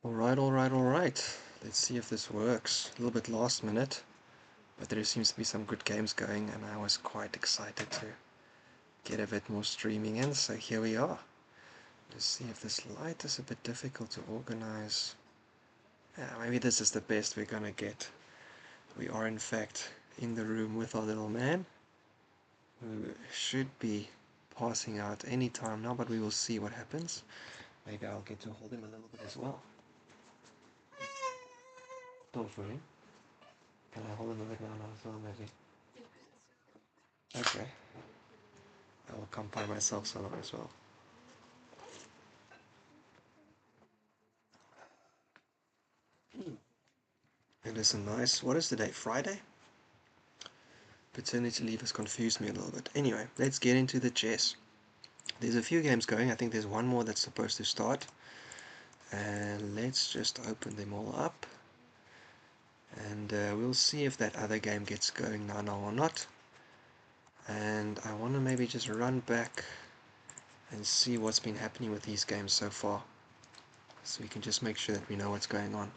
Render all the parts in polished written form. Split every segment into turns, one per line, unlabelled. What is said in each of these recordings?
Alright. Let's see if this works. A little bit last minute, but there seems to be some good games going, and I was quite excited to get a bit more streaming in, so here we are. Let's see if this light is a bit difficult to organize. Yeah, maybe this is the best we're gonna get. We are in fact in the room with our little man, who should be passing out any time now, but we will see what happens. Maybe I'll get to hold him a little bit as well. Don't worry. Can I hold him a bit now as well, maybe? Okay. I will come by myself so long as well. It is a nice... What is the day? Friday? Paternity leave has confused me a little bit. Anyway, let's get into the chess. There's a few games going. I think there's one more that's supposed to start. And let's just open them all up. And we'll see if that other game gets going now or not. And I want to maybe just run back and see what's been happening with these games so far. So we can just make sure that we know what's going on.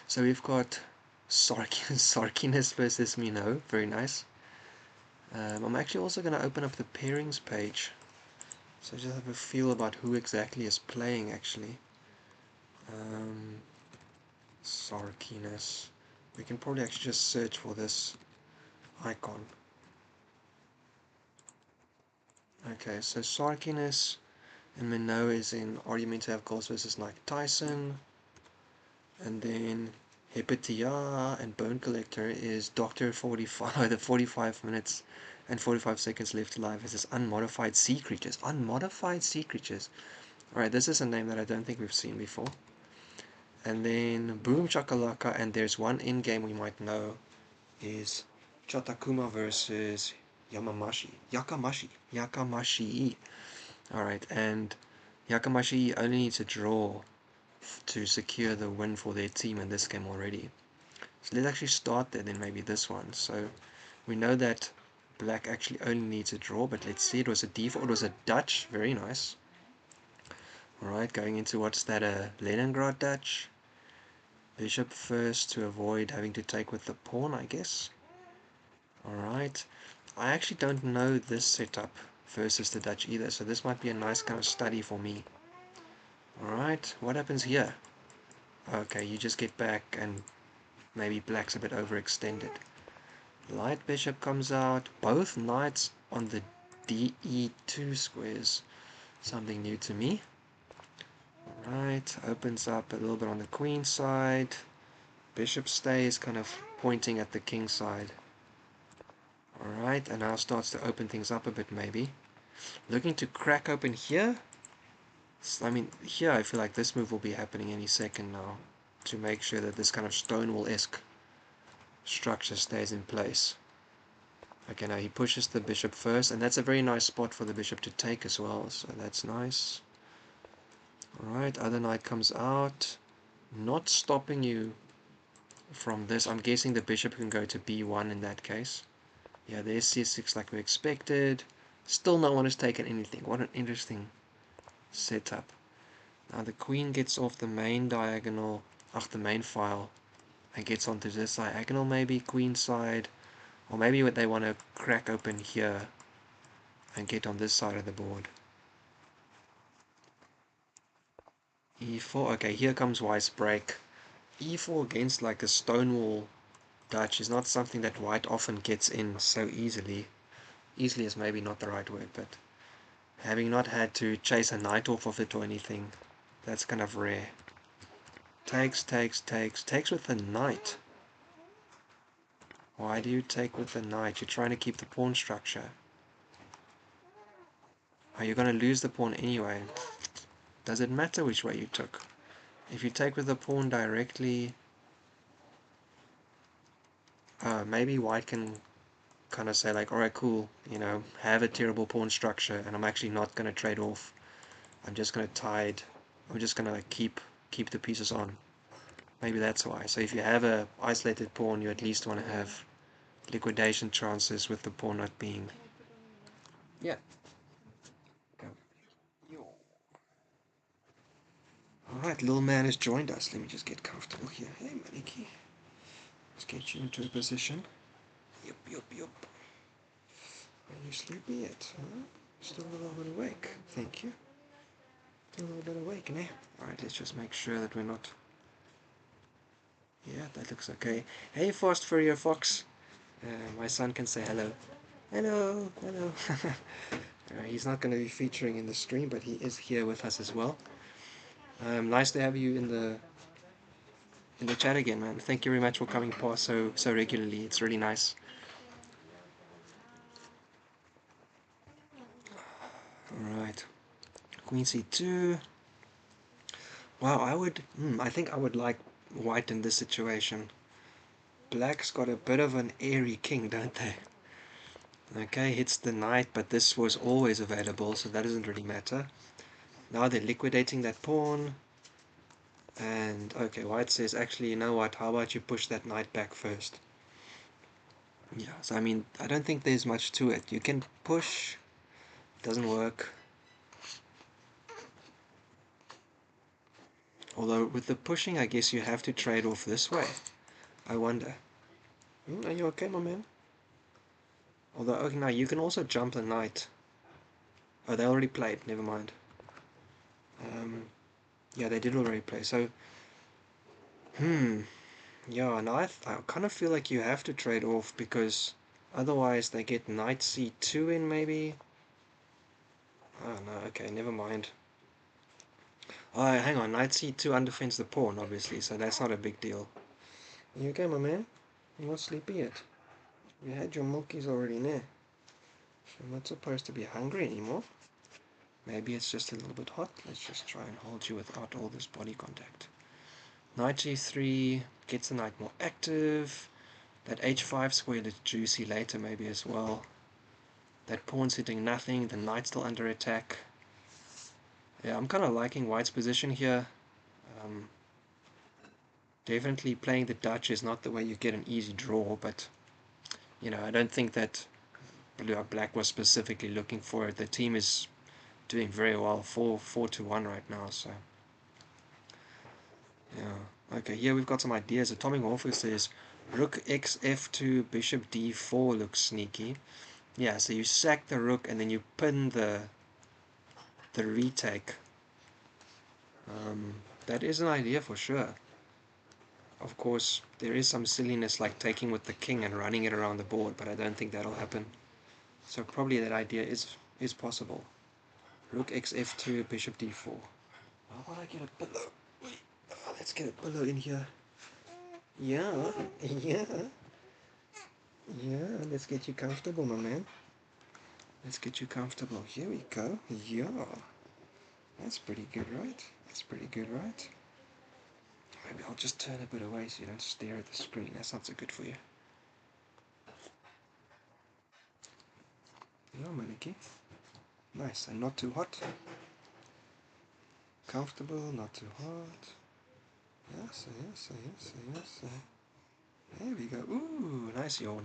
So we've got Sarciness versus Minot. Very nice. I'm actually also going to open up the pairings page. So just have a feel about who exactly is playing actually. Sarciness. We can probably actually just search for this icon. Okay, so Sarciness and Minot is in Argumentative Goals versus Mike Tyson. And then Hepatiaaa and Bone Collector is Dr. 45, the 45 minutes and 45 seconds left alive versus Unmodified Sea Creatures. Unmodified Sea Creatures. Alright, this is a name that I don't think we've seen before. And then Boom Shakalaka, and there's one in-game we might know, is Chatakkuma versus Yakamashii. Alright, and Yakamashii only needs a draw to secure the win for their team in this game already. So let's actually start there, then maybe this one. So we know that black actually only needs a draw, but let's see, it was a default, it was a Dutch, very nice. Alright, going into what's that, a Leningrad Dutch. Bishop first to avoid having to take with the pawn, I guess. Alright, I actually don't know this setup versus the Dutch either, so this might be a nice kind of study for me. Alright, what happens here? Okay, you just get back and maybe black's a bit overextended. Light bishop comes out, both knights on the DE2 squares. Something new to me. Right, opens up a little bit on the queen side. Bishop stays kind of pointing at the king side. Alright, and now starts to open things up a bit maybe. Looking to crack open here. I mean, here I feel like this move will be happening any second now, to make sure that this kind of Stonewall-esque structure stays in place. Okay, now he pushes the bishop first, and that's a very nice spot for the bishop to take as well, so that's nice. Alright, other knight comes out, not stopping you from this. I'm guessing the bishop can go to b1 in that case. Yeah, there's c6 like we expected. Still no one has taken anything. What an interesting setup. Now the queen gets off the main diagonal, the main file, and gets onto this diagonal maybe, queen side, or maybe what they want to crack open here and get on this side of the board. e4, okay, here comes White's break. e4 against like a Stonewall Dutch is not something that White often gets in so easily. Easily is maybe not the right word, but having not had to chase a knight off of it or anything, that's kind of rare. Takes with the knight. Why do you take with the knight? You're trying to keep the pawn structure. Are you going to lose the pawn anyway? Does it matter which way you took? If you take with the pawn directly, maybe White can kind of say like, alright, cool, you know, have a terrible pawn structure, and I'm actually not going to trade off. I'm just going to tide. I'm just going to keep the pieces on. Maybe that's why. So if you have a isolated pawn, you at least want to have liquidation chances with the pawn not being... Yeah. Go. Alright, little man has joined us. Let me just get comfortable here. Hey, Maniki. Let's get you into a position. Yup, yup, yup. Are you sleepy yet? Huh? Still a little bit awake. Thank you. Still a little bit awake, ne? Alright, let's just make sure that we're not... Yeah, that looks okay. Hey, Fast Furrier Fox. My son can say hello. Hello, hello. He's not going to be featuring in the stream, but he is here with us as well. Nice to have you in the chat again, man. Thank you very much for coming past so regularly. It's really nice. Alright. Queen c2. Wow, I think I would like white in this situation. Black's got a bit of an airy king, don't they? Okay, hits the knight, but this was always available, so that doesn't really matter. Now they're liquidating that pawn. And, okay, white says, actually, you know what, how about you push that knight back first? Yeah, so I mean, I don't think there's much to it. You can push, doesn't work. Although, with the pushing, I guess you have to trade off this way. I wonder. Are you okay, my man? Although, okay, now you can also jump the knight. Oh, they already played, never mind. Yeah, they did already play, so... Yeah, and I kind of feel like you have to trade off, because otherwise they get knight c2 in, maybe? Oh, no, okay, never mind. Oh, hang on, knight c2 undefends the pawn, obviously, so that's not a big deal. You okay, my man? You're not sleepy yet? You had your milkies already there. You're not supposed to be hungry anymore. Maybe it's just a little bit hot. Let's just try and hold you without all this body contact. Knight g3 gets the knight more active. That h5 square is juicy later maybe as well. That pawn's hitting nothing. The knight's still under attack. Yeah, I'm kind of liking white's position here. Definitely playing the Dutch is not the way you get an easy draw, but you know, I don't think that black was specifically looking for it. The team is doing very well, 4-1 right now, so yeah. Okay, here we've got some ideas. Atomic Warfare says rook x f2, bishop d4 looks sneaky. Yeah, so you sack the rook and then you pin the retake. That is an idea for sure. Of course, there is some silliness like taking with the king and running it around the board, but I don't think that'll happen. So probably that idea is possible. Rook x f2, bishop d4. How about I get a pillow? Wait, let's get a pillow in here. Yeah, yeah, yeah. Let's get you comfortable, my man. Let's get you comfortable. Here we go. Yeah. That's pretty good, right? That's pretty good, right? Maybe I'll just turn a bit away so you don't stare at the screen. That's not so good for you. Yeah, Maniki. Nice, and not too hot. Comfortable, not too hot. Yes, yes, yes, yes. There we go. Ooh, nice yawn.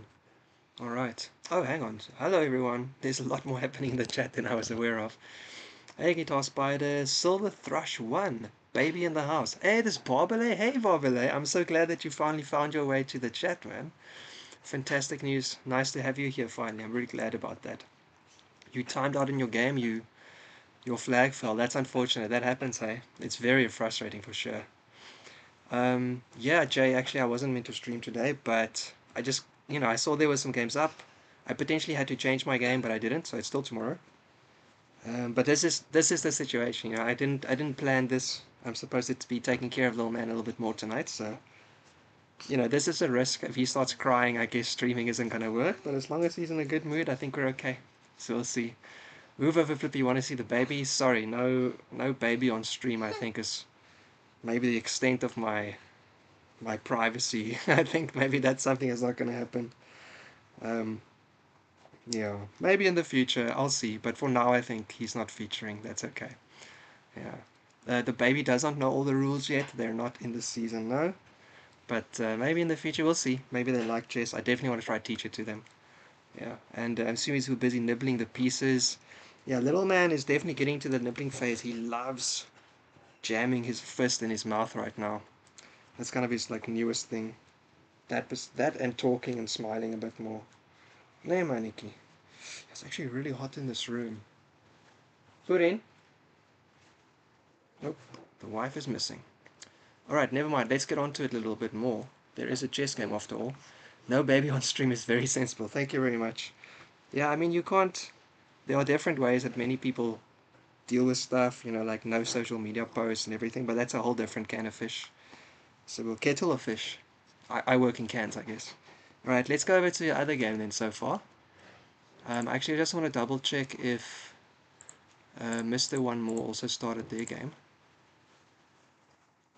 Alright. Oh, hang on. Hello, everyone. There's a lot more happening in the chat than I was aware of. Hey, Guitar Spider. Silver Thrush 1. Baby in the house. Hey, this Barbele. Hey, Barbele. I'm so glad that you finally found your way to the chat, man. Fantastic news. Nice to have you here finally. I'm really glad about that. You timed out in your game. Your flag fell. That's unfortunate. That happens, hey. It's very frustrating for sure. Yeah, Jay, actually I wasn't meant to stream today, but I just, I saw there were some games up. I potentially had to change my game, but I didn't, so it's still tomorrow. But this is the situation, I didn't plan this. I'm supposed to be taking care of little man a little bit more tonight, so this is a risk. If he starts crying, I guess streaming isn't gonna work, but as long as he's in a good mood, I think we're okay. So we'll see. Move over, Flippy. You want to see the baby? Sorry, no baby on stream. I think is maybe the extent of my privacy. I think maybe that's something that's not going to happen. Yeah, maybe in the future, I'll see. But for now, I think he's not featuring. That's okay. Yeah. The baby does not know all the rules yet. They're not in the season, no. But maybe in the future, we'll see. Maybe they like chess. I definitely want to try to teach it to them. Yeah, and I'm assuming he's busy nibbling the pieces. Yeah, little man is definitely getting to the nibbling phase. He loves jamming his fist in his mouth right now. That's kind of his like newest thing. That and talking and smiling a bit more. Nee, maniki. It's actually really hot in this room. Put in. Nope, the wife is missing. Alright, never mind. Let's get on to it a little bit more. There is a chess game after all. No baby on stream is very sensible. Thank you very much. Yeah, I mean, you can't... There are different ways that many people deal with stuff, you know, like no social media posts and everything, but that's a whole different can of fish. So we'll kettle of fish. I work in cans, I guess. Alright, let's go over to the other game then so far. Actually, I just want to double check if Mr. One More also started their game.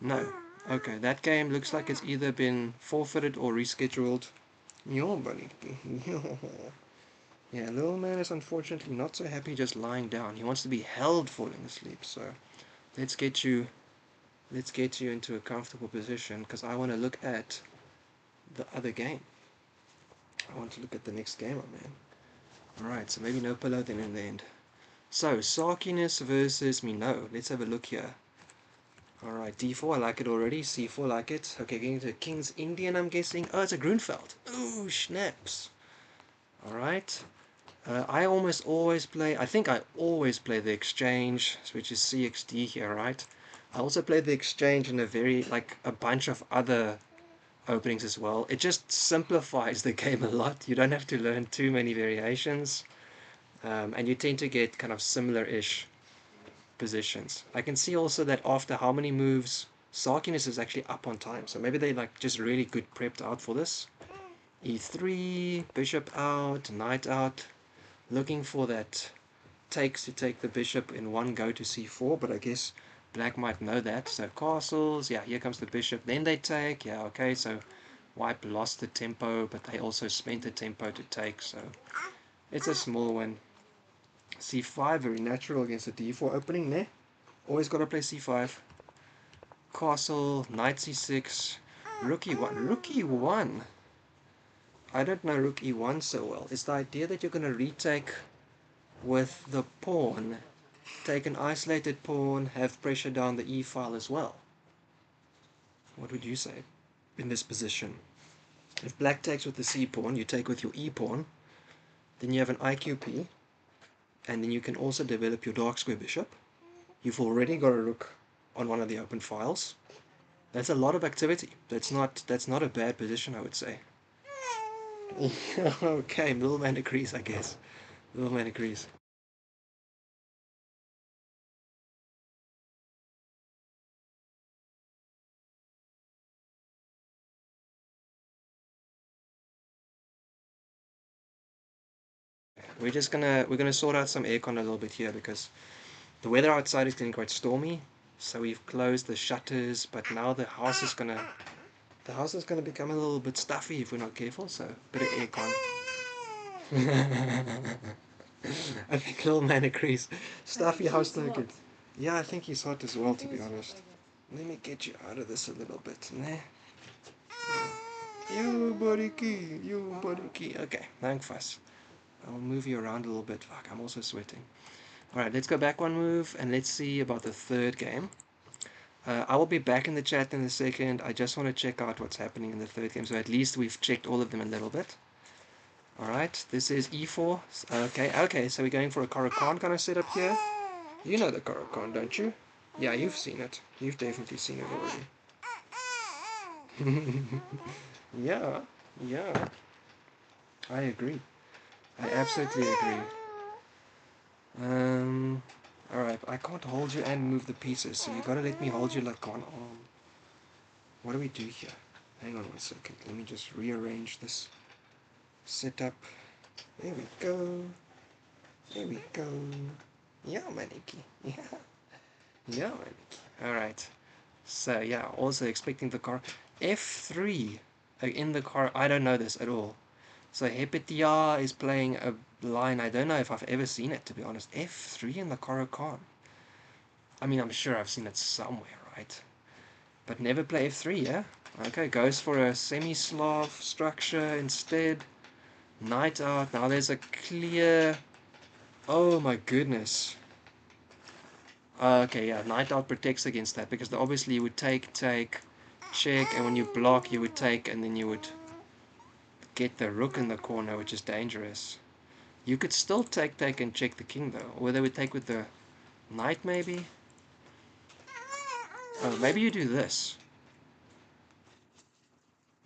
No. Okay, that game looks like it's either been forfeited or rescheduled. Yo, buddy. Yeah, little man is unfortunately not so happy just lying down. He wants to be held falling asleep. So let's get you into a comfortable position because I want to look at the other game. I want to look at the next game, my man. Alright, so maybe no pillow then in the end. So, Sarciness versus Minot. Let's have a look here. Alright, D4, I like it already. C4, I like it. Okay, getting to King's Indian, I'm guessing. Oh, it's a Grunfeld. Ooh, snaps. Alright. I almost always play, I think I always play the exchange, which is CXD here, right? I also play the exchange in a bunch of other openings as well. It just simplifies the game a lot. You don't have to learn too many variations. And you tend to get kind of similar-ish positions. I can see also that after how many moves, Sarciness is actually up on time. So maybe they like just really good prepped out for this. E3, bishop out, knight out. Looking for that takes to take the bishop in one go to c4, but I guess black might know that. So castles, yeah, here comes the bishop. Then they take, yeah, okay, so white lost the tempo, but they also spent the tempo to take, so it's a small one. c5, very natural against a d4 opening there. Always got to play c5. Castle, knight c6, rook e1. Rook e1. I don't know rook e1 so well. It's the idea that you're going to retake with the pawn, take an isolated pawn, have pressure down the e file as well. What would you say in this position? If black takes with the c pawn, you take with your e pawn, then you have an IQP, and then you can also develop your dark square bishop. You've already got a rook on one of the open files. That's a lot of activity. That's not a bad position, I would say. Okay, middleman agrees, I guess. Middleman agrees. We're gonna sort out some aircon a little bit here because the weather outside is getting quite stormy. So we've closed the shutters, but now the house is gonna become a little bit stuffy if we're not careful. So a bit of aircon. I think little man agrees. Stuffy house no good. Yeah, I think he's hot as well, to be honest. Let me get you out of this a little bit. Nah. You buddy key, you buddy key. Okay, thank fuss. I'll move you around a little bit. Fuck, I'm also sweating. Alright, let's go back one move and let's see about the third game. I will be back in the chat in a second. I just want to check out what's happening in the third game, so at least we've checked all of them a little bit. Alright, this is e4. Okay, so we're going for a Caro-Kann kind of setup here. You know the Caro-Kann, don't you? Yeah, you've seen it. You've definitely seen it already. Yeah, yeah. I agree. I absolutely agree. Alright, I can't hold you and move the pieces, so you gotta let me hold you like one arm. What do we do here? Hang on 1 second, let me just rearrange this setup. There we go. There we go. Yeah, maniki. Yeah. Yeah, maniki. Alright. So, yeah, also expecting the car. F3 in the car. I don't know this at all. So, Hepatiaaa is playing a line. I don't know if I've ever seen it, to be honest. F3 in the Caro-Kann. I mean, I'm sure I've seen it somewhere, right? But never play F3, yeah? Okay, goes for a semi-Slav structure instead. Knight out. Now there's a clear... Oh my goodness. Okay, yeah, knight out protects against that, because obviously you would take, check, and when you block you would take, and then you would get the rook in the corner, which is dangerous. You could still take, and check the king though, or they would take with the knight maybe. Oh, maybe you do this.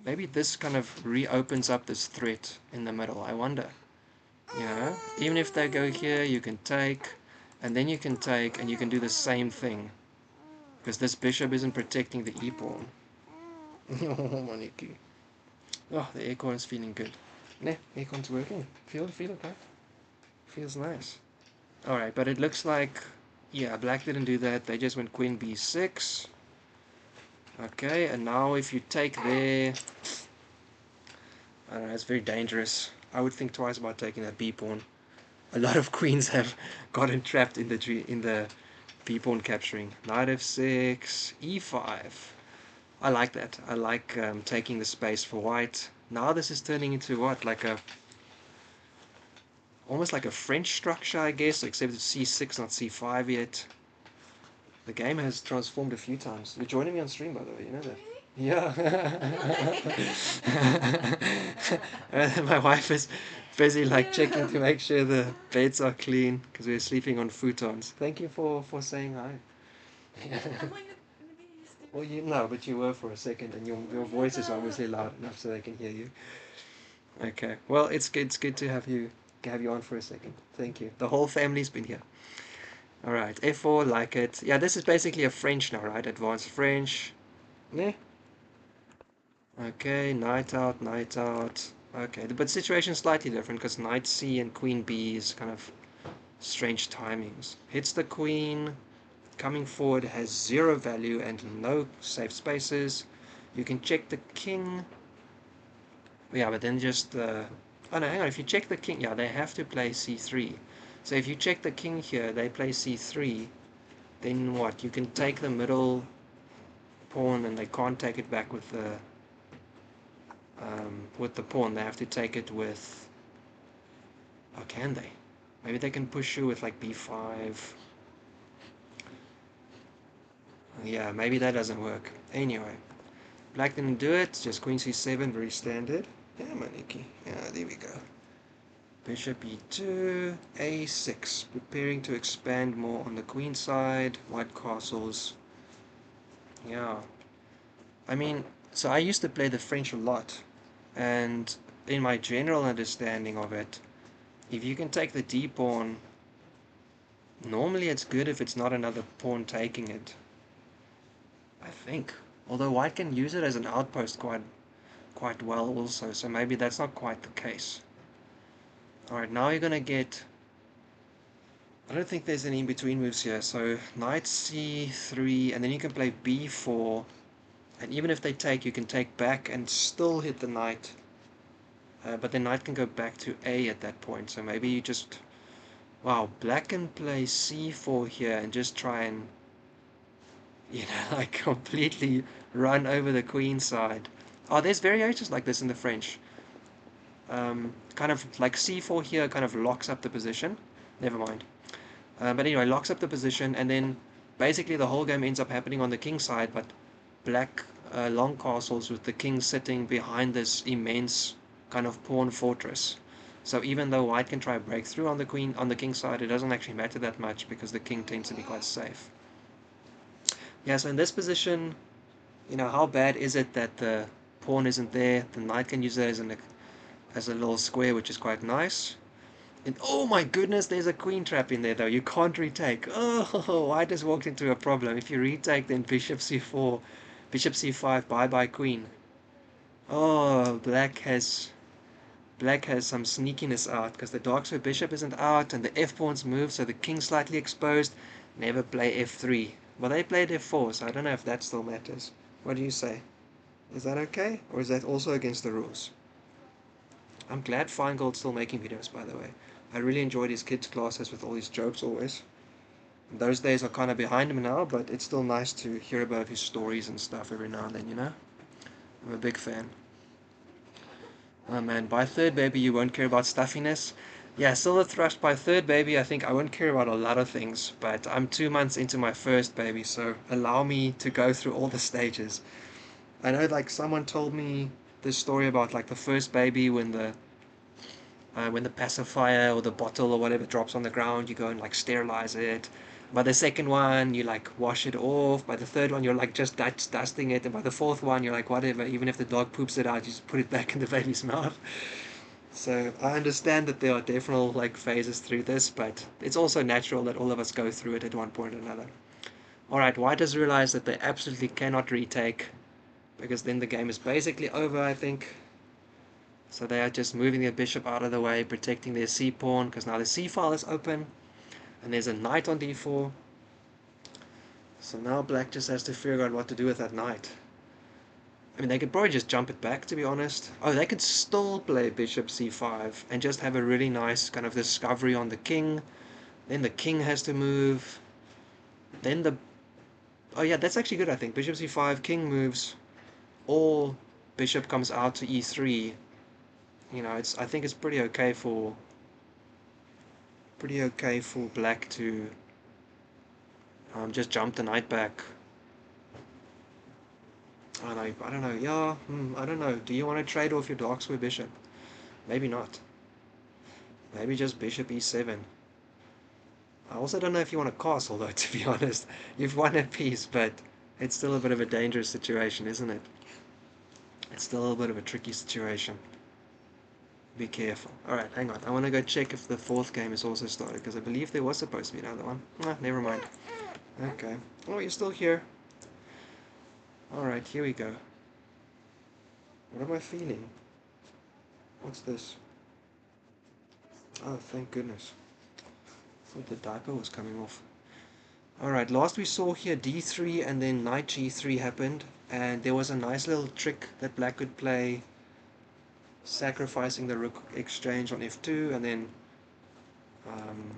Maybe this kind of reopens up this threat in the middle, I wonder. Yeah, even if they go here, you can take, and then you can take, and you can do the same thing, because this bishop isn't protecting the e-pawn. Oh, Moniki. Oh, the aircon's feeling good. Ne, aircon's working. Feel okay. Feels nice. Alright, but it looks like, yeah, black didn't do that. They just went queen b6. Okay, and now if you take there, I don't know, it's very dangerous. I would think twice about taking that b pawn. A lot of queens have gotten trapped in the b pawn capturing. Knight f6, e5. I like that. I like taking the space for white. Now this is turning into what, like a almost like a French structure, I guess, except it's c6, not c5 yet. The game has transformed a few times. You're joining me on stream, by the way, you know that? Yeah. My wife is busy like checking to make sure the beds are clean because we're sleeping on futons. Thank you for saying hi. Well, you know, but you were for a second, and your voice is obviously loud enough so they can hear you. Okay. Well, it's good to have you on for a second. Thank you. The whole family's been here. All right. F4, like it. Yeah, this is basically a French now, right? Advanced French. Yeah. Okay, knight out, knight out. Okay, but situation slightly different because knight c and queen b is kind of strange timings. Hits the queen, coming forward has 0 value and no safe spaces. You can check the king. Yeah, but then just oh no, hang on. If you check the king, yeah, they have to play c3. So if you check the king here, they play c3. Then what? You can take the middle pawn, and they can't take it back with the pawn. They have to take it with. Oh, can they? Maybe they can push you with like b5. Yeah, maybe that doesn't work. Anyway, black didn't do it. Just queen c7, very standard. Yeah, Maniki. Yeah, there we go. Bishop e2, a6. Preparing to expand more on the queen side. White castles. Yeah. I mean, so I used to play the French a lot. And in my general understanding of it, if you can take the d pawn, normally it's good if it's not another pawn taking it, I think. Although white can use it as an outpost quite well also, so maybe that's not quite the case. Alright, now you're gonna get, I don't think there's any in-between moves here, so knight c3, and then you can play b4, and even if they take, you can take back and still hit the knight, but the knight can go back to a at that point, so maybe you just, wow, black can play c4 here and just try and, like completely run over the queen side. Oh, there's variations like this in the French. Kind of like c4 here kind of locks up the position. Never mind. But anyway, locks up the position, and then basically the whole game ends up happening on the king side, but black long castles with the king sitting behind this immense kind of pawn fortress. So even though white can try to break through on the king side, it doesn't actually matter that much because the king tends to be quite safe. Yeah, so in this position, how bad is it that the pawn isn't there? The knight can use that as a little square, which is quite nice. And oh my goodness, there's a queen trap in there though. You can't retake. Oh, white has walked into a problem. If you retake, then bishop c4, bishop c5, bye bye queen. Oh, black has some sneakiness out because the dark square bishop isn't out and the f pawn's moved, so the king's slightly exposed. Never play f3. Well, they played f4, so I don't know if that still matters. What do you say? Is that okay, or is that also against the rules? I'm glad Feingold's still making videos, by the way. I really enjoyed his kids' classes with all his jokes always. Those days are kind of behind him now, but it's still nice to hear about his stories and stuff every now and then. I'm a big fan. Oh man, by third baby you won't care about stuffiness. Yeah, still a thrust by third baby. I think I won't care about a lot of things, but I'm 2 months into my first baby, so allow me to go through all the stages. I know, like, someone told me this story about like the first baby when the pacifier or the bottle or whatever drops on the ground, you go and like sterilize it. By the second one, you like wash it off. By the third one, you're like just dusting it, and by the fourth one, you're like whatever. Even if the dog poops it out, you just put it back in the baby's mouth. So I understand that there are different like phases through this, but it's also natural that all of us go through it at one point or another. Alright, White has realized that they absolutely cannot retake, because then the game is basically over, I think. So they are just moving their bishop out of the way, protecting their c pawn, because now the c file is open, and there's a knight on d4. So now black just has to figure out what to do with that knight. I mean, they could probably just jump it back, to be honest. Oh, they could still play bishop c5 and just have a really nice kind of discovery on the king. Then the king has to move. Then the... Oh yeah, that's actually good, I think. Bishop c5, king moves, or bishop comes out to e3. You know, I think it's pretty okay for black to just jump the knight back. I don't know. Yeah, I don't know. Do you want to trade off your dark square bishop? Maybe not. Maybe just bishop e7. I also don't know if you want a castle, though, to be honest. You've won a piece, but it's still a bit of a dangerous situation, isn't it? It's still a little bit of a tricky situation. Be careful. Alright, hang on. I want to go check if the fourth game is also started, because I believe there was supposed to be another one. Ah, never mind. Okay. Oh, you're still here. Alright, here we go. What am I feeling? What's this? Oh, thank goodness. I thought the diaper was coming off. Alright, last we saw here d3 and then knight g3 happened, and there was a nice little trick that black could play, sacrificing the rook exchange on f2, and then um,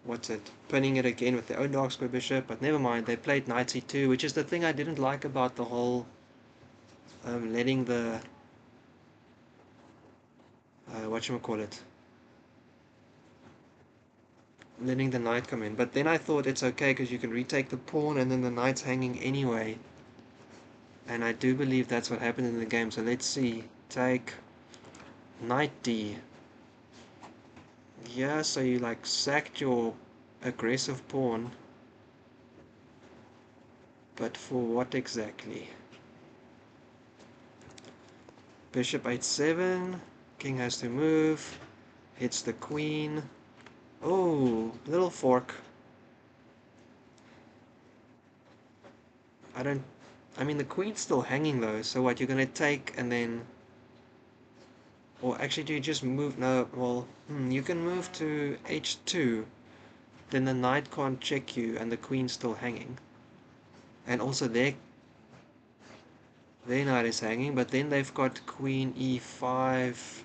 what's it, pinning it again with their own dark square bishop. But never mind, they played knight c2, which is the thing I didn't like about the whole letting the whatchamacallit, letting the knight come in. But then I thought it's okay because you can retake the pawn and then the knight's hanging anyway, and I do believe that's what happened in the game. So let's see. Take knight d. Yeah, so you like sacked your aggressive pawn, but for what exactly? Bishop h7, king has to move, hits the queen. Oh, little fork. I mean the queen's still hanging though, so what, you're gonna take and then, or actually do you just move, no, well, you can move to h2, then the knight can't check you and the queen's still hanging. And also their knight is hanging, but then they've got queen e5,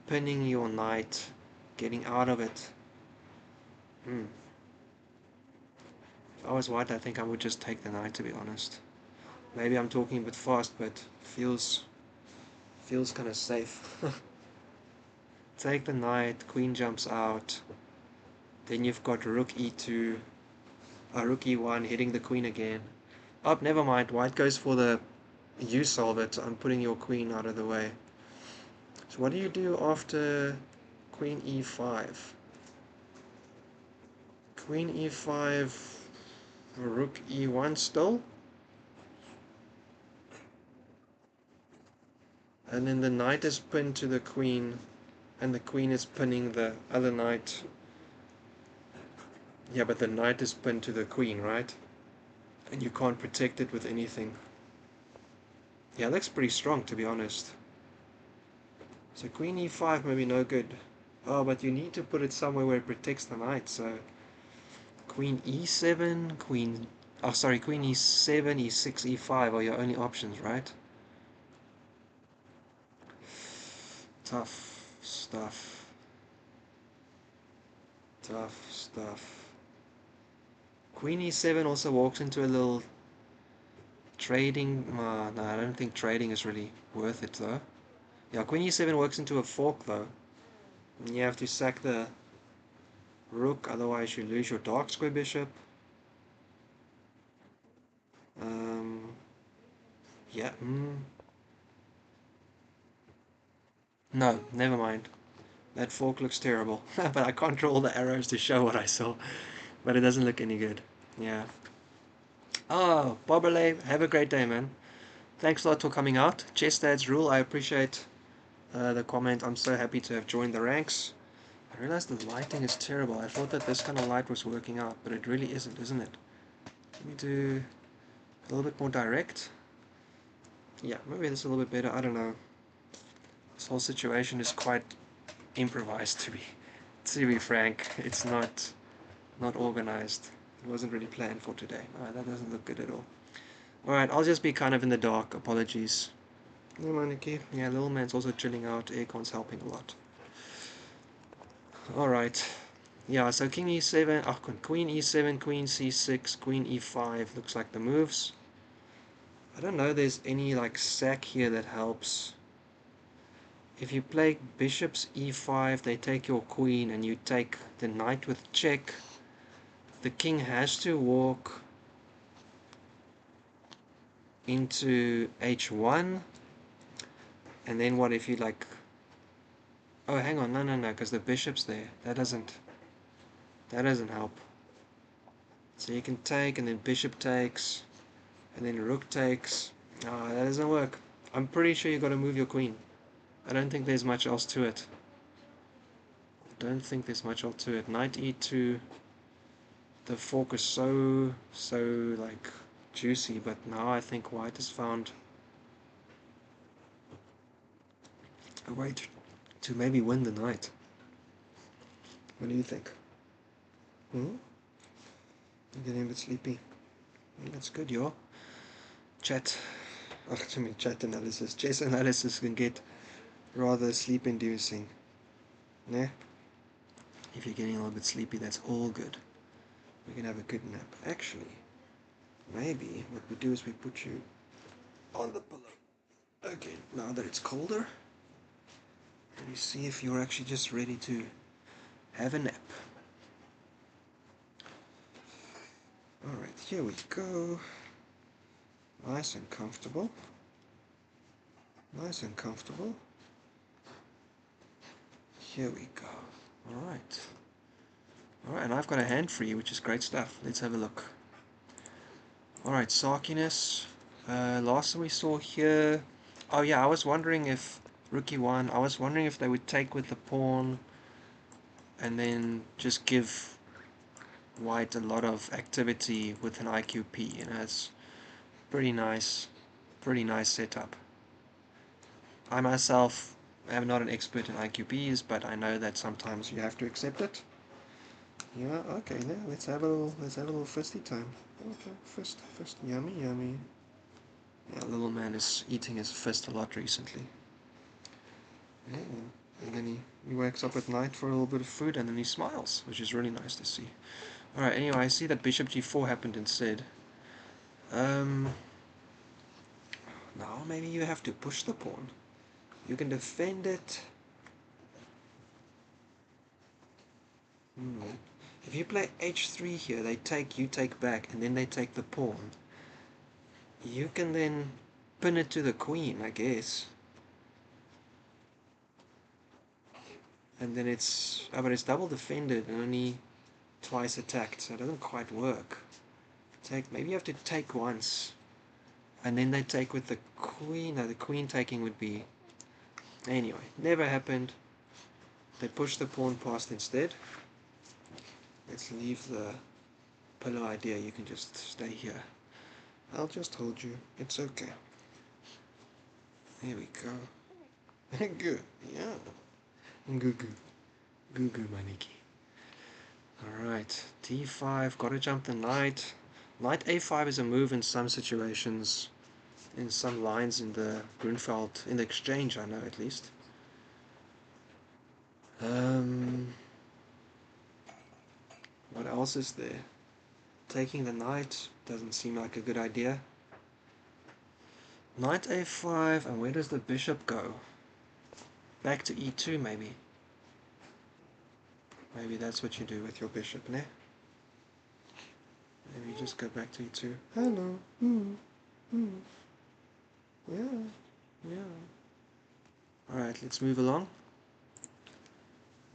pinning your knight, getting out of it. If I was white, I think I would just take the knight, to be honest. Maybe I'm talking a bit fast, but feels kind of safe. Take the knight, queen jumps out, then you've got rook e2, rook e1 hitting the queen again. Oh, never mind, white goes for the you solve it, I'm putting your queen out of the way. So what do you do after queen e5? Queen e5, rook e1 still? And then the knight is pinned to the queen, and the queen is pinning the other knight. Yeah, but the knight is pinned to the queen, right? And you can't protect it with anything. Yeah, it looks pretty strong, to be honest. So queen e5 may be no good. Oh, but you need to put it somewhere where it protects the knight, so... Queen e7, queen... Oh, sorry, queen e7, e6, e5 are your only options, right? Tough stuff. Tough stuff. Queen e7 also walks into a little trading... no, I don't think trading is really worth it, though. Yeah, queen e7 works into a fork though. And you have to sack the rook, otherwise you lose your dark square bishop. Yeah. No, never mind. That fork looks terrible. But I can't draw all the arrows to show what I saw. But it doesn't look any good. Yeah. Oh, Boberley, have a great day, man. Thanks a lot for coming out. Chess Dad's Rule, I appreciate the comment. I'm so happy to have joined the ranks. I realized the lighting is terrible. I thought that this kind of light was working out, but it really isn't it? Let me do a little bit more direct. Yeah, maybe this is a little bit better. I don't know. This whole situation is quite improvised, to be frank. It's not organized. It wasn't really planned for today. That doesn't look good at all. Alright, I'll just be kind of in the dark. Apologies. No mind, Nikki. Yeah, little man's also chilling out. Aircon's helping a lot. Alright. Yeah, so king e7, queen e7, queen c6, queen e5 looks like the moves. I don't know there's any like sack here that helps. If you play bishops e5, they take your queen and you take the knight with check. The king has to walk into h1, and then what if you like, oh hang on, no, because the bishop's there. That doesn't help. So you can take, and then bishop takes, and then rook takes. That doesn't work. I'm pretty sure you got to move your queen. I don't think there's much else to it. Knight e2. The fork is so like juicy, but now I think white has found a way to maybe win the knight. What do you think? I'm getting a bit sleepy. That's good, yo. Chat analysis. Chess analysis can get rather sleep-inducing. Yeah? If you're getting a little bit sleepy, that's all good. We can have a good nap. Actually, maybe what we do is we put you on the pillow. Okay, now that it's colder, let me see if you're actually just ready to have a nap. Alright, here we go. Nice and comfortable. Here we go. Alright, and I've got a hand for you, which is great stuff. Let's have a look. Alright, Sarciness. Last time we saw here... Oh yeah, I was wondering if... Rook e1, I was wondering if they would take with the pawn and then just give white a lot of activity with an IQP. It's pretty nice setup. I myself am not an expert in IQPs, but I know that sometimes you have to accept it. Yeah, okay, now let's have a little fisty time. Okay, fist, yummy. Yeah, little man is eating his fist a lot recently. Yeah, and then he wakes up at night for a little bit of food, and then he smiles, which is really nice to see. Alright, anyway, I see that bishop g4 happened instead. Now maybe you have to push the pawn. You can defend it. If you play h3 here, they take, you take back, and then they take the pawn. You can then pin it to the queen, I guess. And then it's... but it's double defended and only twice attacked, so it doesn't quite work. Maybe you have to take once, and then they take with the queen. No, the queen taking would be... Anyway, never happened. They push the pawn past instead. Let's leave the pillow idea. You can just stay here. I'll just hold you. It's okay. There we go. Good. Yeah. Goo goo, my Nikki. Alright. d5. Gotta jump the knight. Knight a5 is a move in some situations. In some lines in the Grunfeld, in the exchange, I know at least. What else is there? Taking the knight doesn't seem like a good idea. Knight a5, and where does the bishop go? back to e2 maybe. Maybe that's what you do with your bishop, ne? Maybe you just go back to e2. Hello. Yeah. Alright, let's move along.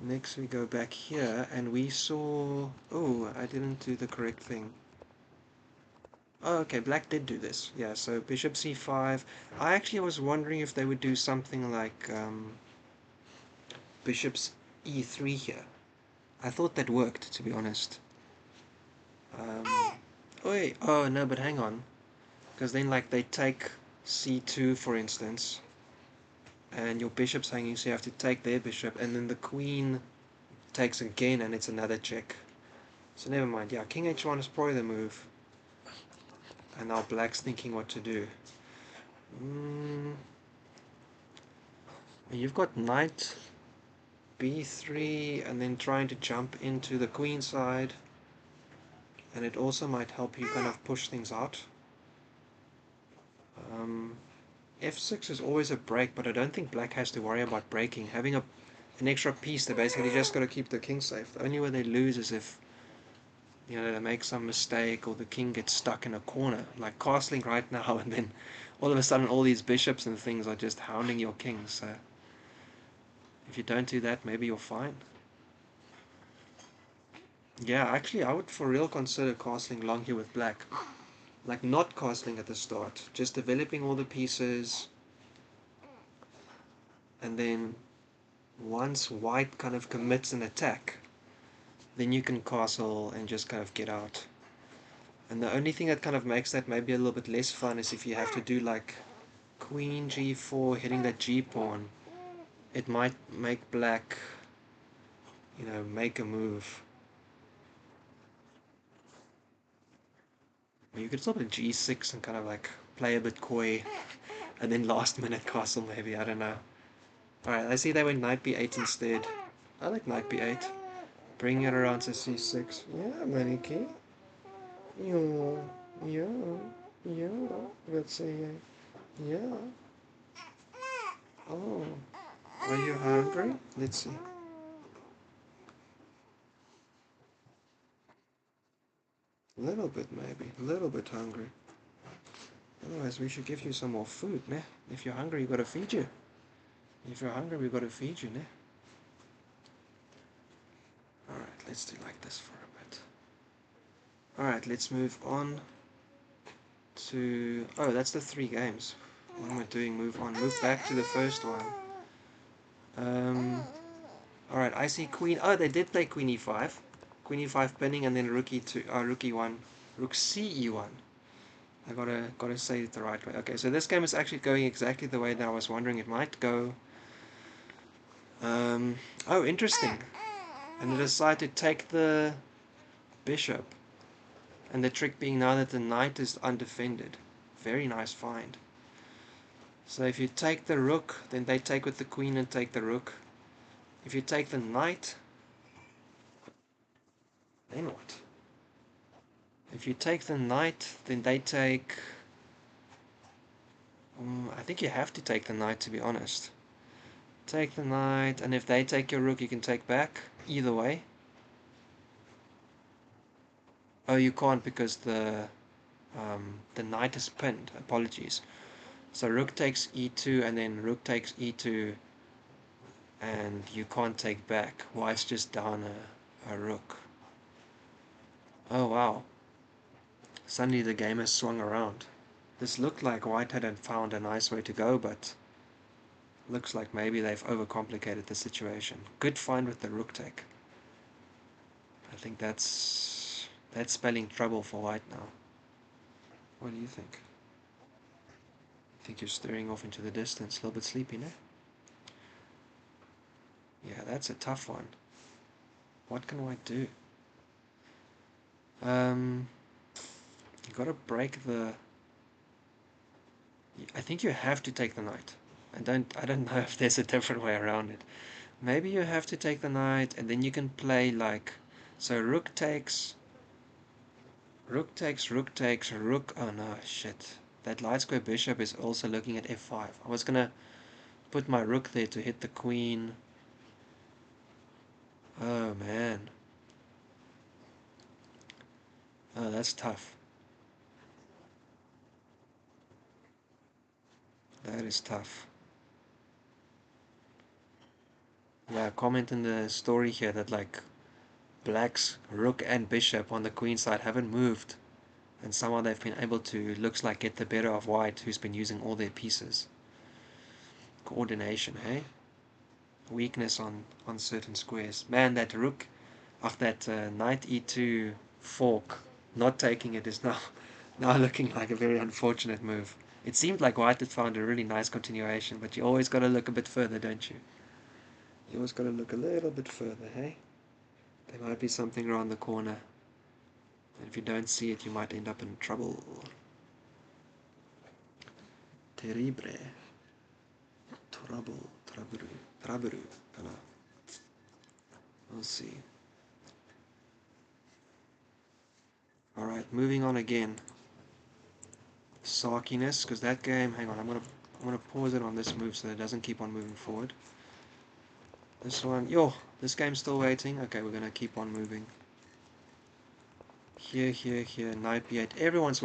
Next we go back here and we saw... Oh, I didn't do the correct thing. Oh, okay, black did do this. Yeah, so bishop c5. I actually was wondering if they would do something like bishop's e3 here. I thought that worked, to be honest. Oh no, but hang on. Because then like they take c2 for instance. And your bishop's hanging, so you have to take their bishop. And then the queen takes again and it's another check. So never mind. Yeah, king h1 is probably the move. And now black's thinking what to do. You've got knight b3 and then trying to jump into the queen side. And it also might help you kind of push things out. f6 is always a break, but I don't think black has to worry about breaking. Having an extra piece, they basically just got to keep the king safe. The only way they lose is if they make some mistake or the king gets stuck in a corner, like castling right now, and then all of a sudden all these bishops and things are just hounding your king. So if you don't do that, maybe you're fine. Yeah, actually I would for real consider castling long here with black. Like not castling at the start, just developing all the pieces, and then once white kind of commits an attack, then you can castle and just kind of get out. And the only thing that kind of makes that maybe a little bit less fun is if you have to do like queen g4 hitting that g pawn. It might make black make a move. Or you could stop at g6 and kind of like play a bit coy and then last minute castle maybe, I don't know. Alright, I see they went knight b8 instead. I like knight b8. Bring it around to c6. Yeah, maniki. Yeah. Let's see. Yeah. Oh. Are you hungry? Let's see. A little bit maybe. A little bit hungry. Otherwise we should give you some more food, ne? If you're hungry, we gotta feed you. If you're hungry, we gotta feed you, ne? Alright, let's do like this for a bit. Alright, let's move on to... Oh, that's the 3 games. What am I doing? Move on. Move back to the first one. Alright, I see queen... Oh, they did play queen e5. Queen e5 pinning and then rook e2... rook e1. Rook ce1. I gotta say it the right way. Okay, so this game is actually going exactly the way that I was wondering it might go. Oh, interesting. And they decide to take the bishop. And the trick being now that the knight is undefended. Very nice find. So if you take the rook, then they take with the queen and take the rook. If you take the knight, then what? If you take the knight, then they take... I think you have to take the knight, to be honest. Take the knight, and if they take your rook, you can take back. Either way. Oh, you can't because the knight is pinned. Apologies. So rook takes e2, and then rook takes e2, and you can't take back. White's just down a rook. Oh wow. Suddenly the game has swung around. This looked like white had found a nice way to go, but looks like maybe they've overcomplicated the situation. Good find with the rook take. I think that's spelling trouble for white now. What do you think? I think you're staring off into the distance, a little bit sleepy, no? Yeah, that's a tough one. What can white do? You gotta break the... I think you have to take the knight. I don't know if there's a different way around it. Maybe you have to take the knight, and then you can play like... So rook takes... Rook takes, rook takes, rook... Oh no, shit. That light square bishop is also looking at f5. I was gonna put my rook there to hit the queen. Oh man. Oh, that's tough. That is tough. Yeah, comment in the story here that like black's rook and bishop on the queen side haven't moved, and somehow they've been able to, looks like, get the better of white, who's been using all their pieces. Coordination, hey? Weakness on certain squares. Man, that rook, that knight e2 fork, not taking it is now now looking like a very unfortunate move. It seemed like white had found a really nice continuation, but you always got to look a bit further, don't you? You always got to look a little bit further, hey? There might be something around the corner. And if you don't see it, you might end up in trouble. Terrible. Trouble. Trouble. Trouble. We'll see. Alright, moving on again. Sarciness, because that game, hang on, I'm gonna pause it on this move so that it doesn't keep on moving forward. This one, this game's still waiting. Okay, we're gonna keep on moving. Here, knight b8. Everyone's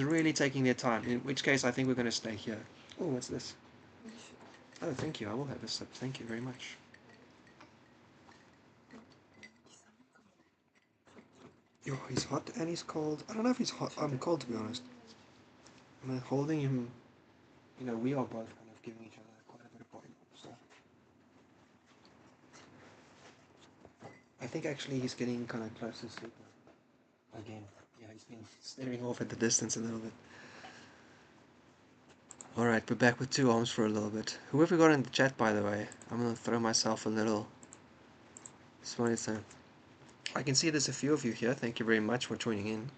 really taking their time. In which case, I think we're gonna stay here. Oh, what's this? Oh, thank you. I will have a sip. Thank you very much. Yo, he's hot and he's cold. I don't know if he's hot. I'm cold, to be honest. I'm holding him. We are both kind of giving each other quite a bit of body. So I think actually he's getting kind of close to sleep again. Yeah, he's been staring off at the distance a little bit. Alright, we're back with 2 arms for a little bit. Who have we got in the chat, by the way? I'm gonna throw myself a little. I can see there's a few of you here. Thank you very much for joining in.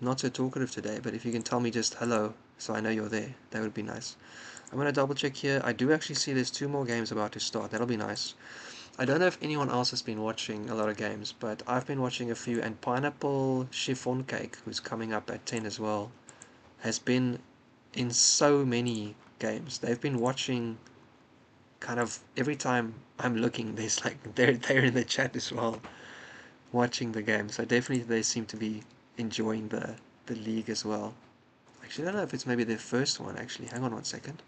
Not so talkative today, but if you can tell me just hello so I know you're there, that would be nice. I'm going to double check here. I do actually see there's 2 more games about to start. That'll be nice. I don't know if anyone else has been watching a lot of games, but I've been watching a few, and Pineapplechiffoncake, who's coming up at 10 as well, has been in so many games. They've been watching kind of every time I'm looking, there's like they're in the chat as well, watching the game. So definitely they seem to be enjoying the league as well. Actually, I don't know if it's maybe their first one. Actually, hang on one second.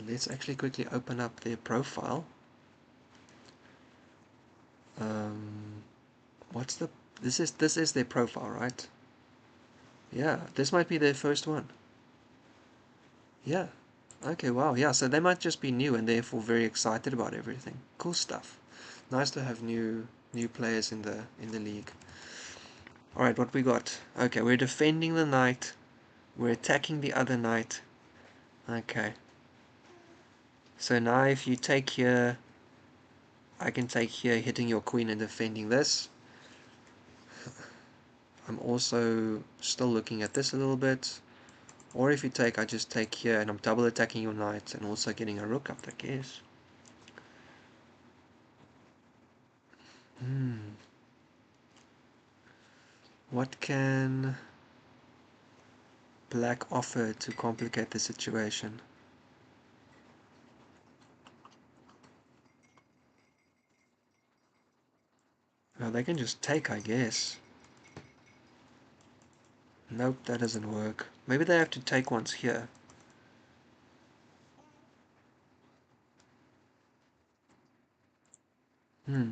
Let's actually quickly open up their profile. What's the this is their profile, right? Yeah, this might be their first one. Yeah. Okay, wow. Yeah, so they might just be new and therefore very excited about everything. Cool stuff. Nice to have new players in the league. Alright, what we got? Okay, we're defending the knight. We're attacking the other knight. Okay. So now if you take here, I can take here, hitting your queen and defending this. I'm also still looking at this a little bit. Or if you take, I just take here and I'm double attacking your knight and also getting a rook up, I guess. What can black offer to complicate the situation? Well, they can just take, I guess. Nope, that doesn't work. Maybe they have to take once here. Wow,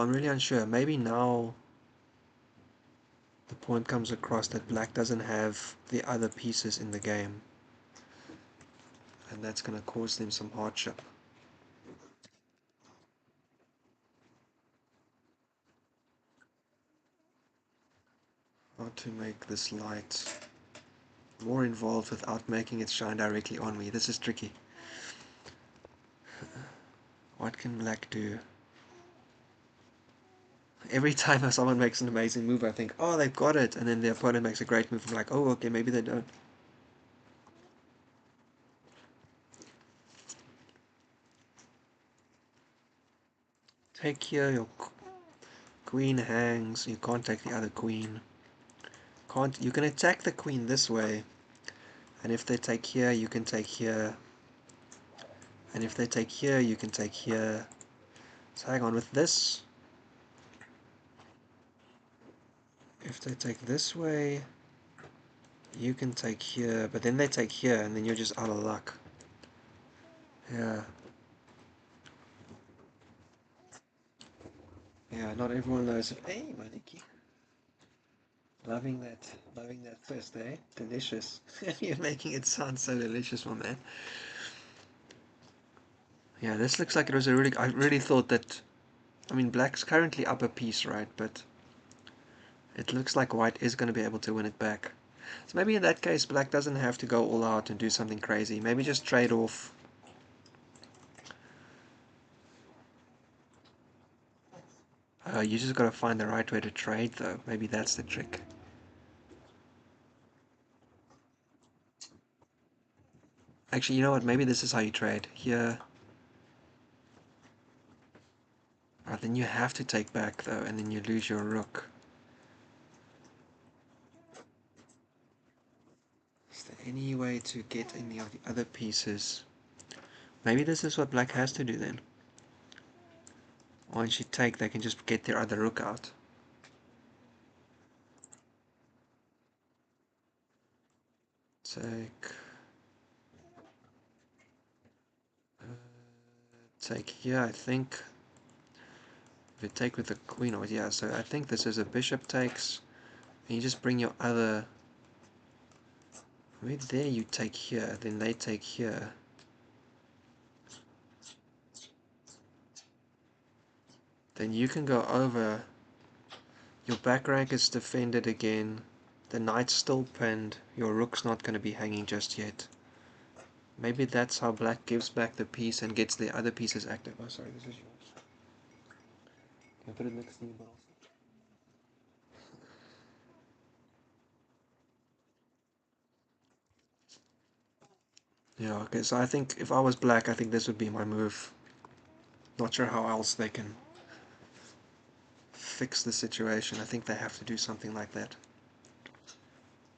I'm really unsure. Maybe now the point comes across that black doesn't have the other pieces in the game. And that's going to cause them some hardship. How to make this light more involved without making it shine directly on me. This is tricky. What can black do? Every time someone makes an amazing move, I think, oh, they've got it. And then the opponent makes a great move. I'm like, oh, okay, maybe they don't. Take here, your queen hangs. You can't take the other queen. You can attack the queen this way. And if they take here, you can take here. And if they take here, you can take here. So hang on, with this, if they take this way, you can take here, but then they take here, and then you're just out of luck. Yeah. Yeah, not everyone knows. Hey, my Nikki. Loving that first, eh? Delicious. You're making it sound so delicious, my man. Yeah, this looks like it was a really, I really thought that, I mean, black's currently up a piece, right? But it looks like white is going to be able to win it back. So maybe in that case, black doesn't have to go all out and do something crazy. Maybe just trade off. You just got to find the right way to trade, though. Maybe that's the trick. Actually, you know what? Maybe this is how you trade. Here. Then you have to take back, though, and then you lose your rook. Is there any way to get any of the other pieces? Maybe this is what black has to do then. Once you take, they can just get their other rook out. Take. Take here, I think. If you take with the queen, or yeah, so I think this is a bishop takes. And you just bring your other. Maybe there you take here, then they take here. Then you can go over. Your back rank is defended again. The knight's still pinned. Your rook's not going to be hanging just yet. Maybe that's how black gives back the piece and gets the other pieces active. Oh, sorry, this is yours. Can I put it next to you, but also? Yeah, okay, so I think if I was black, I think this would be my move. Not sure how else they can fix the situation. I think they have to do something like that.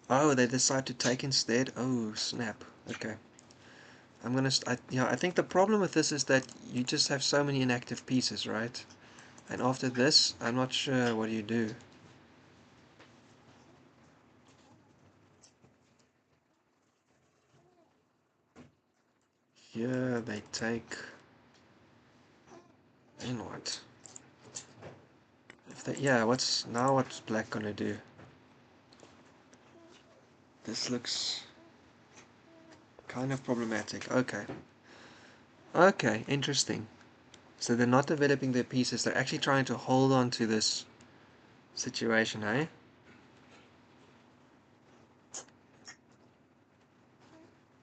Oh, they decide to take instead? Oh, snap. Okay. I'm gonna... yeah, I think the problem with this is that you just have so many inactive pieces, right? And after this, I'm not sure what you do. Here they take... Then what? If they, yeah, what's black gonna do? This looks kind of problematic. Okay. Okay, interesting. So they're not developing their pieces, they're actually trying to hold on to this situation, eh?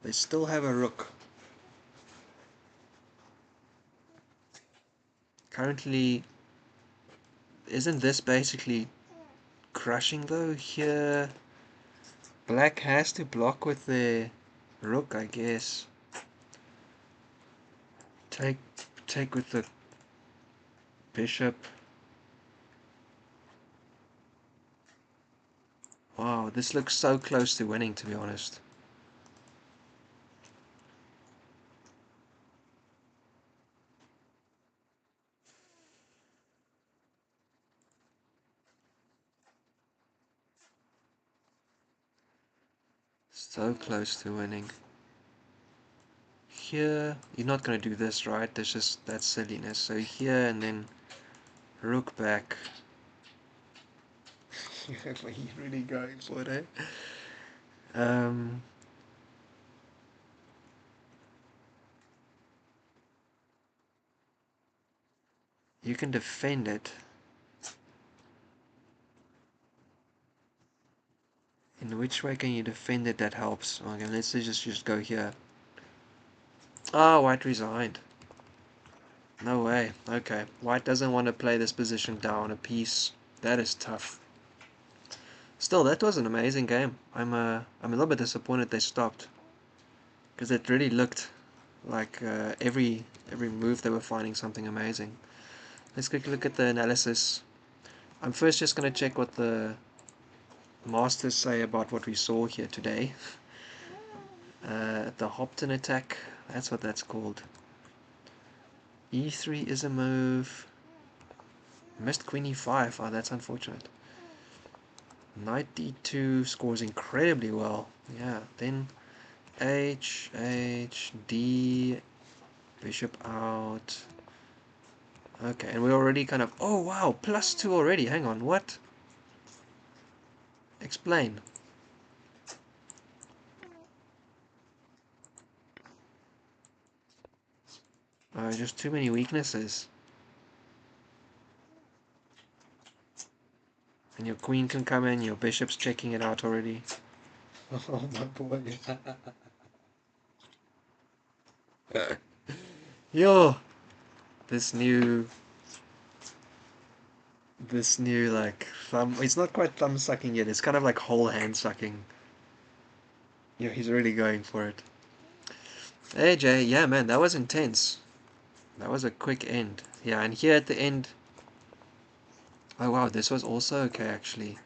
They still have a rook. Currently, isn't this basically crushing though? Here, black has to block with the rook, I guess. Take with the bishop. Wow, this looks so close to winning, to be honest. So close to winning. Here, you're not going to do this, right? That's silliness. So here and then rook back. You're really going for it, eh? You can defend it. In which way can you defend it that helps? Okay, let's just go here. Oh, white resigned. No way. Okay, white doesn't want to play this position down a piece. That is tough. Still, that was an amazing game. I'm a little bit disappointed they stopped, because it really looked like every move they were finding something amazing. Let's quickly look at the analysis. I'm first just going to check what the masters say about what we saw here today. The Hopton attack, that's what that's called. E3 is a move. Missed Queen E5, oh that's unfortunate. Knight D2 scores incredibly well. Yeah, then H, D, bishop out. Okay, and we're already kind of... Oh wow, +2 already. Hang on, what? Explain. Just too many weaknesses. And your queen can come in, your bishop's checking it out already. Oh my boy. Yo! This new like thumb, it's not quite thumb sucking yet, it's kind of like whole hand sucking. Yeah, he's really going for it. Hey Jay, yeah man, that was intense. That was a quick end. Yeah, and here at the end... Oh wow, this was also okay actually.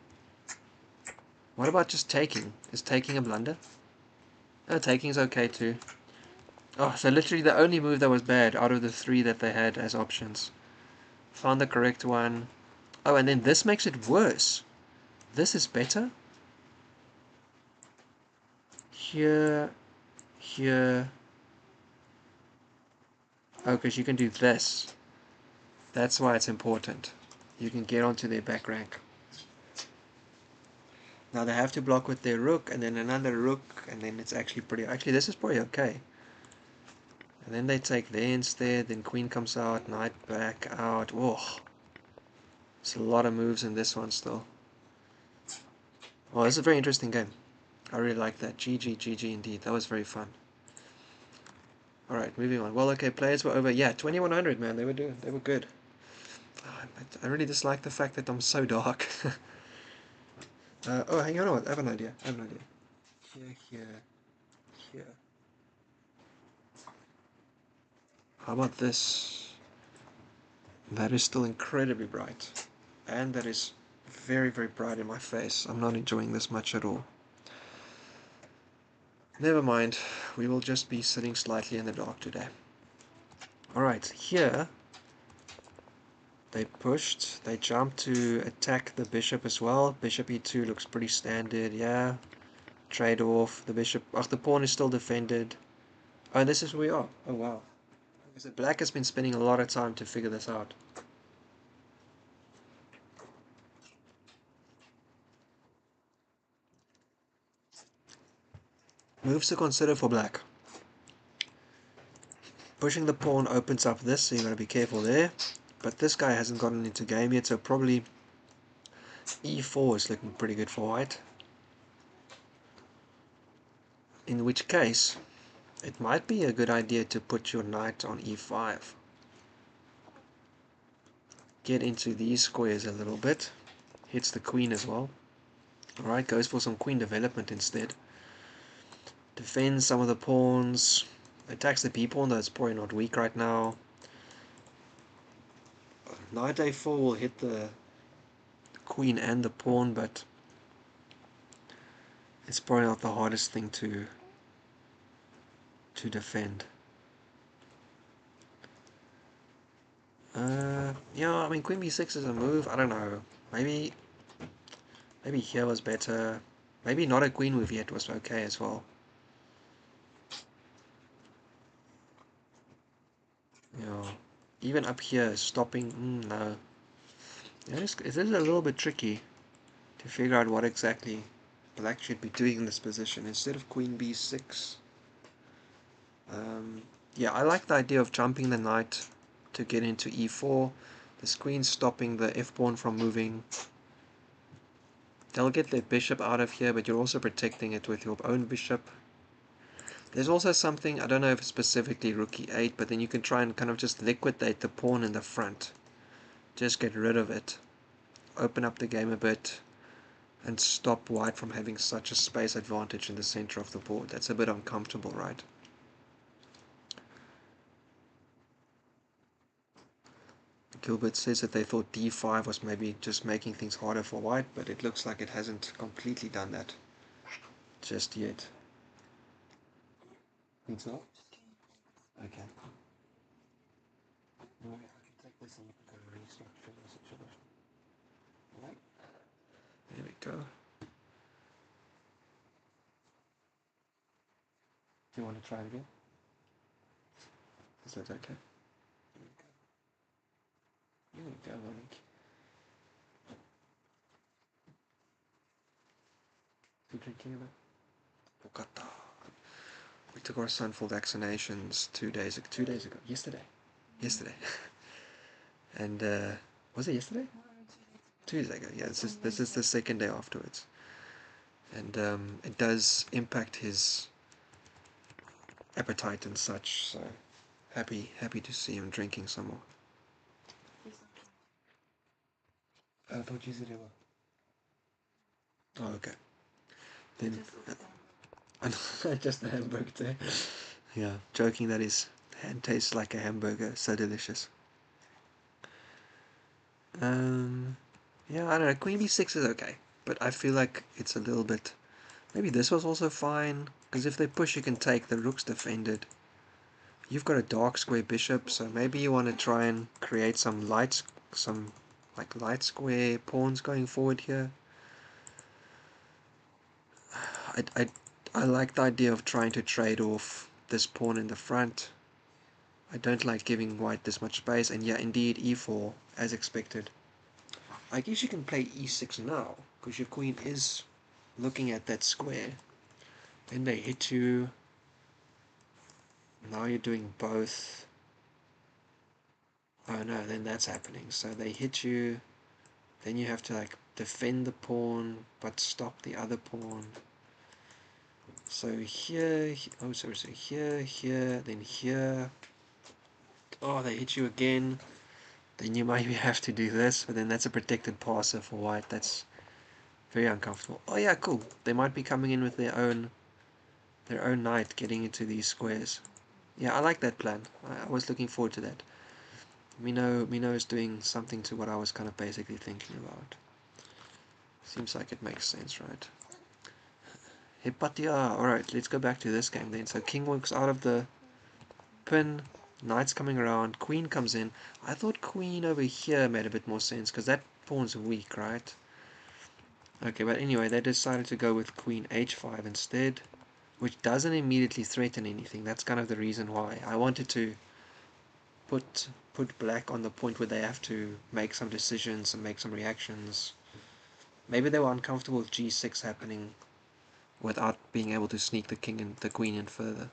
What about just taking? Is taking a blunder? Oh, taking is okay too. Oh, so literally the only move that was bad out of the 3 that they had as options. Found the correct one. Oh, and then this makes it worse. This is better. Here, here. Oh, because you can do this. That's why it's important. You can get onto their back rank. Now they have to block with their rook, and then another rook, and then it's actually pretty... Actually, this is probably okay. And then they take there instead, then queen comes out, knight back out. Oh, it's a lot of moves in this one still. Oh, this is a very interesting game. I really like that. GG, GG indeed. That was very fun. Alright, moving on. Well, okay, players were over. Yeah, 2100, man. They were good. Oh, I really dislike the fact that I'm so dark. Oh, hang on. I have an idea. Here. How about this? That is still incredibly bright. And that is very, very bright in my face. I'm not enjoying this much at all. Never mind. We will just be sitting slightly in the dark today. Alright, here they pushed, they jumped to attack the bishop as well. Bishop e2 looks pretty standard, yeah. Trade off, the bishop, the pawn is still defended. Oh, this is where we are. Oh wow. Because black has been spending a lot of time to figure this out. Moves to consider for black. Pushing the pawn opens up this, so you gotta be careful there. But this guy hasn't gotten into game yet, so probably e4 is looking pretty good for white. In which case, it might be a good idea to put your knight on e5. Get into these squares a little bit. Hits the queen as well. Alright, goes for some queen development instead. Defends some of the pawns. Attacks the b-pawn, though it's probably not weak right now. Knight a4 will hit the queen and the pawn, but it's probably not the hardest thing to defend. Yeah, I mean queen b6 is a move. I don't know. Maybe here was better. Maybe not a queen move yet was okay as well. Yeah, even up here stopping. No. Yeah, it is a little bit tricky to figure out what exactly black should be doing in this position instead of queen b6. Yeah, I like the idea of jumping the knight to get into e4. This queen stopping the f-pawn from moving. They'll get their bishop out of here, but you're also protecting it with your own bishop. There's also something, I don't know if it's specifically rook e8, but then you can try and kind of just liquidate the pawn in the front. Just get rid of it. Open up the game a bit and stop white from having such a space advantage in the center of the board. That's a bit uncomfortable, right? Gilbert says that they thought d5 was maybe just making things harder for white, but it looks like it hasn't completely done that just yet. Think so? Okay. No, I can take this and go restructure this. Right. There we go. Do you want to try it again? Is that okay? Here we go, Monique. You drinking it? Bukata. We took our son for vaccinations 2 days ago. Yesterday. And was it yesterday? 2 days ago. Yeah, this is the second day afterwards. And it does impact his appetite and such, so happy to see him drinking some more. I thought you said it was. Oh, okay. Then just a hamburger there. Yeah, joking that his hand tastes like a hamburger, so delicious. Yeah, I don't know, Queen B6 is okay, but I feel like it's a little bit... Maybe this was also fine, because if they push you can take, the rook's defended. You've got a dark square bishop, so maybe you want to try and create some light square pawns going forward here. I like the idea of trying to trade off this pawn in the front. I don't like giving white this much space, and yeah, indeed, e4, as expected. I guess you can play e6 now, because your queen is looking at that square. Then they hit you. Now you're doing both. Oh no, then that's happening. So they hit you, then you have to like defend the pawn, but stop the other pawn. So here, oh sorry, so here, then here. Oh, they hit you again. Then you maybe have to do this, but then that's a protected passer for white. That's very uncomfortable. Oh yeah, cool. They might be coming in with their own knight getting into these squares. Yeah, I like that plan. I was looking forward to that. Minot is doing something to what I was kind of basically thinking about. Seems like it makes sense, right? Hepatiaaa. Alright, let's go back to this game then. So king works out of the pin, knight's coming around, queen comes in. I thought queen over here made a bit more sense, because that pawn's weak, right? Okay, but anyway, they decided to go with queen h5 instead, which doesn't immediately threaten anything. That's kind of the reason why. I wanted to put black on the point where they have to make some decisions and make some reactions. Maybe they were uncomfortable with g6 happening without being able to sneak the king and the queen in further.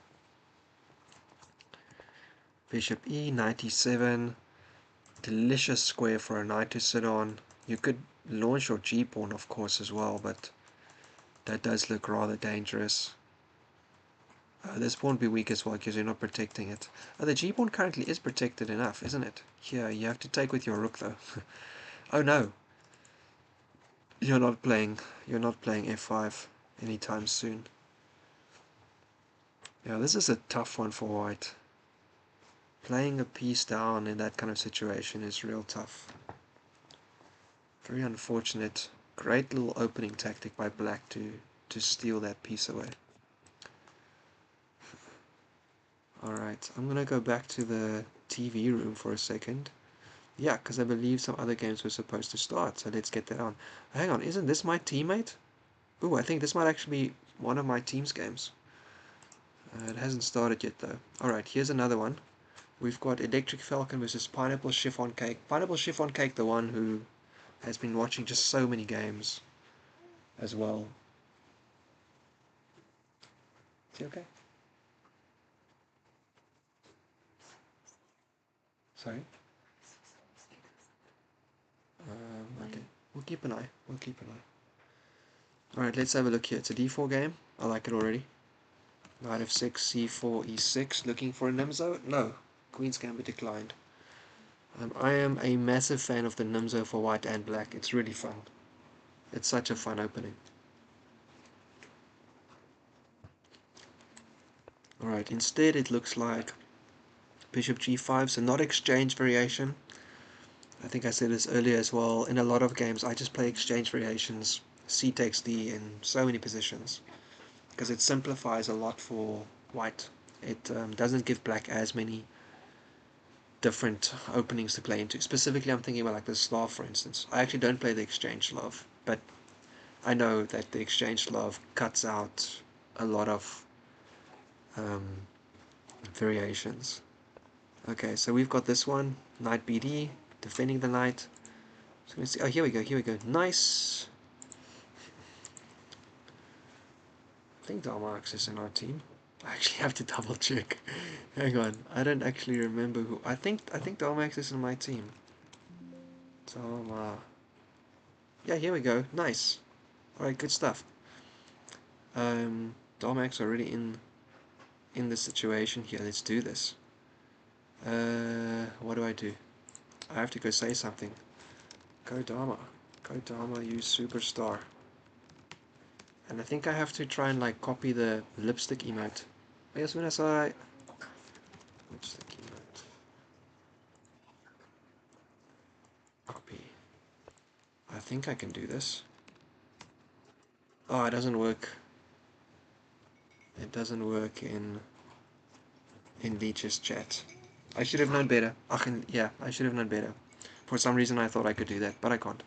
Bishop e, knight e7. Delicious square for a knight to sit on. You could launch your g-pawn of course as well, but that does look rather dangerous. This pawn would be weak as well because you're not protecting it. The g-pawn currently is protected enough, isn't it? Here, you have to take with your rook though. Oh no! You're not playing f5 anytime soon. Yeah, this is a tough one for white. Playing a piece down in that kind of situation is real tough. Very unfortunate. Great little opening tactic by black to steal that piece away. Alright, I'm gonna go back to the TV room for a second. Yeah, because I believe some other games were supposed to start, so let's get that on. Hang on, isn't this my teammate? Ooh, I think this might actually be one of my team's games. It hasn't started yet though. Alright, here's another one. We've got Electricfalcon versus Pineapplechiffoncake. Pineapplechiffoncake, the one who has been watching just so many games as well. Is he okay? Sorry? Okay. We'll keep an eye. Alright, let's have a look here. It's a d4 game. I like it already. Knight f6, c4, e6. Looking for a Nimzo? No. Queen's Gambit declined. I am a massive fan of the Nimzo for white and black. It's really fun. It's such a fun opening. Alright, instead it looks like bishop g5, so not exchange variation. I think I said this earlier as well. In a lot of games I just play exchange variations, c takes d in so many positions, because it simplifies a lot for white. It doesn't give black as many different openings to play into. Specifically, I'm thinking about like the Slav, for instance. I actually don't play the Exchange Slav, but I know that the Exchange Slav cuts out a lot of um, variations. Okay, so we've got this one, Knight BD, defending the knight. So let's see. Oh, here we go, here we go. Nice. I think Dalmarx is in our team. I actually have to double check. Hang on, I don't actually remember who. I think Dalmax is in my team. Dalma. Yeah, here we go. Nice. All right, good stuff. Dalmax already in the situation here. Let's do this. What do I do? I have to go say something. Go Dharma. Go Dharma, you superstar. And I think I have to try and like copy the lipstick emote. As soon as I... Lipstick emote. Copy. I think I can do this. Oh, it doesn't work. It doesn't work in Leech's chat. I should have known better. Yeah, I should have known better. For some reason I thought I could do that, but I can't.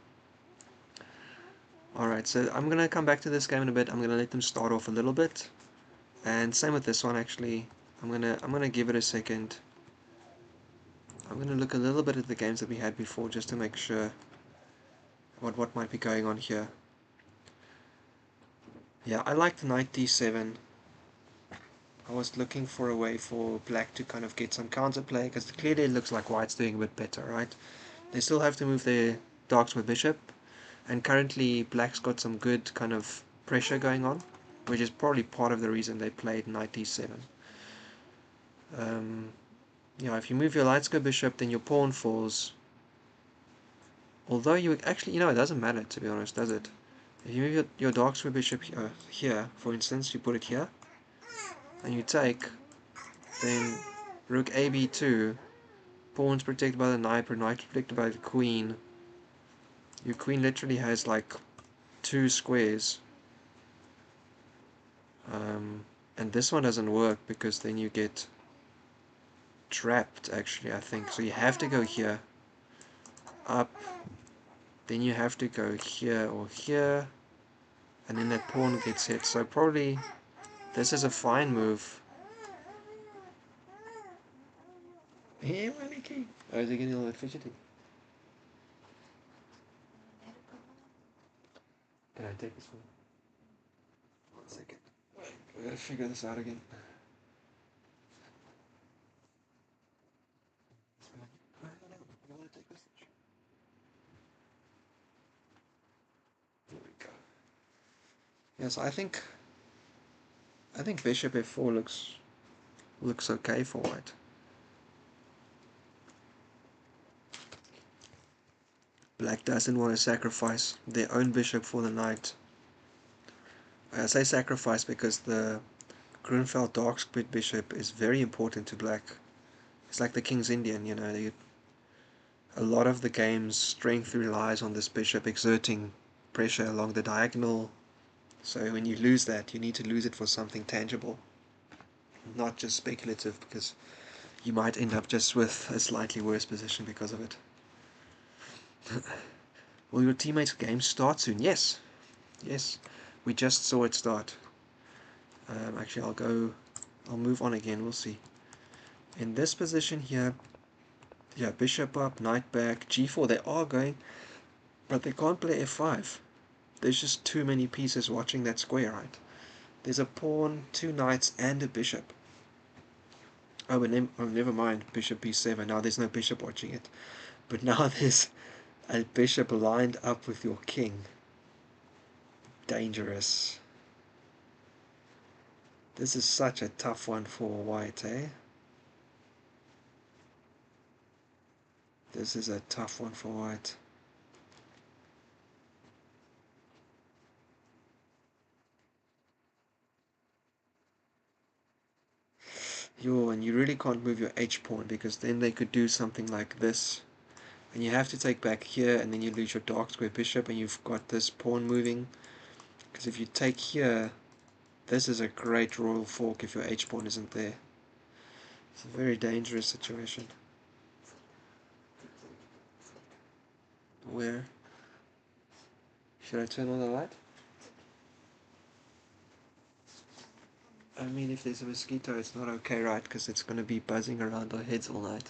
Alright, so I'm gonna come back to this game in a bit. I'm gonna let them start off a little bit. And same with this one actually. I'm gonna give it a second. I'm gonna look a little bit at the games that we had before just to make sure what might be going on here. Yeah, I liked knight d7. I was looking for a way for black to kind of get some counterplay, because clearly it looks like white's doing a bit better, right? They still have to move their darks with bishop, and currently black's got some good kind of pressure going on, which is probably part of the reason they played knight d7. Yeah, if you move your light square bishop, then your pawn falls. Although you actually, it doesn't matter, to be honest, does it? If you move your dark square bishop here, for instance, you put it here, and you take, then rook ab2, pawn's protected by the knight, but knight protected by the queen. Your queen literally has like 2 squares. And this one doesn't work because then you get trapped, actually, I think. So you have to go here, up, then you have to go here or here, and then that pawn gets hit. So probably this is a fine move. Hey, Maliki! Oh, is he getting a little bit fidgety? Can I take this one? 1 second. We gotta figure this out again. There we go. Yes, I think bishop f4 looks okay for white. Black doesn't want to sacrifice their own bishop for the knight. I say sacrifice because the Grunfeld dark split bishop is very important to black. It's like the King's Indian, a lot of the game's strength relies on this bishop exerting pressure along the diagonal. So when you lose that, you need to lose it for something tangible, not just speculative, because you might end up just with a slightly worse position because of it. Will your teammate's game start soon? Yes. Yes. We just saw it start. Actually, I'll move on again. We'll see. In this position here, yeah, bishop up, knight back, g4. They are going, but they can't play f5. There's just too many pieces watching that square, right? There's a pawn, 2 knights, and a bishop. Oh, but never mind. Bishop b7. Now there's no bishop watching it. But now there's a bishop lined up with your king. Dangerous. This is such a tough one for white, eh? This is a tough one for white. And you really can't move your h-pawn, because then they could do something like this. And you have to take back here, and then you lose your dark square bishop, and you've got this pawn moving. Because if you take here, this is a great royal fork if your h-pawn isn't there. It's a very dangerous situation. Where? Should I turn on the light? I mean, if there's a mosquito, it's not okay, right? Because it's going to be buzzing around our heads all night.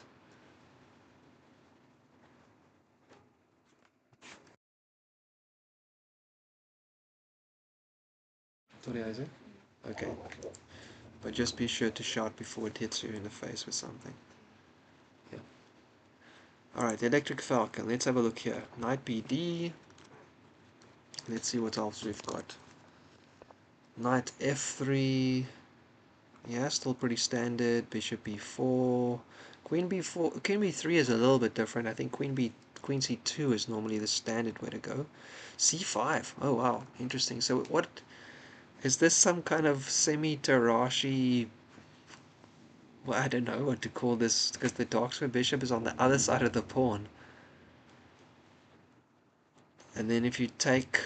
Sorry, Isaac? Okay. But just be sure to shout before it hits you in the face with something. Yeah. Alright, Electric Falcon. Let's have a look here. Knight BD. Let's see what else we've got. Knight F3. Yeah, still pretty standard. Bishop B4. Queen B4. Queen B3 is a little bit different. I think Queen C2 is normally the standard way to go. C5. Oh wow, interesting. So what is this? Some kind of semi-Tarashi? Well, I don't know what to call this because the dark square bishop is on the other side of the pawn. And then if you take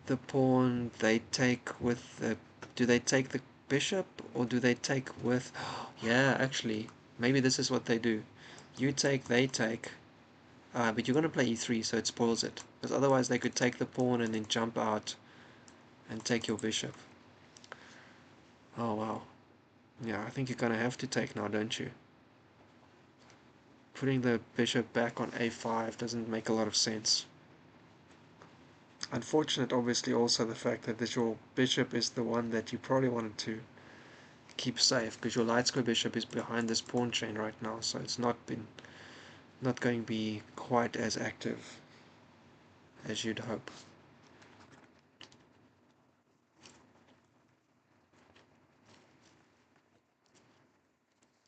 the pawn, they take with the... Do they take the bishop or do they take with... Yeah, actually, maybe this is what they do. You take, they take. But you're going to play e3, so it spoils it. Because otherwise they could take the pawn and then jump out and take your bishop. Oh, wow. Yeah, I think you're going to have to take now, don't you? Putting the bishop back on a5 doesn't make a lot of sense. Unfortunate, obviously, also the fact that your bishop is the one that you probably wanted to keep safe, because your light square bishop is behind this pawn chain right now, so it's not going to be quite as active as you'd hope.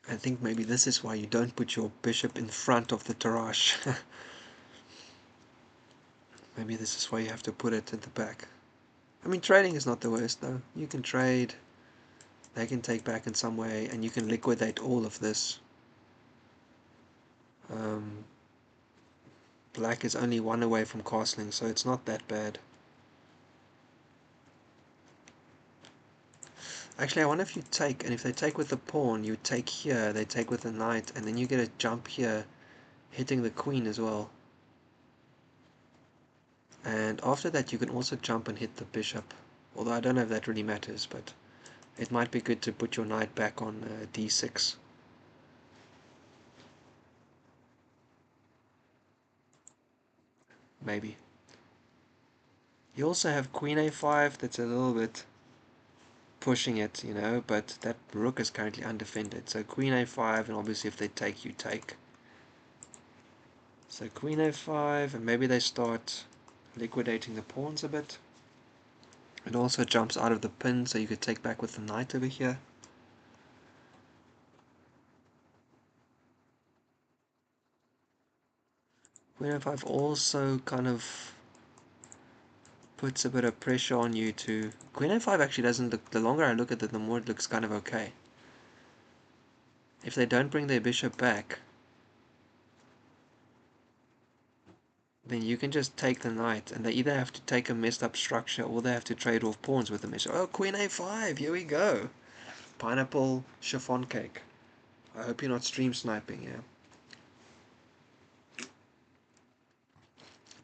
I think maybe this is why you don't put your bishop in front of the Tarrasch. Maybe this is why you have to put it at the back. I mean, trading is not the worst though. You can trade, they can take back in some way, and you can liquidate all of this. Black is only one away from castling, so it's not that bad. Actually, I wonder if you take, and if they take with the pawn, you take here, they take with the knight, and then you get a jump here, hitting the queen as well. And after that, you can also jump and hit the bishop. Although I don't know if that really matters, but it might be good to put your knight back on d6. Maybe. You also have queen a5, that's a little bit pushing it, you know, but that rook is currently undefended. So queen a5, and obviously if they take, you take. So queen a5, and maybe they start liquidating the pawns a bit. It also jumps out of the pin, so you could take back with the knight over here. Queen a5 also kind of puts a bit of pressure on you to... Queen a5 actually doesn't look... The longer I look at it, the more it looks kind of okay. If they don't bring their bishop back, then you can just take the knight, and they either have to take a messed up structure or they have to trade off pawns with the measure. Oh, queen a5, here we go. Pineapple chiffon cake. I hope you're not stream sniping, yeah. It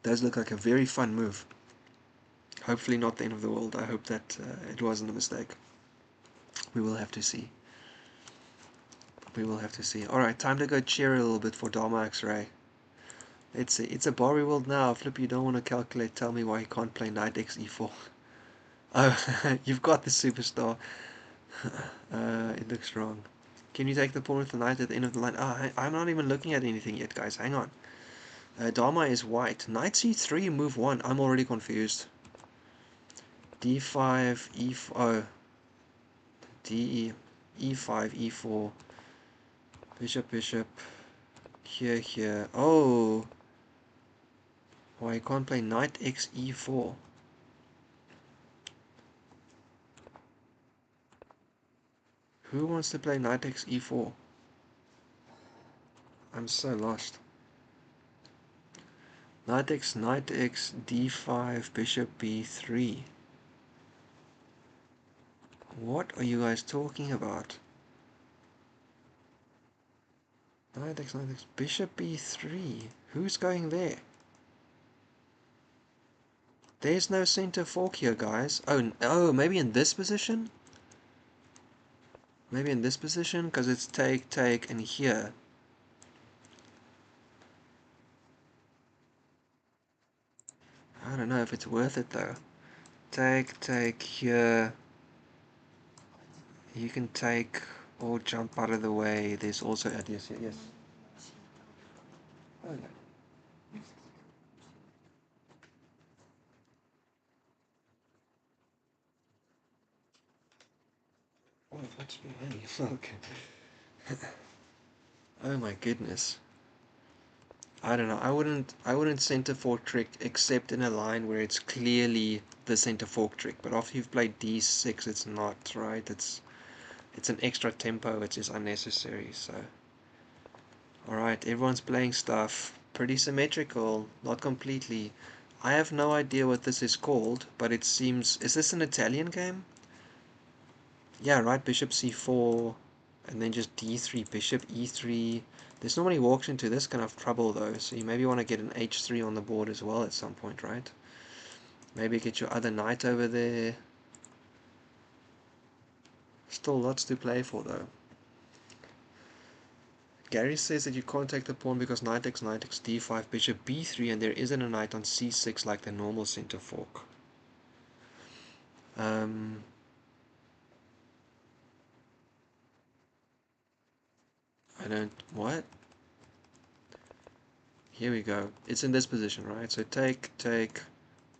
does look like a very fun move. Hopefully not the end of the world. I hope that it wasn't a mistake. We will have to see. We will have to see. Alright, time to go cheer a little bit for Dharma X-Ray. Let's see. It's a Bari world now. Flip, you don't want to calculate. Tell me why you can't play knight x e4. Oh, you've got the superstar. It looks wrong. Can you take the pawn with the knight at the end of the line? I'm not even looking at anything yet, guys. Hang on. Dharma is white. Knight c3, move 1. I'm already confused. d5, e4, oh, d, e5, e4, bishop, bishop, here, here. Oh, why you can't play knight x e4? Who wants to play knight x e4? I'm so lost. Knight x, d5, bishop b3. What are you guys talking about? Knight x, knight x. Bishop b3. Who's going there? There's no center fork here, guys. Oh, maybe in this position? Maybe in this position, because it's take, take, and here. I don't know if it's worth it though. Take, take, here. You can take or jump out of the way. There's also ideas here. Yes. Okay. Oh, that's behind you. Okay. Oh my goodness. I don't know. I wouldn't center fork trick except in a line where it's clearly the center fork trick. But after you've played d6, it's not, right? It's an extra tempo which is unnecessary. So, all right, everyone's playing stuff pretty symmetrical, not completely. I have no idea what this is called, but it seems, is this an Italian game? Yeah, right. Bishop c4, and then just d3, bishop e3. There's normally walks into this kind of trouble though, so you maybe want to get an h3 on the board as well at some point, right? Maybe get your other knight over there. Still lots to play for though. Gary says that you can't take the pawn because knight x, d5, bishop b3, and there isn't a knight on c6 like the normal center fork. Um, I don't... What? Here we go. It's in this position, right? So take, take,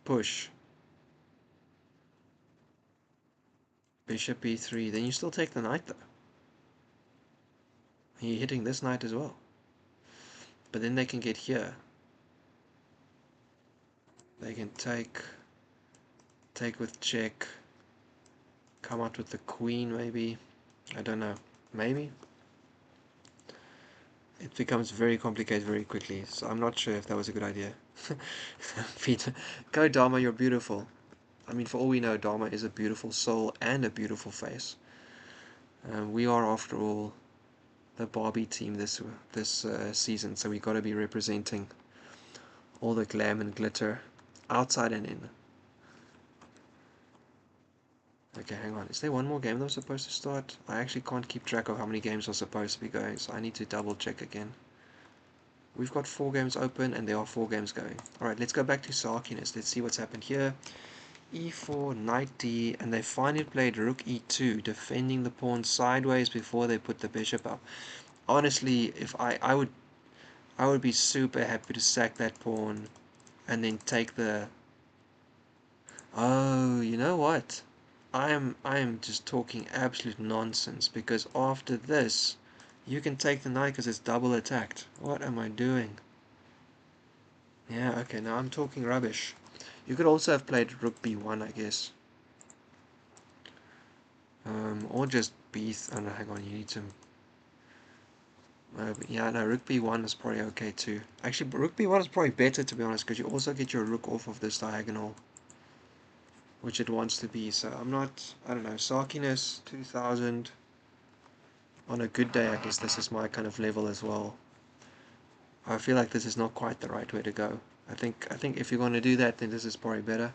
push. Bishop e3. Then you still take the knight though. And you're hitting this knight as well. But then they can get here. They can take with check. Come out with the queen maybe. I don't know. Maybe. It becomes very complicated very quickly. So I'm not sure if that was a good idea. Peter. Go Dharma, you're beautiful. I mean, for all we know, Dharma is a beautiful soul and a beautiful face. We are, after all, the Barbie team this season, so we got to be representing all the glam and glitter, outside and in. Okay, hang on. Is there one more game that was supposed to start? I actually can't keep track of how many games are supposed to be going, so I need to double check again. We've got 4 games open, and there are 4 games going. Alright, let's go back to Sarciness. Let's see what's happened here. e4, knight d, and they finally played rook e2, defending the pawn sideways before they put the bishop up. Honestly, if I would be super happy to sack that pawn and then take the... Oh, you know what? I am just talking absolute nonsense, because after this you can take the knight because it's double attacked. What am I doing? Yeah, okay, now I'm talking rubbish. You could also have played rook b1, I guess. Or just oh no, hang on, you need some... yeah, no, rook b1 is probably okay too. Actually, rook b1 is probably better, to be honest, because you also get your rook off of this diagonal, which it wants to be. So I'm not... I don't know, Sarciness 2000. On a good day, I guess this is my kind of level as well. I feel like this is not quite the right way to go. I think if you're going to do that, then this is probably better.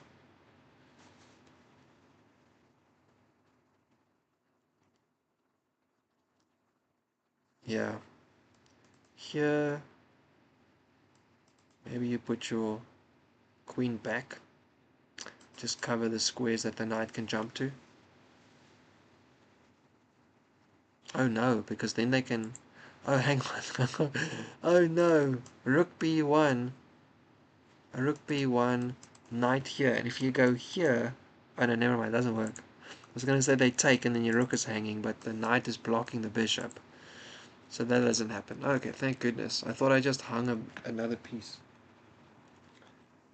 Yeah. Here, maybe you put your queen back. Just cover the squares that the knight can jump to. Oh no, because then they can... Oh, hang on. Oh no. Rook b1. Rook b1. Knight here. And if you go here... Oh no, never mind. It doesn't work. I was going to say they take and then your rook is hanging, but the knight is blocking the bishop. So that doesn't happen. Okay, thank goodness. I thought I just hung another piece.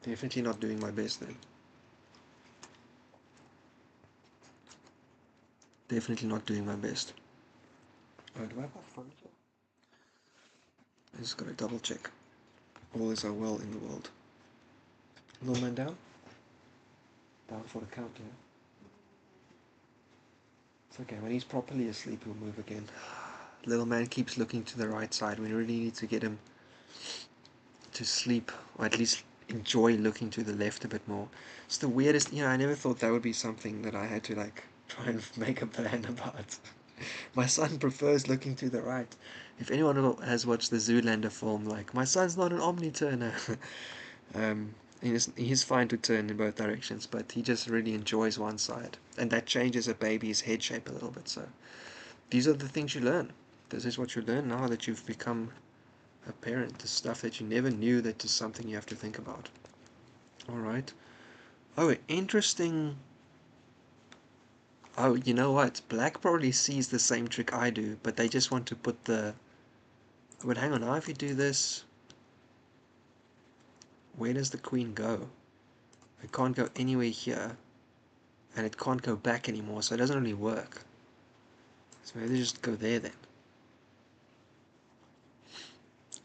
Definitely not doing my best then. Definitely not doing my best. Oh, do I have my phone here? I just gotta double check. All is well in the world. Little man down? Down for the count, yeah? It's okay, when he's properly asleep he'll move again. Little man keeps looking to the right side. We really need to get him to sleep, or at least enjoy looking to the left a bit more. It's the weirdest, I never thought that would be something that I had to like try and make a plan about. My son prefers looking to the right. If anyone has watched the Zoolander film, like, my son's not an omni-turner. He's fine to turn in both directions, but he just really enjoys one side. And that changes a baby's head shape a little bit. So these are the things you learn. This is what you learn now that you've become a parent. The stuff that you never knew that is something you have to think about. Alright. Oh, interesting. Oh, you know what? Black probably sees the same trick I do, but they just want to put the... But hang on, now if you do this, where does the queen go? It can't go anywhere here, and it can't go back anymore, so it doesn't really work. So maybe they just go there then.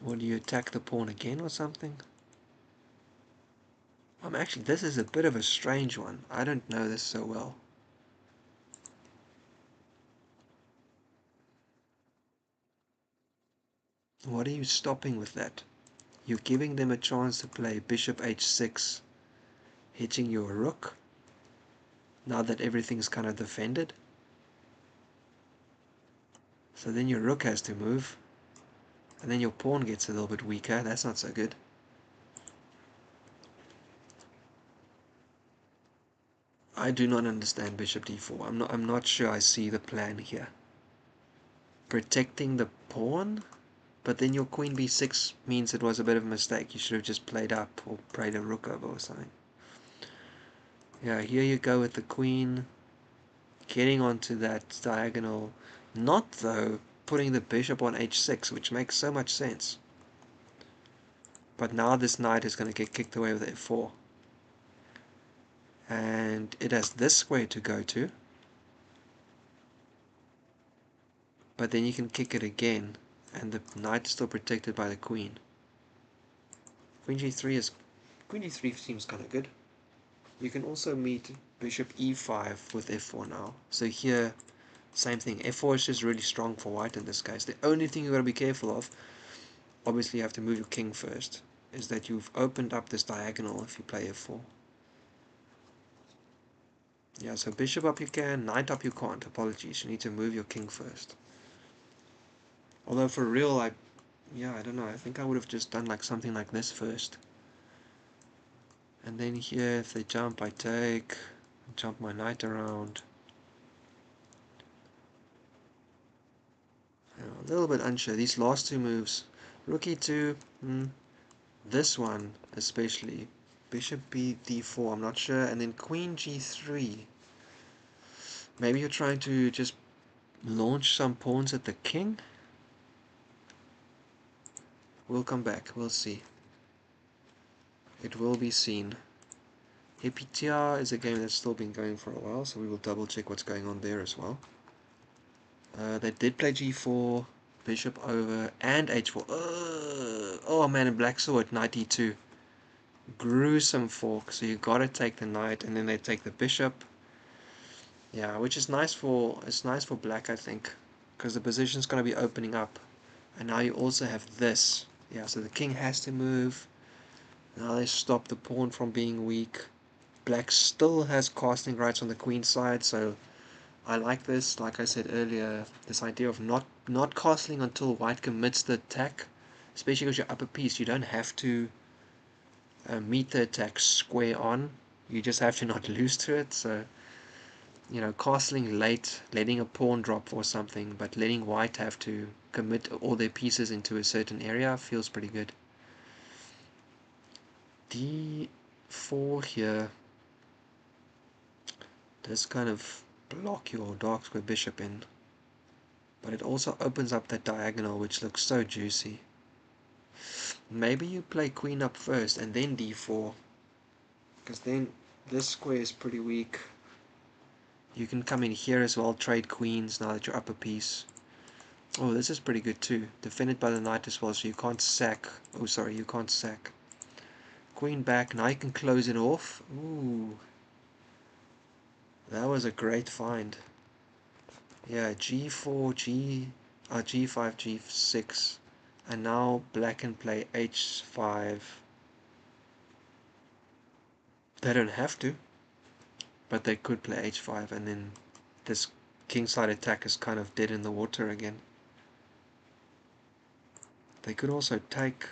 Or do you attack the pawn again or something? Actually, this is a bit of a strange one. I don't know this so well. What are you stopping with that? You're giving them a chance to play bishop h6, hitting your rook, now that everything's kind of defended. So then your rook has to move, and then your pawn gets a little bit weaker. That's not so good. I do not understand bishop d4. I'm not sure I see the plan here. Protecting the pawn, but then your queen b6 means it was a bit of a mistake. You should have just played up or played a rook over or something. Yeah, here you go with the queen getting onto that diagonal. Not though putting the bishop on h6, which makes so much sense. But now this knight is going to get kicked away with f4. And it has this square to go to. But then you can kick it again, and the knight is still protected by the queen. Queen g3 seems kind of good. You can also meet bishop e5 with f4 now. So here, same thing. f4 is just really strong for white in this case. The only thing you've got to be careful of, obviously you have to move your king first, is that you've opened up this diagonal if you play f4. Yeah, so bishop up you can, knight up you can't. Apologies, you need to move your king first. Although for real, I don't know, I think I would have just done like something like this first. And then here, if they jump, I take, jump my knight around. A little bit unsure. These last two moves, rook e2, this one especially, bishop b d4, I'm not sure, and then queen g3. Maybe you're trying to just launch some pawns at the king? We'll come back, we'll see. It will be seen. Hepatiaaa is a game that's still been going for a while, so we will double check what's going on there as well. They did play g4, bishop over, and h4. Oh man, and black saw it, knight e2. Gruesome fork, so you gotta take the knight, and then they take the bishop. Yeah, which is nice for, it's nice for black, I think, because the position's gonna be opening up. And now you also have this. Yeah, so the king has to move. Now they stop the pawn from being weak. Black still has casting rights on the queen side, so I like this. Like I said earlier, this idea of not castling until white commits the attack, especially because your upper piece, you don't have to meet the attack square on. You just have to not lose to it. So, castling late, letting a pawn drop or something, but letting white have to commit all their pieces into a certain area feels pretty good. d4 here does kind of block your dark square bishop in, but it also opens up that diagonal, which looks so juicy. Maybe you play queen up first and then d4, because then this square is pretty weak. You can come in here as well, trade queens now that you're up a piece. Oh, this is pretty good too. Defended by the knight as well, so you can't sack. Oh, sorry, you can't sack. Queen back, now you can close it off. Ooh. That was a great find. Yeah, g4, g... g5, g6, and now black can play h5. They don't have to, but they could play h5, and then this kingside attack is kind of dead in the water again. They could also take...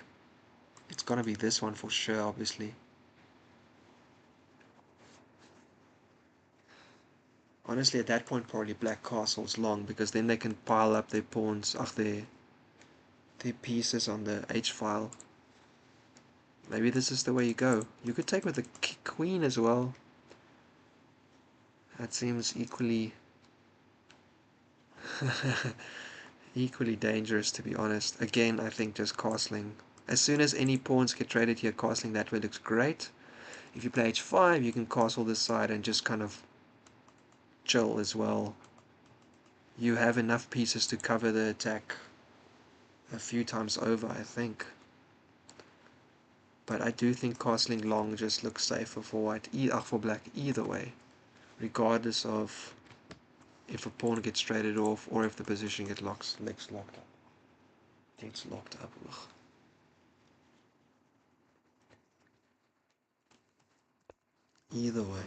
It's gonna be this one for sure, obviously. Honestly, at that point, probably black castles long, because then they can pile up their pawns, their pieces on the h-file. Maybe this is the way you go. You could take with the queen as well. That seems equally equally dangerous, to be honest. Again, I think just castling. As soon as any pawns get traded here, castling that way looks great. If you play h5, you can castle this side and just kind of chill as well. You have enough pieces to cover the attack a few times over, I think. But I do think castling long just looks safer for white, for black either way, regardless of if a pawn gets traded off or if the position gets locked up. Gets locked up. Ugh. Either way.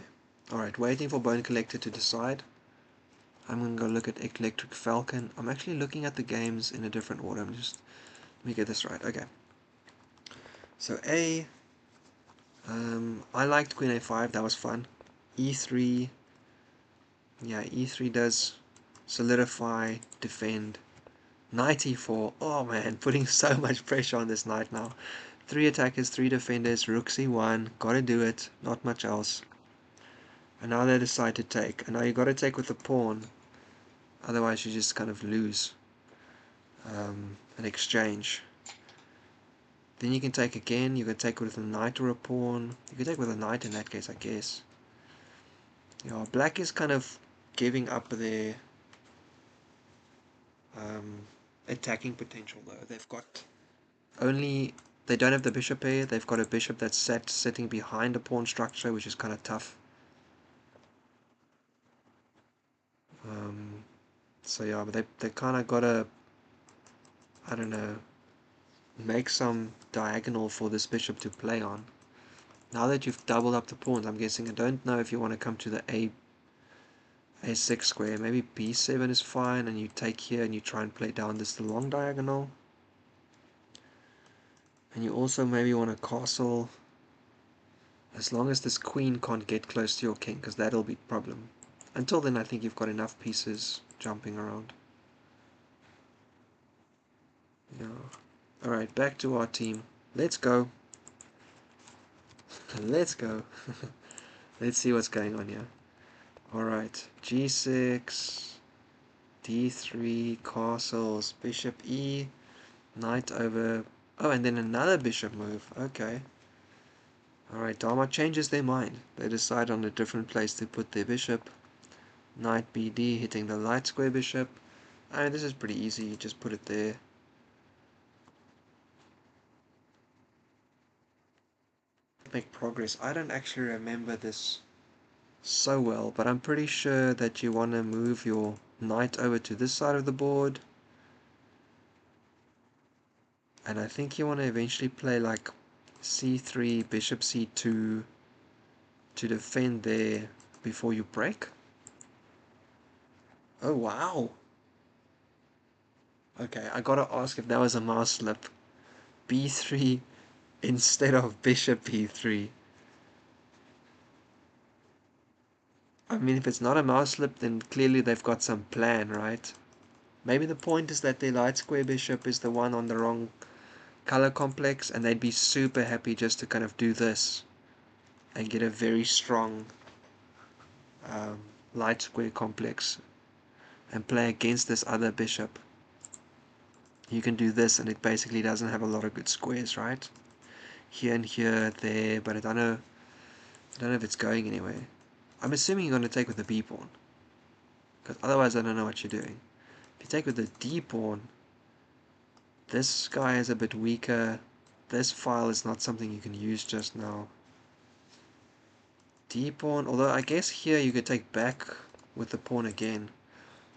Alright, waiting for Bone Collector to decide. I'm going to go look at Electricfalcon. I'm actually looking at the games in a different order. Let me get this right. Okay. So A, I liked Queen A5. That was fun. E3, yeah, E3 does solidify, defend. Knight E4, oh man, putting so much pressure on this knight now. 3 attackers, 3 defenders, rook C1, gotta do it, not much else. And now they decide to take. And now you gotta take with the pawn, otherwise you just kind of lose an exchange. Then you can take again, you can take with a knight or a pawn. You can take with a knight in that case, I guess. Yeah, black is kind of giving up their attacking potential though. They've got only... They don't have the bishop here. They've got a bishop that's sitting behind a pawn structure, which is kind of tough. So yeah, but they kind of got to, I don't know, make some diagonal for this bishop to play on. Now that you've doubled up the pawns, I'm guessing, I don't know if you want to come to the A6 square. Maybe B7 is fine, and you take here and you try and play down this long diagonal. And you also maybe want to castle, as long as this queen can't get close to your king, because that'll be a problem. Until then, I think you've got enough pieces jumping around. Yeah. Alright, back to our team. Let's go. Let's go. Let's see what's going on here. Alright, G6, D3, castles, bishop E, knight over... Oh, and then another bishop move. Okay. Alright, Dharma changes their mind. They decide on a different place to put their bishop. Knight BD hitting the light square bishop. I mean, this is pretty easy. You just put it there. Make progress. I don't actually remember this so well, but I'm pretty sure that you want to move your knight over to this side of the board, and I think you want to eventually play like c3, bishop c2 to defend there before you break. Oh wow, okay, I gotta ask if that was a mouse slip. b3 instead of bishop b3. I mean, if it's not a mouse slip, then clearly they've got some plan, right? Maybe the point is that their light square bishop is the one on the wrong color complex, and they'd be super happy just to kind of do this and get a very strong light square complex and play against this other bishop. You can do this and it basically doesn't have a lot of good squares, right? Here and here, there, but I don't know if it's going anywhere. I'm assuming you're going to take with the B pawn, because otherwise I don't know what you're doing. If you take with the D pawn, this guy is a bit weaker. This file is not something you can use just now. D pawn, although I guess here you could take back with the pawn again.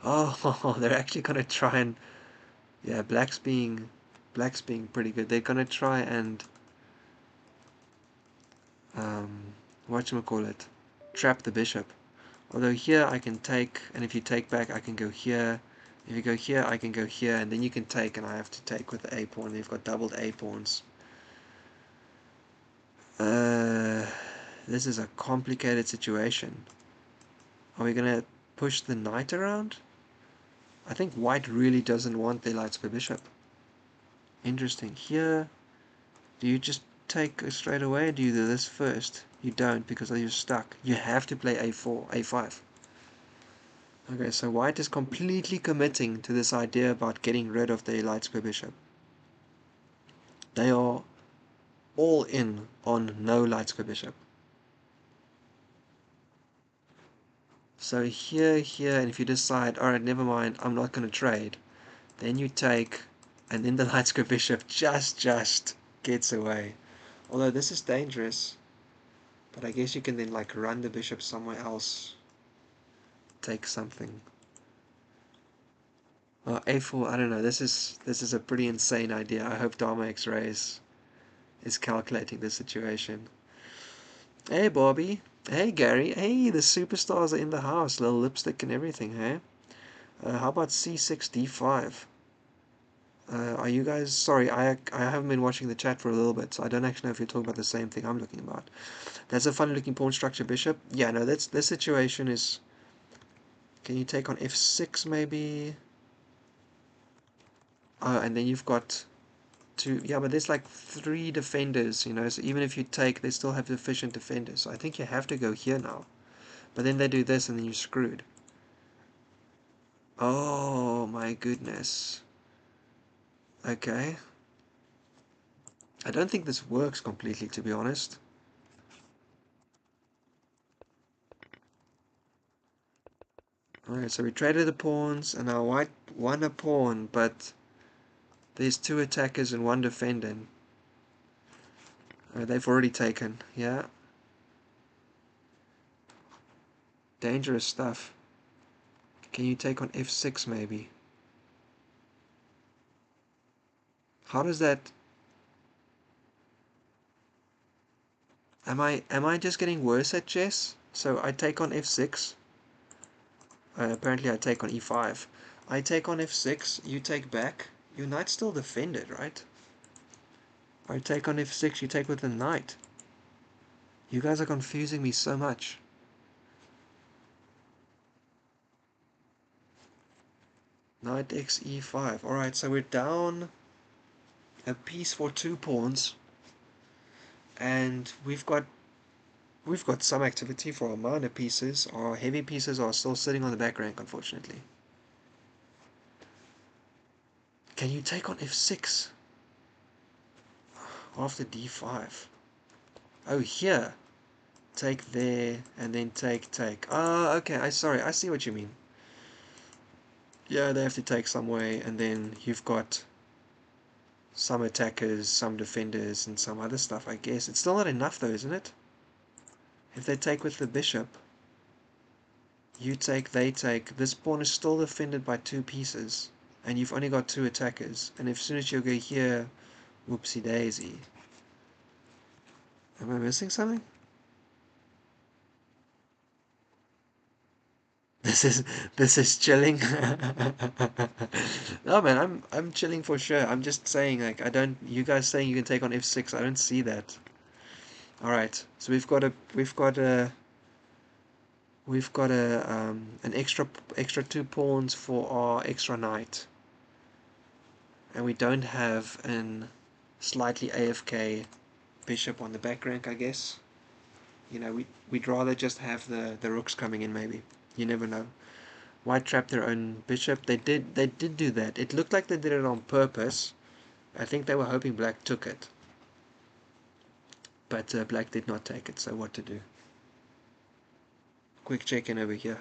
Oh, they're actually going to try and Yeah, black's being pretty good. They're gonna try and whatchamacallit, trap the bishop. Although here I can take, and if you take back, I can go here. If you go here, I can go here, and then you can take, and I have to take with the a pawn. They've got doubled a pawns. This is a complicated situation. Are we gonna push the knight around? I think white really doesn't want their light square bishop. Interesting. Here, do you just take straight away, or do you do this first? You don't, because you're stuck. You have to play a4, a5. Okay, so white is completely committing to this idea about getting rid of the light square bishop. They are all in on no light square bishop. So here, and if you decide, alright, never mind, I'm not going to trade, then you take, and then the light square bishop just gets away. Although this is dangerous, but I guess you can then like run the bishop somewhere else, take something. A4, I don't know, this is a pretty insane idea. I hope Dharma X-Rays is calculating the situation. Hey Bobby, hey Gary, hey, the superstars are in the house, little lipstick and everything, hey? How about C6 D5? Are you guys, sorry, I haven't been watching the chat for a little bit, so I don't actually know if you're talking about the same thing I'm looking about. That's a funny looking pawn structure, bishop. Yeah, no, this situation is, can you take on F6 maybe? And then you've got two, yeah, but there's like three defenders, you know, so even if you take, they still have efficient defenders, so I think you have to go here now. But then they do this and then you're screwed. Oh my goodness. Okay. I don't think this works completely, to be honest. Alright, so we traded the pawns, and now white won a pawn, but there's two attackers and one defender. They've already taken, yeah. Dangerous stuff. Can you take on F6 maybe? How does that... Am I just getting worse at chess? So I take on F6. Apparently I take on E5. I take on F6, you take back. Your knight's still defended, right? I take on F6, you take with the knight. You guys are confusing me so much. Knight x e5. Alright, so we're down a piece for 2 pawns. And we've got some activity for our minor pieces. Our heavy pieces are still sitting on the back rank, unfortunately. Can you take on f6? After d5. Oh, here. Take there, and then take. Ah, okay, sorry, I see what you mean. Yeah, they have to take some way, and then you've got some attackers, some defenders, and some other stuff, I guess. It's still not enough though, isn't it? If they take with the bishop, you take, they take, this pawn is still defended by 2 pieces, and you've only got 2 attackers, and as soon as you go here, whoopsie daisy. Am I missing something? This is chilling. No man, I'm chilling for sure. I'm just saying, like, I don't, you guys saying you can take on f6, I don't see that. Alright, so we've got an extra 2 pawns for our extra knight, and we don't have an slightly AFK bishop on the back rank, I guess. You know, we'd rather just have the rooks coming in, maybe. You never know. White trapped their own bishop. They did do that. It looked like they did it on purpose. I think they were hoping black took it, but black did not take it. So what to do? Quick check in over here.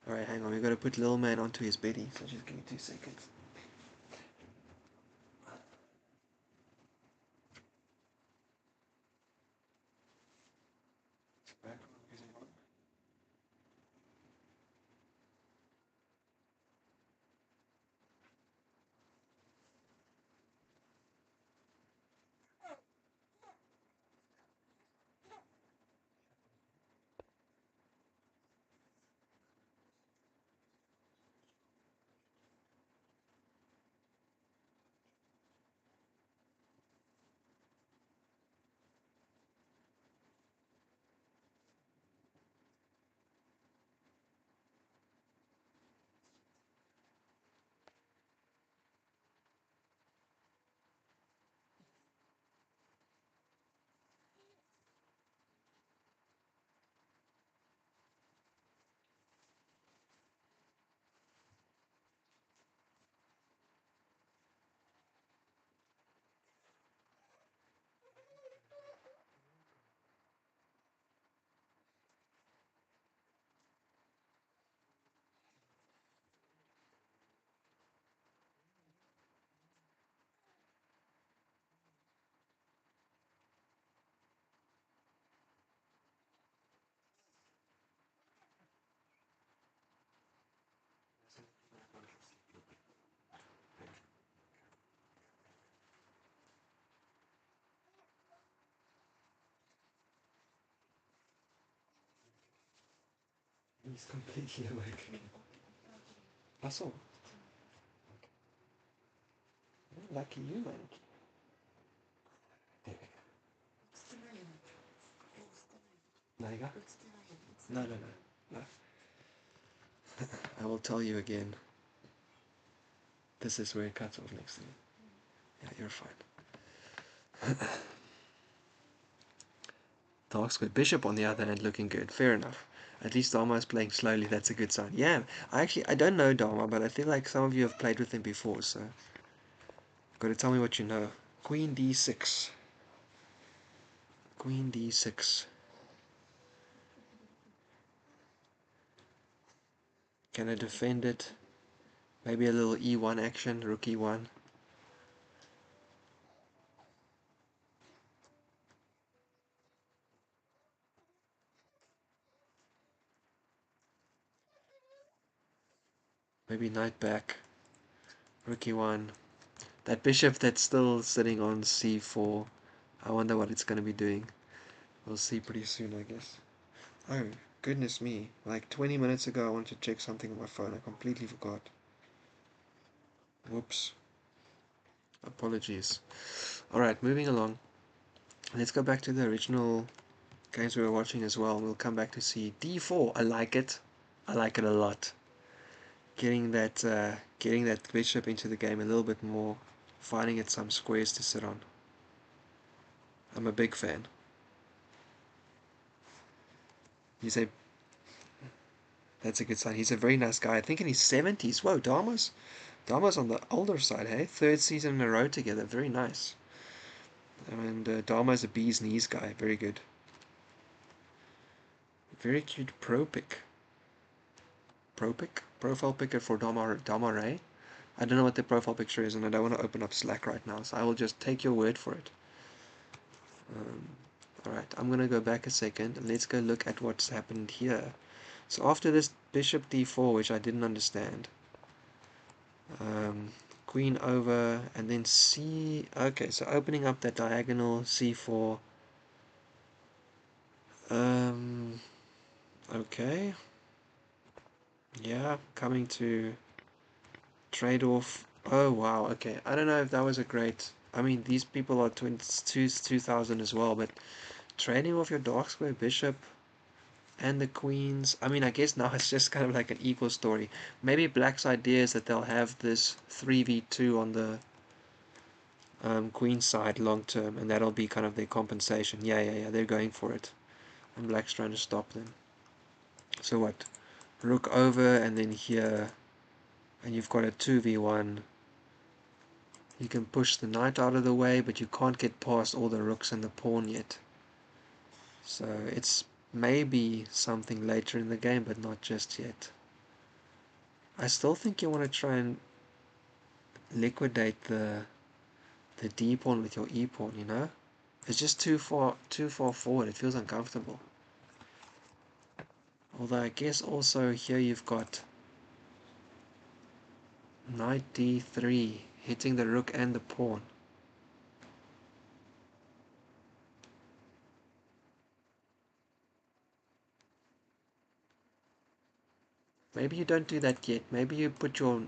Alright, hang on. We've got to put little man onto his beddy. So just give me 2 seconds. He's completely awake. Passou. Lucky you, man. There we go. No, no, no. I will tell you again. This is where it cuts off next to you. Yeah, you're fine. Dark square. Bishop on the other hand looking good. Fair enough. At least Dharma is playing slowly. That's a good sign. Yeah, I don't know Dharma, but I feel like some of you have played with him before, so got to tell me what you know. Queen d6. Queen d6. Can I defend it? Maybe a little e1 action, rook e1. Maybe knight back, rook e1. That bishop that's still sitting on c4. I wonder what it's going to be doing. We'll see pretty soon, I guess. Oh, goodness me. Like 20 minutes ago I wanted to check something on my phone. I completely forgot. Whoops. Apologies. Alright, moving along. Let's go back to the original games we were watching as well. We'll come back to see d4. I like it. I like it a lot. Getting that bishop into the game a little bit more. Finding it some squares to sit on. I'm a big fan. He's a That's a good sign. He's a very nice guy. I think in his 70s. Whoa, Dharma's on the older side, hey? Third season in a row together. Very nice. And Dharma's a bee's knees guy. Very good. Very cute pro pic. Pro pic? Profile picture for Dharma Ray. I don't know what the profile picture is, and I don't want to open up Slack right now, so I will just take your word for it. Alright, I'm going to go back a second. Let's go look at what's happened here. So after this bishop d4, which I didn't understand, queen over, and then c. Okay, so opening up that diagonal c4. Okay. Yeah, coming to trade off. Oh wow. Okay, I don't know if that was a great. I mean, these people are 2000 as well, but trading off your dark square bishop and the queens. I mean, I guess now it's just kind of like an equal story. Maybe Black's idea is that they'll have this 3v2 on the queen side long term, and that'll be kind of their compensation. Yeah, they're going for it, and Black's trying to stop them. So what? Rook over, and then here, and you've got a 2v1. You can push the knight out of the way, but you can't get past all the rooks and the pawn yet. So it's maybe something later in the game, but not just yet. I still think you want to try and liquidate the d pawn with your e pawn, you know? It's just too far forward. It feels uncomfortable. Although I guess also here you've got knight d3 hitting the rook and the pawn. Maybe you don't do that yet. Maybe you put your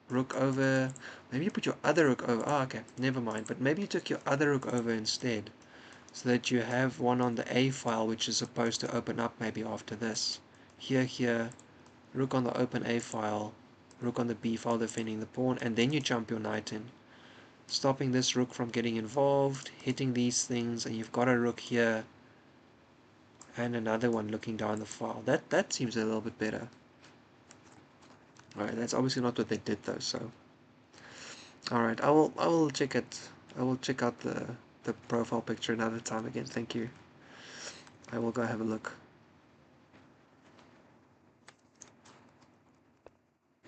rook over. Maybe you put your other rook over. Oh, okay, never mind. But maybe you took your other rook over instead, so that you have one on the A file, which is supposed to open up maybe after this. Here, rook on the open A file, rook on the B file defending the pawn, and then you jump your knight in, stopping this rook from getting involved, hitting these things, and you've got a rook here, and another one looking down the file. That seems a little bit better. Alright, that's obviously not what they did though, so. Alright, I will check it. I will check out the profile picture another time again. Thank you. I will go have a look.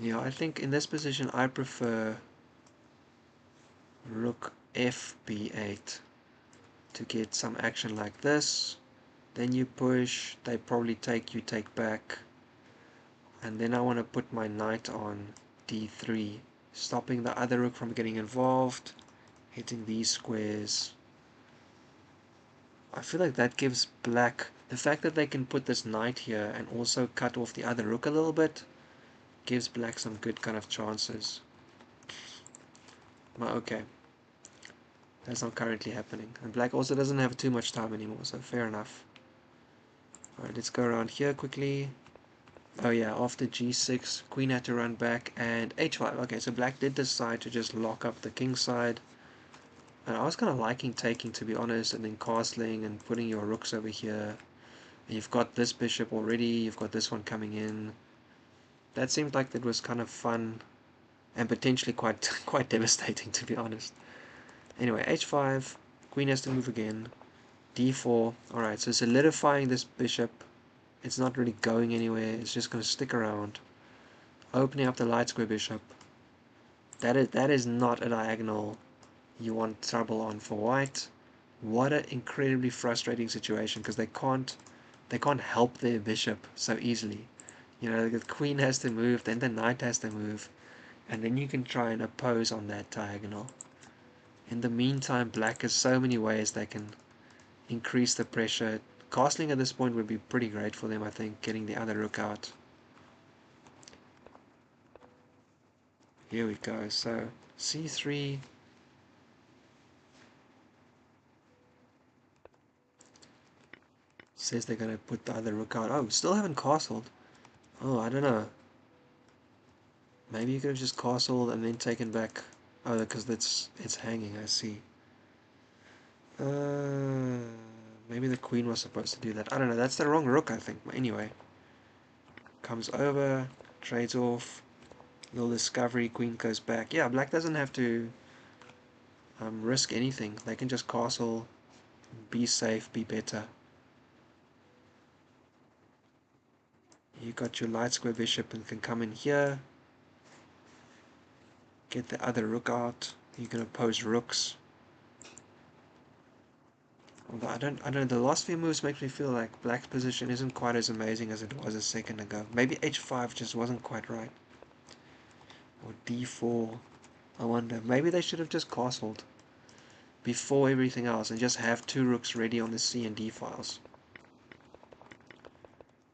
Yeah, I think in this position I prefer rook fb8 to get some action like this. Then you push, they probably take, you take back. And then I want to put my knight on d3, stopping the other rook from getting involved, hitting these squares. I feel like that gives black... The fact that they can put this knight here and also cut off the other rook a little bit gives black some good kind of chances. But okay, that's not currently happening. And black also doesn't have too much time anymore, so fair enough. Alright, let's go around here quickly. Oh yeah, after g6, queen had to run back, and h5. Okay, so black did decide to just lock up the king side. And I was kind of liking taking, to be honest, and then castling and putting your rooks over here. And you've got this bishop already, you've got this one coming in. That seemed like that was kind of fun, and potentially quite quite devastating, to be honest. Anyway, h5, queen has to move again. d4, alright, so solidifying this bishop. It's not really going anywhere, it's just going to stick around. Opening up the light square bishop. That is not a diagonal you want trouble on for white. What an incredibly frustrating situation, because they can't help their bishop so easily. You know, the queen has to move, then the knight has to move, and then you can try and oppose on that diagonal. In the meantime, black has so many ways they can increase the pressure. Castling at this point would be pretty great for them, I think, getting the other rook out. Here we go, so c3. Says they're going to put the other rook out. Oh, still haven't castled. Oh, I don't know. Maybe you could have just castled and then taken back. Oh, because it's hanging, I see. Maybe the queen was supposed to do that. I don't know, that's the wrong rook, I think. But anyway. Comes over, trades off. Little discovery, queen goes back. Yeah, black doesn't have to risk anything. They can just castle, be safe, be better. You got your light square bishop and can come in here. Get the other rook out. You can oppose rooks. Although I don't know, the last few moves make me feel like black's position isn't quite as amazing as it was a second ago. Maybe h5 just wasn't quite right. Or d4. I wonder. Maybe they should have just castled before everything else and just have two rooks ready on the c and d files.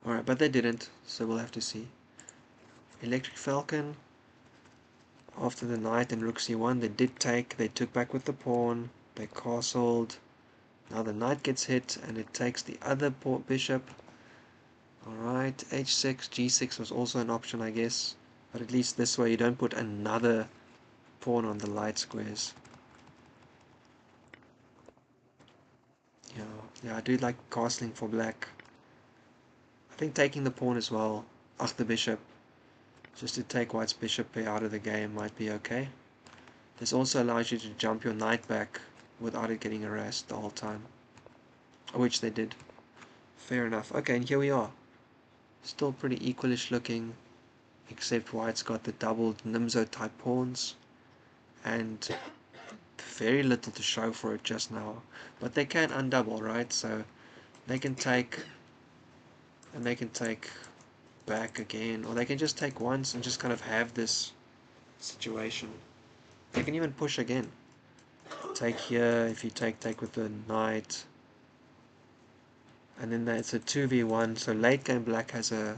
Alright, but they didn't, so we'll have to see. Electric Falcon. After the knight and rook c1, they did take. They took back with the pawn. They castled. Now the knight gets hit and it takes the other bishop. Alright, h6, g6 was also an option, I guess. But at least this way you don't put another pawn on the light squares. Yeah, I do like castling for black. I think taking the pawn as well, the bishop, just to take white's bishop pair out of the game might be okay. This also allows you to jump your knight back without it getting harassed the whole time. Which they did. Fair enough. Okay, and here we are. Still pretty equalish looking, except white's got the doubled Nimzo type pawns, and very little to show for it just now. But they can undouble, right? So they can take, and they can take back again, or they can just take once and just kind of have this situation. They can even push again. Take here, if you take with the knight, and then it's a 2v1, so late game black has a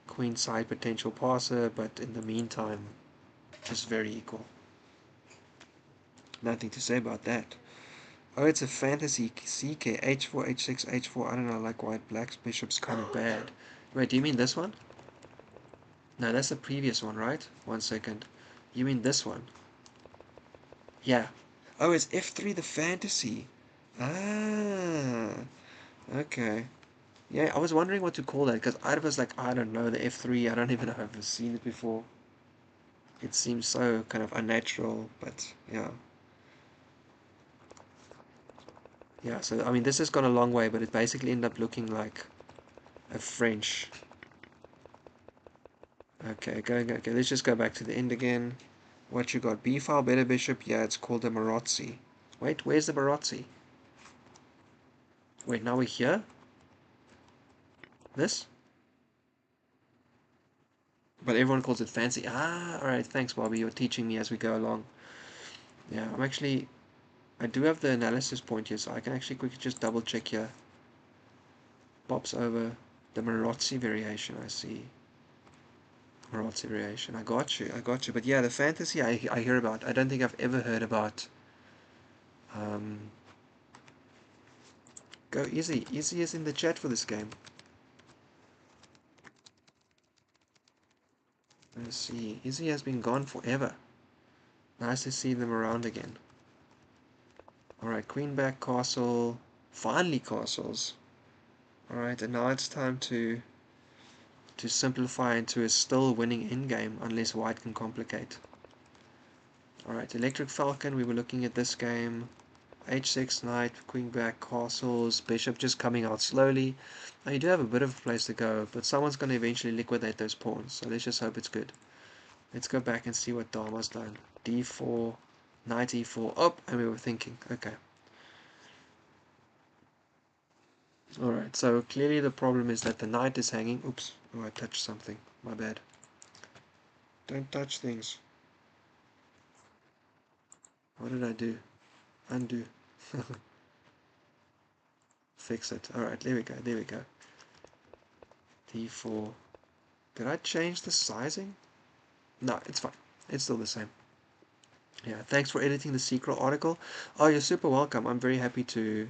queen side potential passer, but in the meantime, just very equal. Nothing to say about that. Oh, it's a fantasy CK, h4, h6, h4, I don't know, like white black's bishop's kind of bad. Wait, do you mean this one? No, that's the previous one, right? 1 second. You mean this one? Yeah. Oh, it's F3 the fantasy. Ah, okay. Yeah, I was wondering what to call that, because I was like, I don't know, the F3, I don't even know if I've seen it before. It seems so kind of unnatural, but yeah. Yeah, so I mean, this has gone a long way, but it basically ended up looking like a French. Okay, okay, let's just go back to the end again. What you got? B file, better bishop. Yeah, it's called a Marozzi. Wait, where's the Marozzi? Wait, now we're here? This? But everyone calls it fancy. Ah, alright, thanks Bobby, you're teaching me as we go along. Yeah, I'm actually I do have the analysis point here, so I can actually quickly just double check here. Pops over the Marozzi variation, I see. Marozzi variation, I got you. But yeah, the fantasy I hear about, I don't think I've ever heard about. Go easy. Easy is in the chat for this game. Let's see. Easy has been gone forever. Nice to see them around again. Alright, queen back castle. Finally castles. Alright, and now it's time to simplify into a still winning endgame, unless white can complicate. Alright, Electric Falcon, we were looking at this game. H6 knight, queen back castles, bishop just coming out slowly. Now you do have a bit of a place to go, but someone's going to eventually liquidate those pawns, so let's just hope it's good. Let's go back and see what Dama's done. D4, knight E4, up, and we were thinking, okay. Alright, so clearly the problem is that the knight is hanging. Oops, oh, I touched something, my bad. Don't touch things. What did I do? Undo. Fix it. Alright, there we go, D4. Did I change the sizing? No, it's fine. It's still the same. Yeah, thanks for editing the secret article. Oh, you're super welcome. I'm very happy to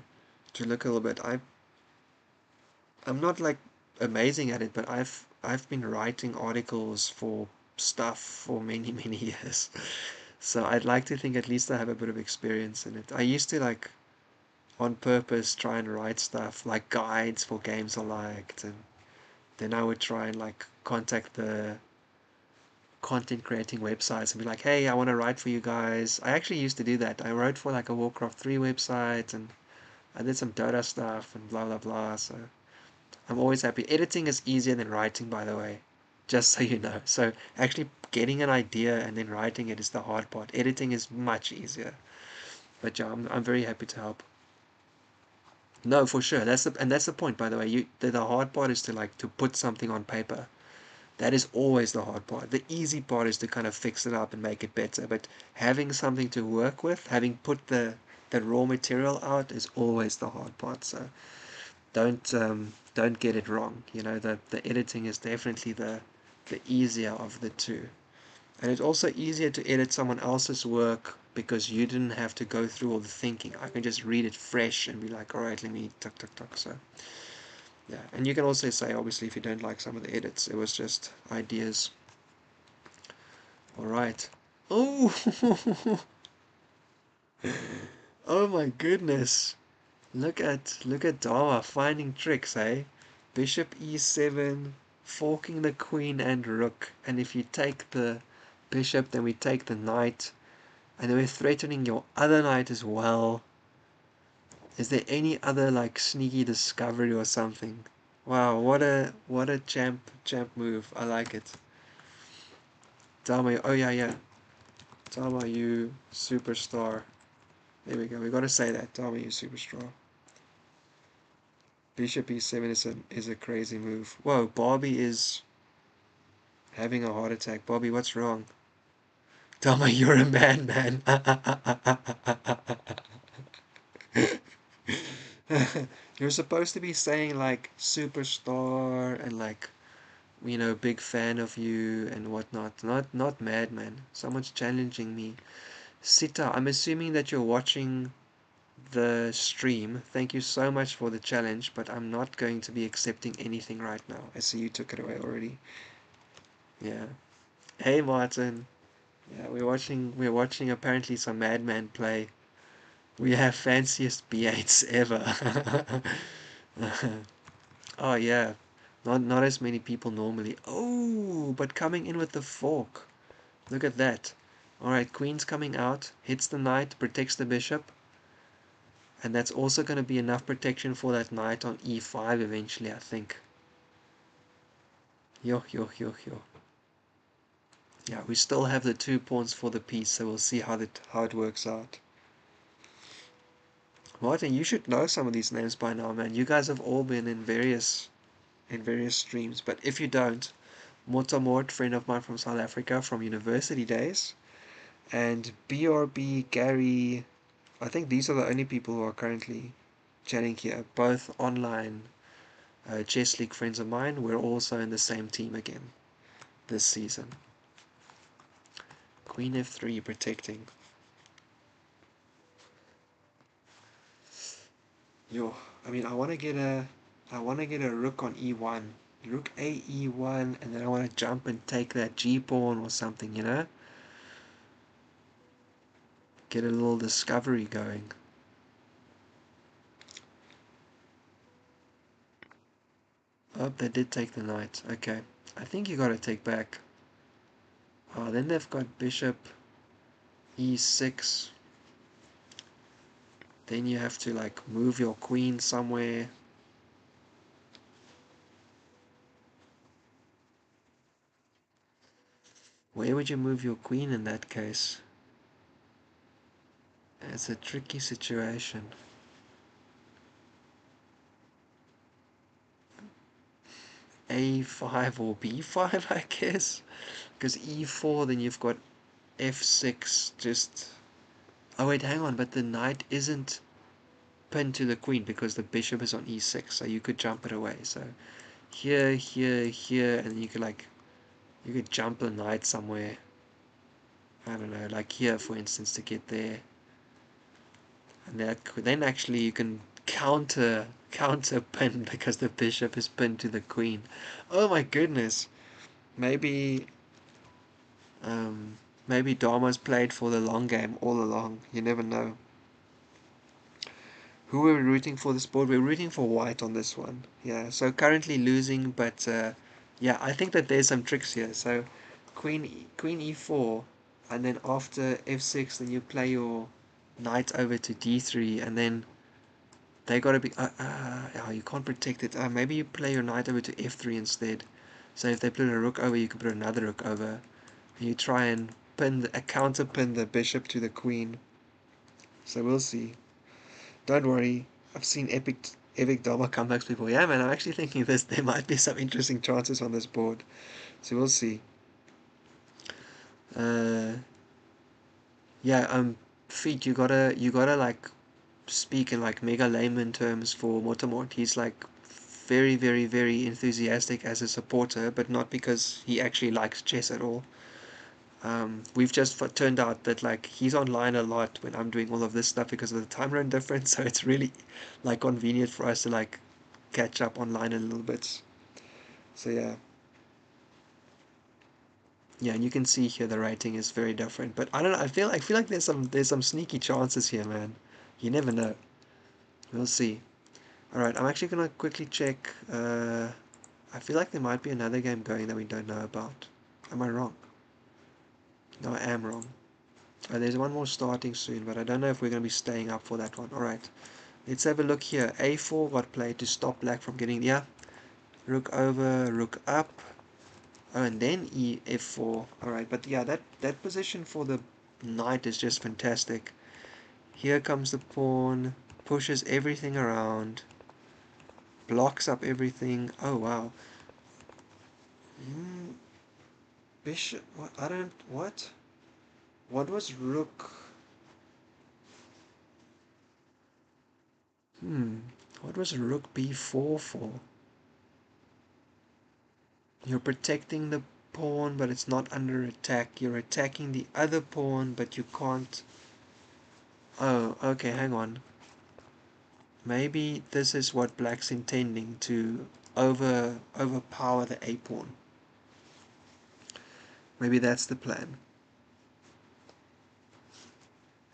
look a little bit. I'm not like amazing at it, but I've been writing articles for stuff for many many years. So I'd like to think at least I have a bit of experience in it. I used to like on purpose try and write stuff like guides for games I liked, and then I would try and like contact the content creating websites and be like, hey, I want to write for you guys. I actually used to do that. I wrote for like a Warcraft 3 website, and I did some Dota stuff and blah blah blah. So I'm always happy. Editing is easier than writing, by the way, just so you know. So actually getting an idea and then writing it is the hard part. Editing is much easier. But yeah, I'm very happy to help. No, for sure. That's the point, by the way. The hard part is to like to put something on paper. That is always the hard part. The easy part is to kind of fix it up and make it better. But having something to work with, having put the raw material out, is always the hard part. So don't get it wrong. You know, the editing is definitely the easier of the two. And it's also easier to edit someone else's work because you didn't have to go through all the thinking. I can just read it fresh and be like, all right, let me tuck tuck tuck. So yeah, and you can also say, obviously, if you don't like some of the edits, it was just ideas. All right. Oh, oh my goodness! Look at Dama finding tricks, eh? Bishop e7, forking the queen and rook, and if you take the bishop, then we take the knight, and then we're threatening your other knight as well. Is there any other like sneaky discovery or something? Wow, what a champ move. I like it. Dama, oh yeah. Dama, you superstar. There we go. We gotta say that. Dama, you superstar. Bishop e7 is a crazy move. Whoa, Barbie is having a heart attack. Bobby, what's wrong? Dama, you're a man. You're supposed to be saying like superstar and like, big fan of you and whatnot. Not madman. Someone's challenging me. Sita, I'm assuming that you're watching the stream. Thank you so much for the challenge, but I'm not going to be accepting anything right now. I see you took it away already. Yeah. Hey Martin. Yeah, we're watching apparently some madman play. We have fanciest B8s ever. Oh yeah. Not as many people normally. Oh, but coming in with the fork. Look at that. Alright, queen's coming out, hits the knight, protects the bishop. And that's also going to be enough protection for that knight on e5 eventually, I think. Yo. Yeah, we still have the 2 pawns for the piece, so we'll see how it works out. Martin, you should know some of these names by now, man. You guys have all been in various streams, but if you don't, Motamort, friend of mine from South Africa from university days, and BRB Gary I think these are the only people who are currently chatting here. Both online chess league friends of mine. We're also in the same team again this season. Queen f3 protecting. Yo, I mean, I want to get a rook on e1, rook a e1, and then I want to jump and take that g pawn or something, you know. Get a little discovery going. Oh, they did take the knight. Okay, I think you got to take back. Oh, then they've got bishop e6. Then you have to like move your queen somewhere. Where would you move your queen in that case? It's a tricky situation. A5 or B5, I guess. Because E4, then you've got F6 just... Oh wait, hang on, but the knight isn't pinned to the queen because the bishop is on E6, so you could jump it away. So here, here, here, and you could like... You could jump the knight somewhere. I don't know, like here for instance, to get there. And that then actually you can counter pin because the bishop is pinned to the queen. Oh my goodness. Maybe um maybe Dharma's played for the long game all along. You never know. Who are we rooting for this board? We're rooting for white on this one. Yeah, so currently losing, but yeah, I think that there's some tricks here. So queen e4, and then after f6, then you play your knight over to d3, and then they gotta be. Oh, you can't protect it. Maybe you play your knight over to f3 instead. So if they put a rook over, you can put another rook over. And you try and counter pin the bishop to the queen. So we'll see. Don't worry. I've seen epic Dharma comebacks before. Yeah, man. I'm actually thinking there might be some interesting chances on this board. So we'll see. Uh, yeah. Feet. You gotta like speak in like mega layman terms for Motamort. He's like very, very, very enthusiastic as a supporter, but not because he actually likes chess at all. We've just turned out that like he's online a lot when I'm doing all of this stuff because of the time zone difference, so it's really like convenient for us to like catch up online a little bit. So yeah. Yeah, and you can see here the rating is very different. But I don't know, I feel like there's some sneaky chances here, man. You never know. We'll see. Alright, I'm actually gonna quickly check. I feel like there might be another game going that we don't know about. Am I wrong? No, I am wrong. There's one more starting soon, but I don't know if we're going to be staying up for that one. Alright, let's have a look here. A4 got played to stop black from getting... Yeah, rook over, rook up. Oh, and then F4. Alright, but yeah, that position for the knight is just fantastic. Here comes the pawn, pushes everything around, blocks up everything. Oh, wow. Hmm, bishop... What? I don't... What? What was rook... What was rook b4 for? You're protecting the pawn, but it's not under attack. You're attacking the other pawn, but you can't... Oh, okay, hang on. Maybe this is what black's intending, to overpower the a pawn. Maybe that's the plan.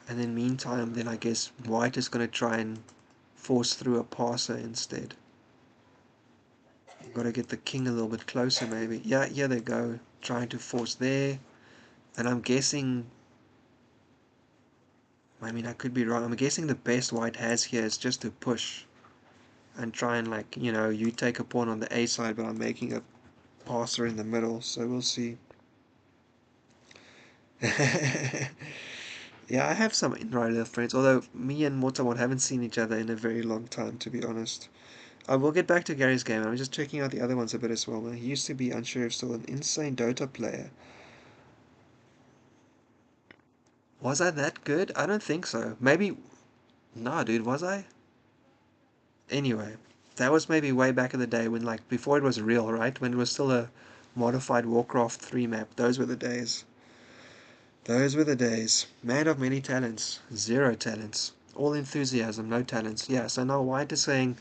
And then meantime, then I guess white is going to try and force through a passer instead. Got to get the king a little bit closer, maybe. Yeah, here they go, trying to force there. And I'm guessing... I mean, I could be wrong. I'm guessing the best white has here is just to push and try and, like, you know, you take a pawn on the a side, but I'm making a passer in the middle, so we'll see. Yeah, I have some in-real friends, although me and Motamon haven't seen each other in a very long time, to be honest. I will get back to Gary's game. I'm just checking out the other ones a bit as well, man. He used to be, unsure if still, an insane Dota player. Was I that good? I don't think so. Maybe Nah, dude, was I? Anyway, that was maybe way back in the day when, like, before it was real, right? When it was still a modified Warcraft 3 map. Those were the days. Those were the days. Man of many talents. Zero talents. All enthusiasm, no talents. Yeah, so now White is saying,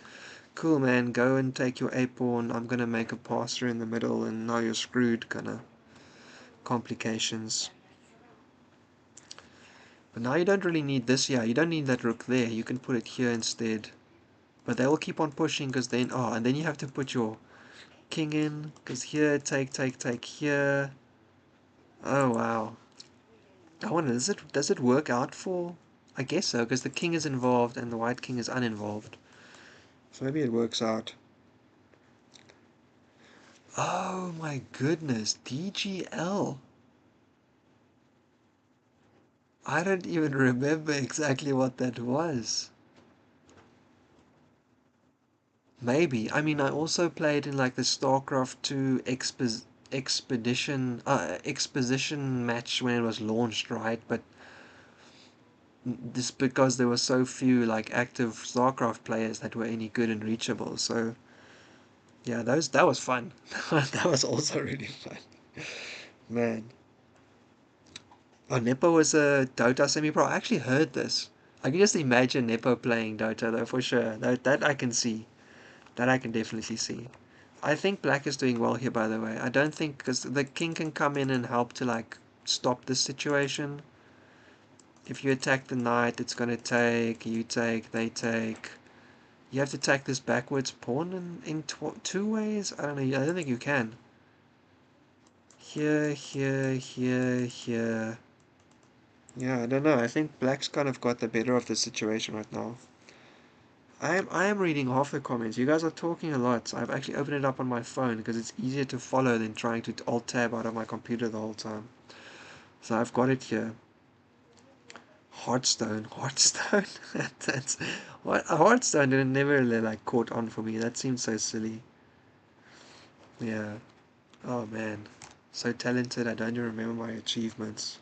cool, man, go and take your acorn. I'm gonna make a passer in the middle, and now you're screwed, kinda complications. But now you don't really need this, yeah, you don't need that rook there. You can put it here instead. But they will keep on pushing, because then, oh, and then you have to put your king in, because here, take here. Oh, wow. I wonder, does it work out for... I guess so, because the king is involved and the white king is uninvolved. So maybe it works out. Oh my goodness, DGL. I don't even remember exactly what that was. Maybe. I mean, I also played in like the StarCraft 2 exposition match when it was launched, right? But this because there were so few like active StarCraft players that were any good and reachable. So yeah, that was fun. That was also really fun. Man. Oh, Nepo was a Dota semi-pro. I actually heard this. I can just imagine Nepo playing Dota though, for sure. That I can see. That I can definitely see. I think Black is doing well here, by the way. I don't think, because the king can come in and help to like stop this situation. If you attack the knight, it's gonna take, you take, they take. You have to attack this backwards pawn in two ways? I don't know, I don't think you can. Here, here, here, here. Yeah, I don't know. I think Black's kind of got the better of the situation right now. I am reading half the comments. You guys are talking a lot. I've actually opened it up on my phone because it's easier to follow than trying to alt tab out of my computer the whole time. So I've got it here. Hearthstone. That's what Hearthstone didn't never really, like caught on for me. That seems so silly. Yeah. Oh man, so talented. I don't even remember my achievements.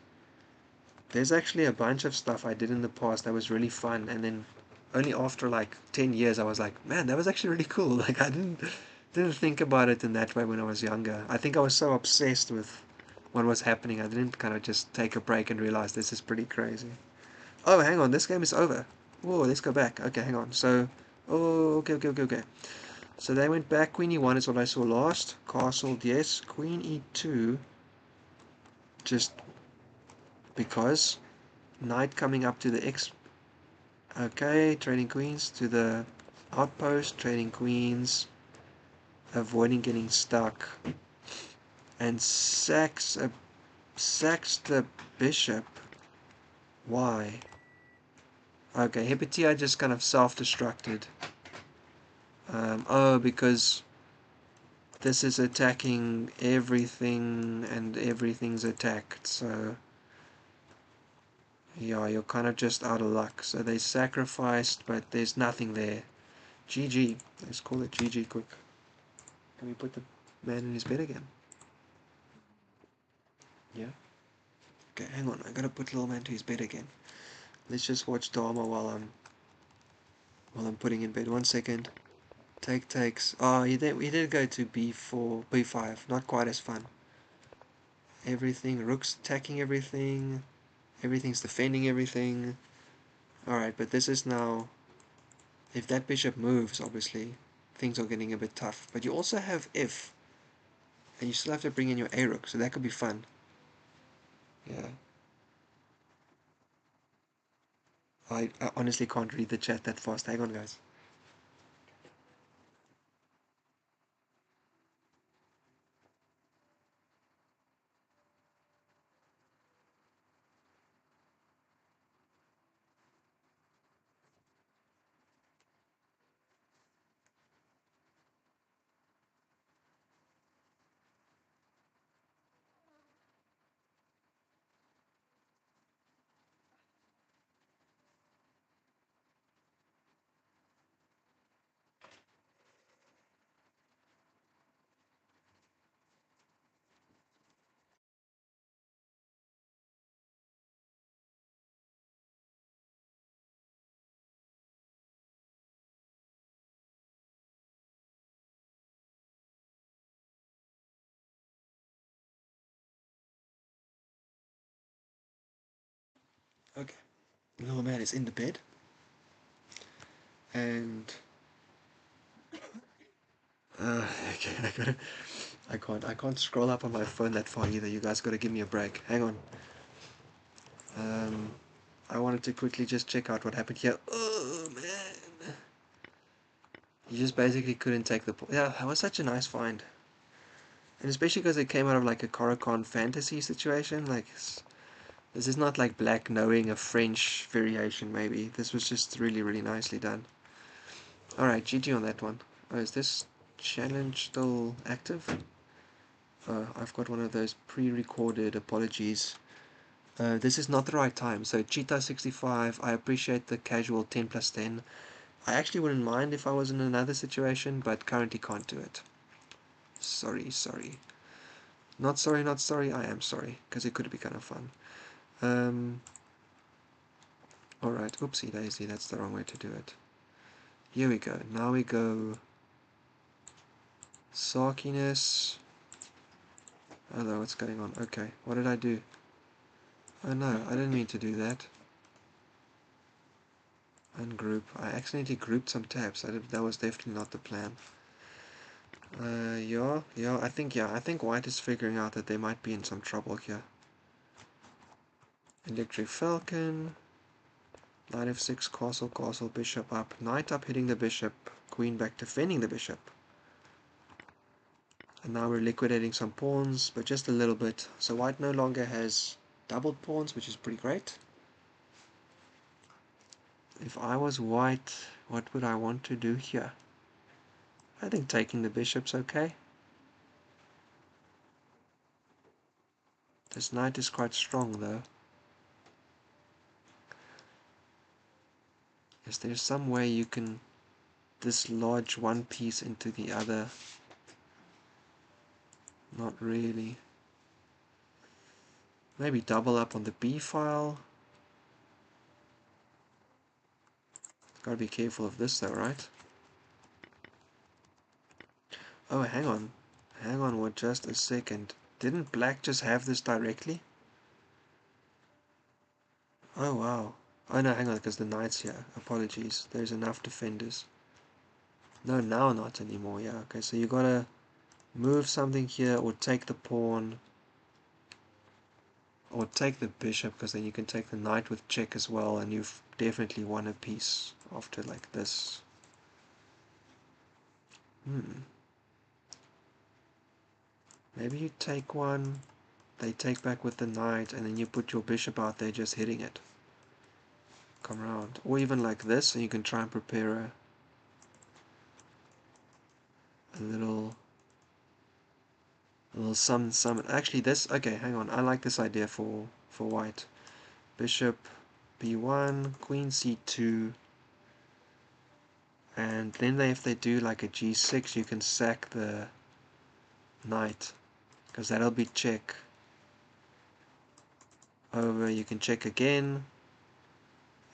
There's actually a bunch of stuff I did in the past that was really fun, and then only after like 10 years I was like, man, that was actually really cool. Like I didn't think about it in that way when I was younger. I think I was so obsessed with what was happening, I didn't kind of just take a break and realize this is pretty crazy. Oh, hang on, this game is over. Whoa, let's go back. Okay, hang on. So, oh, okay. So they went back. Queen e1 is what I saw last. Castle, yes. Queen e2, just because. Knight coming up to the X. Okay, trading queens to the outpost. Trading queens, avoiding getting stuck. And sacks the bishop. Why? Okay, Hepatiaaa just kind of self-destructed. Oh, because this is attacking everything and everything's attacked, so yeah, you're kind of just out of luck. So they sacrificed, but there's nothing there. GG. Let's call it GG quick. Can we put the man in his bed again? Yeah. Okay, hang on. I gotta put little man to his bed again. Let's just watch Dharma while I'm putting in bed. 1 second. Takes. Oh, he did go to B4, B5. Not quite as fun. Everything. Rook's attacking everything. Everything's defending everything. Alright, but this is now... If that bishop moves, obviously, things are getting a bit tough. But you also have F. And you still have to bring in your A rook, so that could be fun. Yeah. I honestly can't read the chat that fast. Hang on, guys. Okay. Little man is in the bed. And okay, I can't scroll up on my phone that far either. You guys gotta give me a break. Hang on. Um I wanted to quickly just check out what happened here. Oh man. You just basically couldn't take the yeah, that was such a nice find. And especially because it came out of like a Coruscant fantasy situation, like this is not like Black knowing a French variation maybe. This was just really, really nicely done. Alright, GG on that one. Oh, is this challenge still active? I've got one of those pre-recorded apologies. This is not the right time. So Cheetah65, I appreciate the casual 10 plus 10. I actually wouldn't mind if I was in another situation, but currently can't do it. Sorry, sorry. Not sorry, not sorry, I am sorry, because it could be kind of fun. Alright, oopsie daisy, that's the wrong way to do it. Here we go. Now we go Sarciness. Hello, what's going on? Okay, what did I do? Oh no, I didn't mean to do that. Ungroup. I accidentally grouped some tabs. That was definitely not the plan. Yeah, I think white is figuring out that they might be in some trouble here. Electricfalcon. Knight f6, castle, castle, bishop up. Knight up hitting the bishop. Queen back defending the bishop. And now we're liquidating some pawns, but just a little bit. So white no longer has doubled pawns, which is pretty great. If I was white, what would I want to do here? I think taking the bishop's okay. This knight is quite strong though. Is there some way you can dislodge one piece into the other? Not really. Maybe double up on the B file. Gotta be careful of this though, right? Oh, hang on. Hang on just a second. Didn't black just have this directly? Oh, wow. Oh, no, hang on, because the knight's here. Apologies. There's enough defenders. No, now not anymore. Yeah, okay, so you gotta move something here or take the pawn. Or take the bishop, because then you can take the knight with check as well, and you've definitely won a piece after like this. Maybe you take one, they take back with the knight, and then you put your bishop out there just hitting it. Come around. Or even like this, and you can try and prepare a little some. Actually, this. Okay, hang on. I like this idea for white. Bishop b1, queen c2, and then if they do like a g6, you can sack the knight, because that'll be check over. You can check again,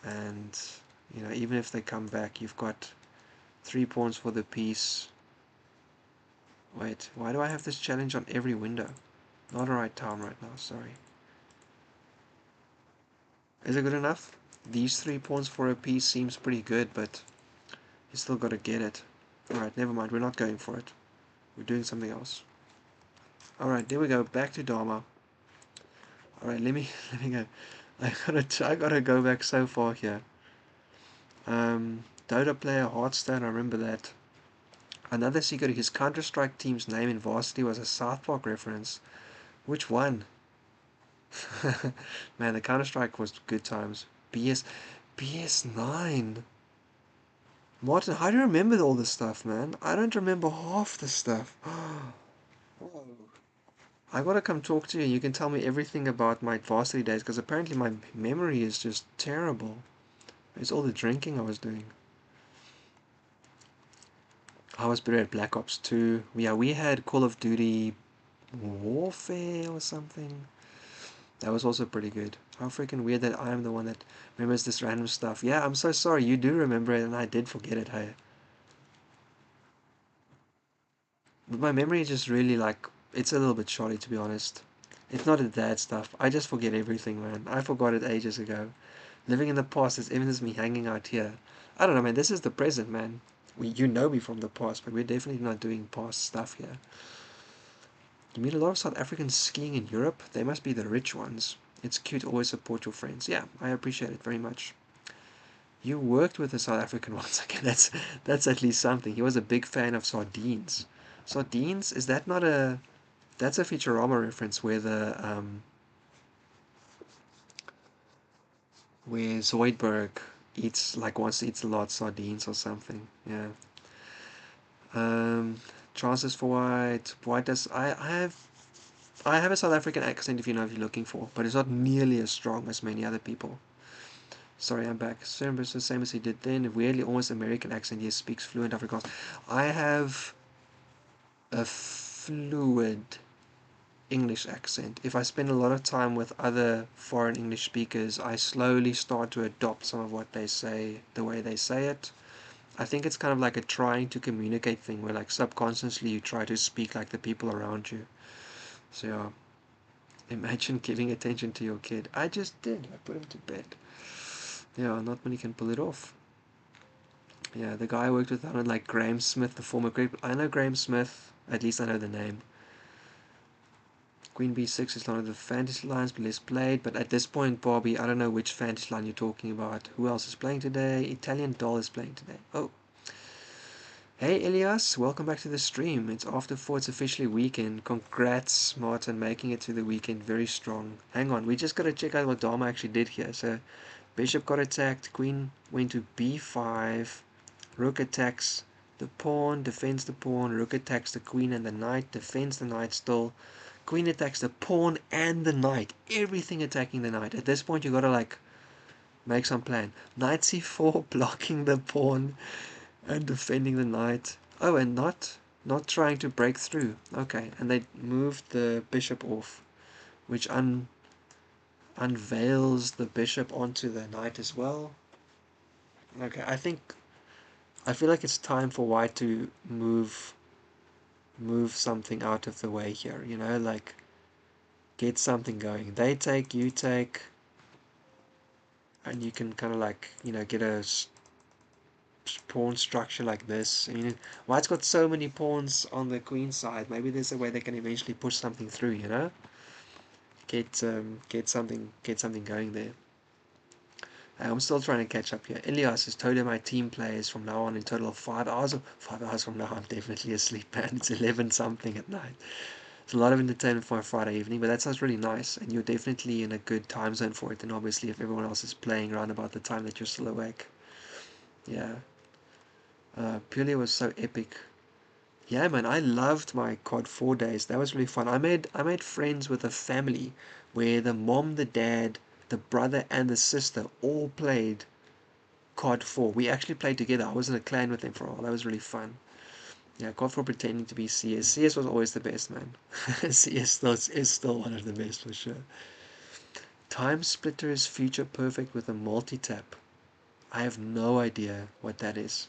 and even if they come back, you've got 3 pawns for the piece. Wait, why do I have this challenge on every window? Not a right time right now, sorry. Is it good enough? These 3 pawns for a piece seems pretty good, but you still gotta get it. Alright, never mind, we're not going for it. We're doing something else. Alright, there we go, back to Dharma. Alright, let me go. I gotta go back so far here. Dota player, Hearthstone, I remember that. Another secret, his Counter-Strike team's name in Varsity was a South Park reference. Which one? Man, the Counter-Strike was good times. BS9. Martin, how do you remember all this stuff, man? I don't remember half the stuff. Whoa. I gotta come talk to you. You can tell me everything about my varsity days, because apparently my memory is just terrible. It's all the drinking I was doing. I was better at Black Ops 2. Yeah, we had Call of Duty Warfare or something. That was also pretty good. How freaking weird that I am the one that remembers this random stuff. Yeah, I'm so sorry. You do remember it, and I did forget it, hey. But my memory is just really like, it's a little bit shoddy, to be honest. It's not the dad stuff. I just forget everything, man. I forgot it ages ago. Living in the past is evidence me hanging out here. I don't know, man. This is the present, man. You know me from the past, but we're definitely not doing past stuff here. You meet a lot of South Africans skiing in Europe. They must be the rich ones. It's cute to always support your friends. Yeah, I appreciate it very much. You worked with a South African once. Okay, that's at least something. He was a big fan of sardines. Sardines, is that not a... That's a Futurama reference where Zoidberg eats, like, wants to eat a lot of sardines or something. Yeah. Um, Chances for white does... I have a South African accent if you know if you're looking for, but it's not nearly as strong as many other people. Sorry, I'm back. Service the same as he did then. Weirdly, almost American accent. He speaks fluent Afrikaans. I have a fluid English accent. If I spend a lot of time with other foreign English speakers, I slowly start to adopt some of what they say, the way they say it. I think it's kind of like a trying to communicate thing where, like, subconsciously you try to speak like the people around you. So yeah, imagine giving attention to your kid. I just did. I put him to bed. Yeah, not many can pull it off. Yeah, the guy I worked with, I don't like Graham Smith, the former great. I know Graham Smith. At least I know the name. Queen B6 is one of the fantasy lines, but less played. But at this point, Bobby, I don't know which fantasy line you're talking about. Who else is playing today? Italian Doll is playing today. Oh. Hey Elias, welcome back to the stream. It's after 4, it's officially weekend. Congrats, Martin, making it to the weekend very strong. Hang on, we just gotta check out what Dama actually did here. So, Bishop got attacked, Queen went to B5, Rook attacks the pawn, defends the pawn, Rook attacks the Queen and the Knight, defends the Knight still. Queen attacks the pawn and the Knight. Everything attacking the Knight. At this point, you gotta, like, make some plan. Knight C4 blocking the pawn and defending the Knight. Oh, and not trying to break through. Okay, and they moved the bishop off, which unveils the bishop onto the Knight as well. Okay, I feel like it's time for white to move something out of the way here, you know, like, get something going. They take, you take, and you can kind of, like, you know, get a pawn structure like this. I mean, white's got so many pawns on the queen side. Maybe there's a way they can eventually push something through, you know, get something going there. I'm still trying to catch up here. Elias has told him my team plays from now on in total of 5 hours. 5 hours from now, I'm definitely asleep, man. It's 11 something at night. It's a lot of entertainment for a Friday evening, but that sounds really nice, and you're definitely in a good time zone for it. And obviously, if everyone else is playing around about the time that you're still awake, yeah. Purely was so epic. Yeah, man, I loved my COD 4 days. That was really fun. I made friends with a family where the mom, the dad, the brother, and the sister all played COD 4. We actually played together. I was in a clan with them for a while. That was really fun. Yeah, COD 4 pretending to be CS. CS was always the best, man. CS is still one of the best for sure. Time Splitter is future perfect with a multi-tap. I have no idea what that is.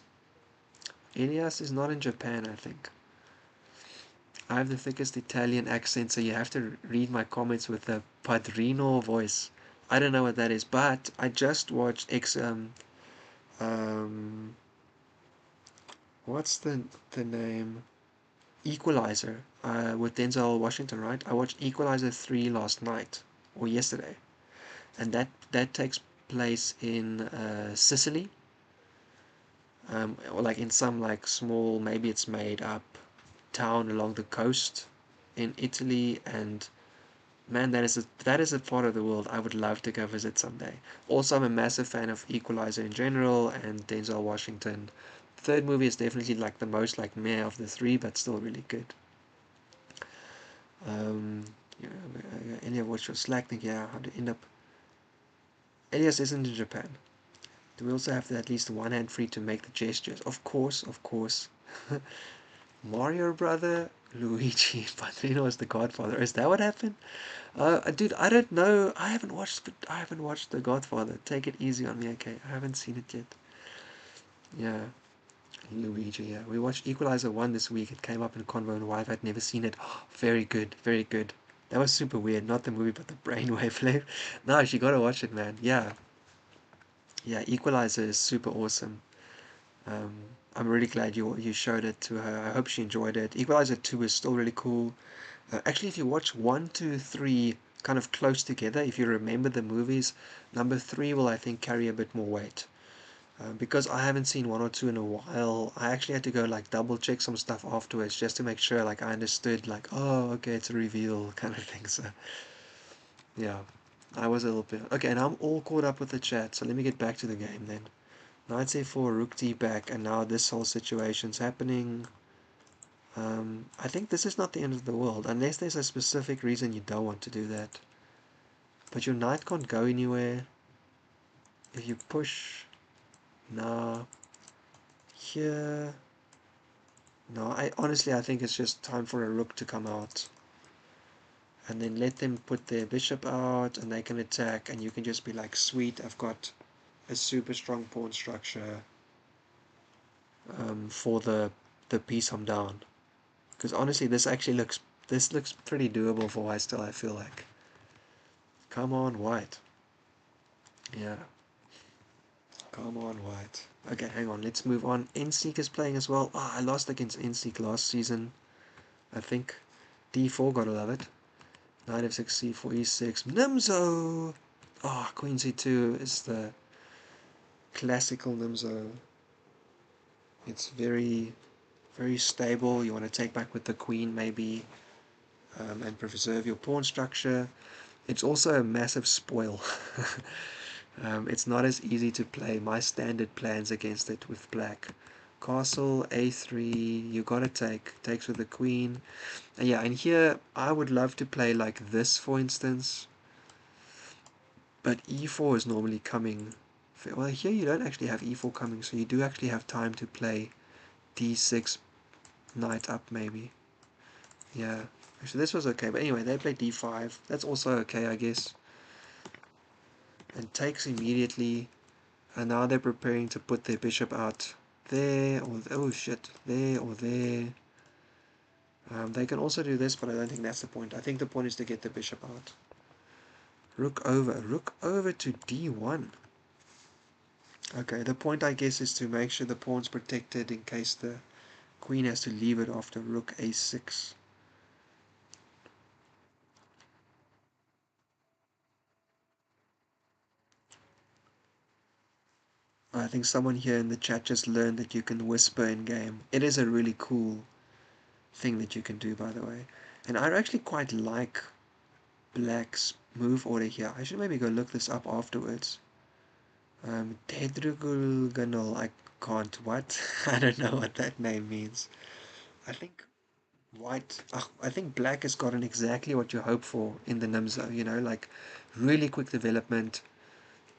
Elias is not in Japan, I think. I have the thickest Italian accent, so you have to read my comments with a padrino voice. I don't know what that is, but I just watched um what's the name? Equalizer, with Denzel Washington, right? I watched Equalizer 3 last night or yesterday, and that takes place in Sicily, or like in some, like, small, maybe it's made up town along the coast in Italy. And man, that is a part of the world I would love to go visit someday. Also, I'm a massive fan of Equalizer in general and Denzel Washington. The third movie is definitely, like, the most, like, meh of the three, but still really good. Yeah, Elias, what's your Slack thing? Yeah, how to end up. Elias isn't in Japan. Do we also have to at least one hand free to make the gestures? Of course, of course. Mario brother, Luigi, Padrino is the Godfather. Is that what happened? Dude, I don't know. I haven't watched The Godfather. Take it easy on me, okay? I haven't seen it yet. Yeah, Luigi. Yeah, we watched Equalizer 1 this week. It came up in Convo and Wife. I'd never seen it. Very good, very good. That was super weird. Not the movie, but the brainwave flip. No, she gotta watch it, man. Yeah, yeah. Equalizer is super awesome. Um, I'm really glad you showed it to her. I hope she enjoyed it. Equalizer 2 is still really cool. Actually, if you watch 1, 2, 3 kind of close together, if you remember the movies, number 3 will, I think, carry a bit more weight. Because I haven't seen 1 or 2 in a while, I actually had to go like double check some stuff afterwards just to make sure like I understood like, oh, okay, it's a reveal kind of thing. So yeah, I was a little bit okay, and I'm all caught up with the chat. So let me get back to the game then. Knight c4, rook d back, and now this whole situation's happening. I think this is not the end of the world, unless there's a specific reason you don't want to do that. But your knight can't go anywhere. If you push now here, no, I honestly I think it's just time for a rook to come out. And then let them put their bishop out and they can attack, and you can just be like, sweet, I've got a super strong pawn structure for the piece I'm down. Because honestly this looks pretty doable for white still, I feel like. Come on, white. Yeah. Come on, white. Okay, hang on. Let's move on. nseek is playing as well. Ah, I lost against nseek last season, I think. d4, gotta love it. Knight f6, c4, e6. Nimzo! Ah, queen c2 is the classical Nimzo. It's very, very stable. You want to take back with the queen, maybe, and preserve your pawn structure. It's also a massive spoil. It's not as easy to play my standard plans against it with black. Castle, a3, you gotta takes with the queen. And yeah, and here I would love to play like this, for instance, but e4 is normally coming. Well, here you don't actually have e4 coming, so you do actually have time to play d6, knight up maybe. Yeah, actually this was okay, but anyway, they played d5. That's also okay, I guess. And takes immediately. And now they're preparing to put their bishop out there, or oh shit, there or there. They can also do this, but I don't think that's the point. I think the point is to get the bishop out. Rook over to d1. Okay, the point I guess is to make sure the pawn's protected in case the queen has to leave it after rook a6. I think someone here in the chat just learned that you can whisper in game. It is a really cool thing that you can do, by the way. And I actually quite like black's move order here. I should maybe go look this up afterwards. Tedrhuyagonall, I can't, what? I don't know what that name means. I think I think black has gotten exactly what you hope for in the Nimzo, you know, like really quick development.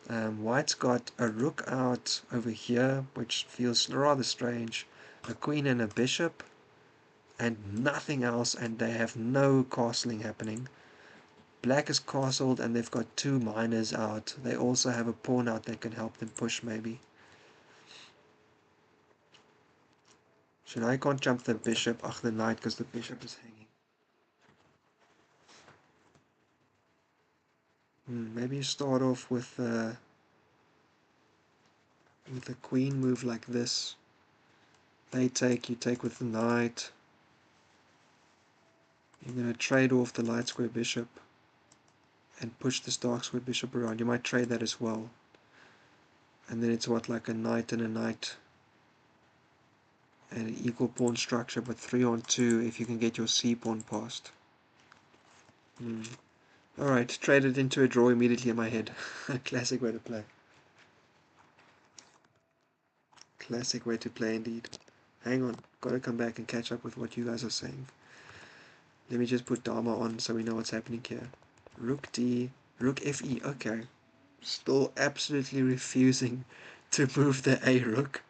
White's got a rook out over here, which feels rather strange, a queen and a bishop, and nothing else, and they have no castling happening. Black is castled and they've got two miners out. They also have a pawn out that can help them push maybe. So I can't jump the bishop, the knight, because the bishop is hanging. Maybe you start off with a queen move like this. They take, you take with the knight. You're going to trade off the light square bishop and push this dark square bishop around. You might trade that as well. And then it's what, like a knight and an equal pawn structure, but 3 on 2 if you can get your c pawn passed. Alright, trade it into a draw immediately in my head. Classic way to play. Classic way to play indeed. Hang on, gotta come back and catch up with what you guys are saying. Let me just put Dharma on so we know what's happening here. Rook D, Rook FE, okay. Still absolutely refusing to move the A rook.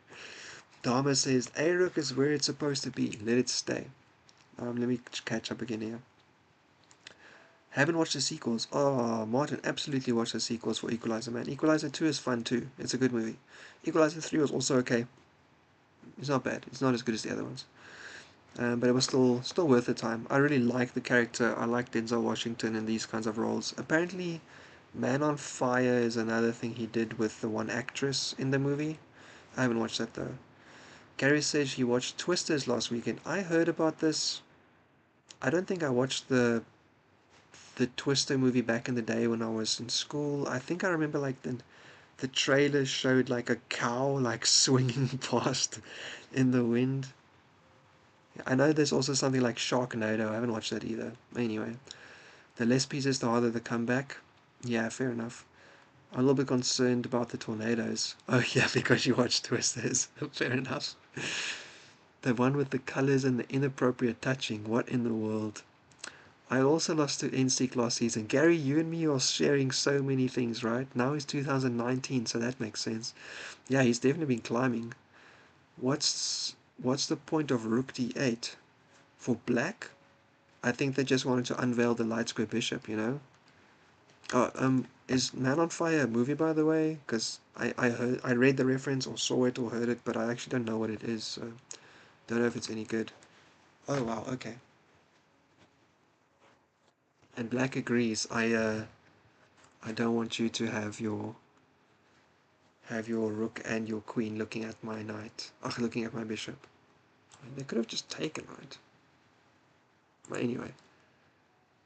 Dharma says A rook is where it's supposed to be. Let it stay. Let me catch up again here. Haven't watched the sequels. Oh, Martin, absolutely watch the sequels for Equalizer, man. Equalizer 2 is fun too. It's a good movie. Equalizer 3 was also okay. It's not bad. It's not as good as the other ones. But it was still worth the time. I really like the character. I like Denzel Washington in these kinds of roles. Apparently, Man on Fire is another thing he did with the one actress in the movie. I haven't watched that though. Gary says he watched Twisters last weekend. I heard about this. I don't think I watched the Twister movie back in the day when I was in school. I think I remember like the trailer showed like a cow like swinging past in the wind. I know there's also something like Sharknado. I haven't watched that either. Anyway, the less pieces, the harder the comeback. Yeah, fair enough. I'm a little bit concerned about the tornadoes. Oh yeah, because you watched Twisters. Fair enough. The one with the colors and the inappropriate touching. What in the world? I also lost to nseek last season. Gary, you and me are sharing so many things, right? Now it's 2019, so that makes sense. Yeah, he's definitely been climbing. What's the point of Rook D8? For black? I think they just wanted to unveil the light square bishop, you know? Oh, is Man on Fire a movie, by the way? Because I read the reference or saw it or heard it, but I actually don't know what it is, so don't know if it's any good. Oh wow, okay. And Black agrees. I don't want you to have your rook and your queen looking at my knight. Ugh, looking at my bishop. They could have just taken, right? But anyway,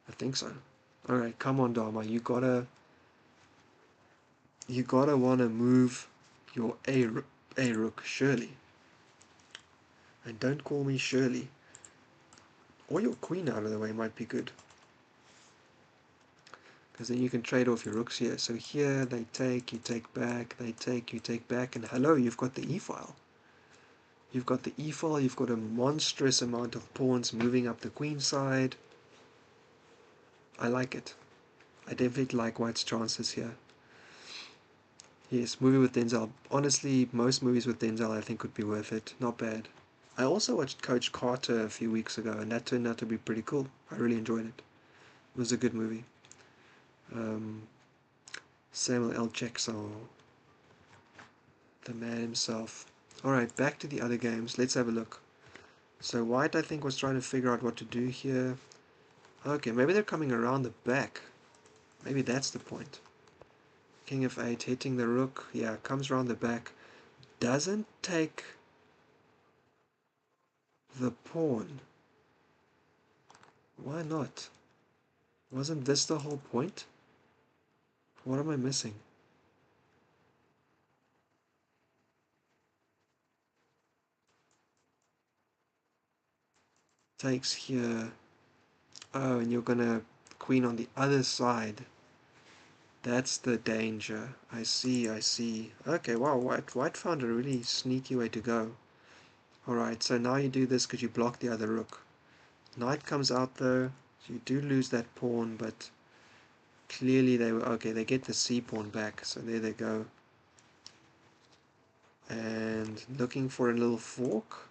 I think so. Alright, come on, Dharma. You gotta wanna move your a rook, surely. And don't call me Shirley. Or your queen out of the way might be good. Because then you can trade off your rooks here. So here they take, you take back, they take, you take back, and hello, you've got the e-file. You've got the e-file, you've got a monstrous amount of pawns moving up the queen side. I like it. I definitely like White's chances here. Yes, movie with Denzel. Honestly, most movies with Denzel I think would be worth it. Not bad. I also watched Coach Carter a few weeks ago, and that turned out to be pretty cool. I really enjoyed it. It was a good movie. Um, Samuel L. Jackson, the man himself. Alright, back to the other games. Let's have a look. So White, I think, was trying to figure out what to do here. Okay, maybe they're coming around the back. Maybe that's the point. King of 8, hitting the rook. Yeah, comes around the back. Doesn't take the pawn. Why not? Wasn't this the whole point? What am I missing? Takes here. Oh, and you're gonna queen on the other side. That's the danger. I see, I see. Okay, wow, White found a really sneaky way to go. Alright, so now you do this because you block the other rook. Knight comes out though, so you do lose that pawn, but clearly they were okay. They get the c pawn back, so there they go. And looking for a little fork,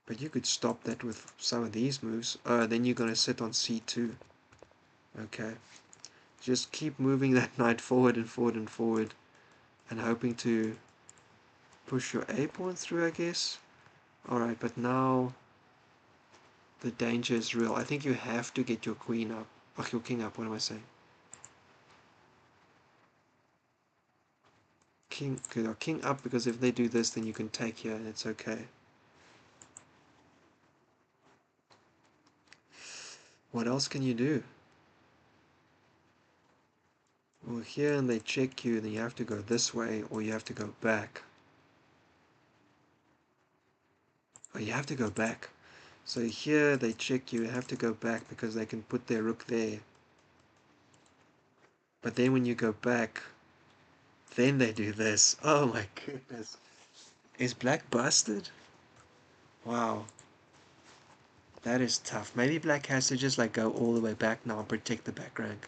but you could stop that with some of these moves. Then you're gonna sit on c2. Okay, just keep moving that knight forward and forward and forward, and hoping to push your a pawn through, I guess. Alright, but now the danger is real. I think you have to get your queen up. Ugh, your king up, what am I saying? King up, because if they do this, then you can take here and it's okay. What else can you do? Well, here and they check you, then you have to go this way, or you have to go back. Oh, you have to go back. So here they check you, have to go back because they can put their rook there. But then when you go back, then they do this. Oh my goodness. Is black busted? Wow. That is tough. Maybe black has to just like go all the way back now and protect the back rank.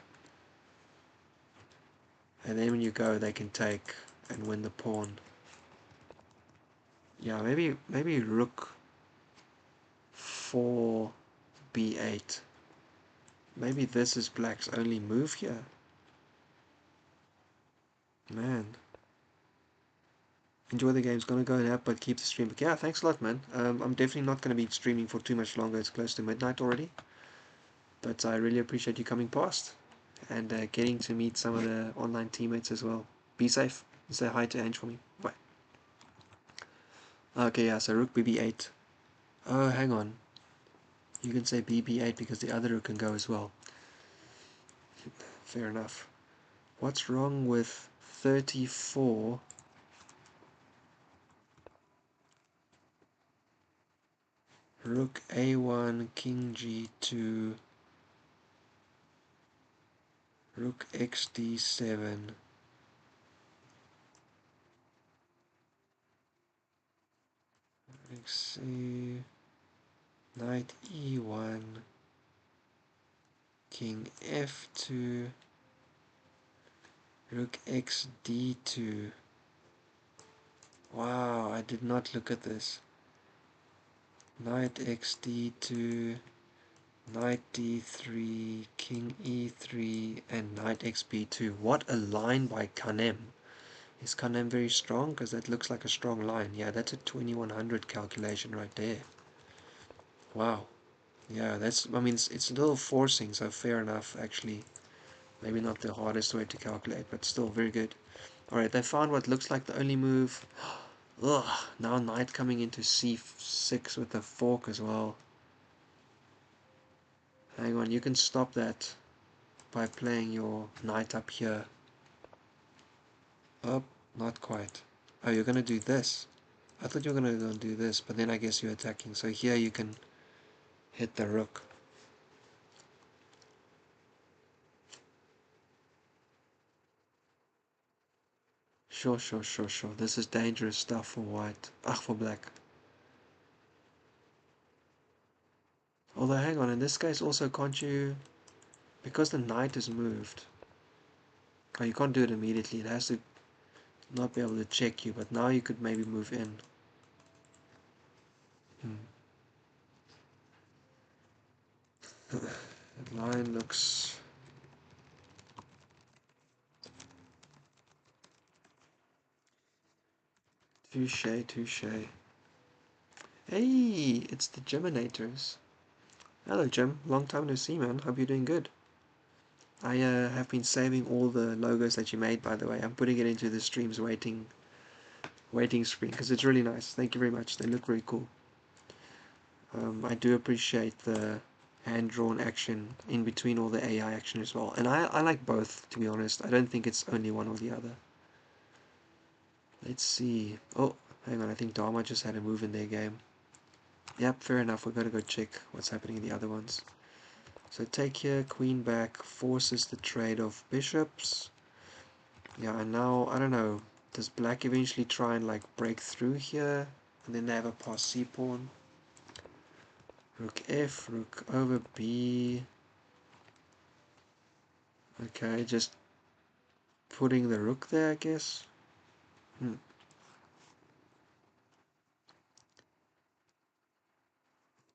And then when you go, they can take and win the pawn. Yeah, maybe rook 4 b8. Maybe this is black's only move here. Man. Enjoy the game. It's gonna go nap, but keep the stream. But yeah, thanks a lot, man. I'm definitely not gonna be streaming for too much longer. It's close to midnight already. But I really appreciate you coming past and getting to meet some of the online teammates as well. Be safe. Say hi to Ange for me. Bye. Okay, yeah. So Rook BB8. Oh, hang on. You can say BB8 because the other Rook can go as well. Fair enough. What's wrong with 34? Rook A1, King G2, Rook XD7. Let's see. Knight E1, King F2, Rook XD2. Wow, I did not look at this. Knight XD2, Knight D3, King E3, and Knight XB2. What a line by Kanem. Is Kanem very strong? Because that looks like a strong line. Yeah, that's a 2100 calculation right there. Wow. Yeah, that's, I mean, it's a little forcing, so fair enough, actually. Maybe not the hardest way to calculate, but still very good. Alright, they found what looks like the only move. Ugh, now knight coming into c6 with the fork as well. Hang on, you can stop that by playing your knight up here. Oh, not quite. Oh, you're gonna do this. I thought you were gonna go and do this, but then I guess you're attacking. So here you can hit the rook. Sure, sure, sure, sure. This is dangerous stuff for white. Ach, for black. Although, hang on, in this case also, can't you... Because the knight is moved. Oh, you can't do it immediately. It has to not be able to check you, but now you could maybe move in. That line looks... Touche, touche. Hey, it's the Geminators. Hello, Jim. Long time no see, man. Hope you're doing good. I have been saving all the logos that you made, by the way. I'm putting it into the stream's waiting screen because it's really nice. Thank you very much. They look very cool. I do appreciate the hand-drawn action in between all the AI action as well. And I like both, to be honest. I don't think it's only one or the other. Let's see. Oh, hang on. I think Dharma just had a move in their game. Yep, fair enough. We've got to go check what's happening in the other ones. So take here, queen back, forces the trade of bishops. Yeah, and now, I don't know, does black eventually try and like break through here? And then they have a pass C pawn. Rook F, rook over B. Okay, just putting the rook there, I guess.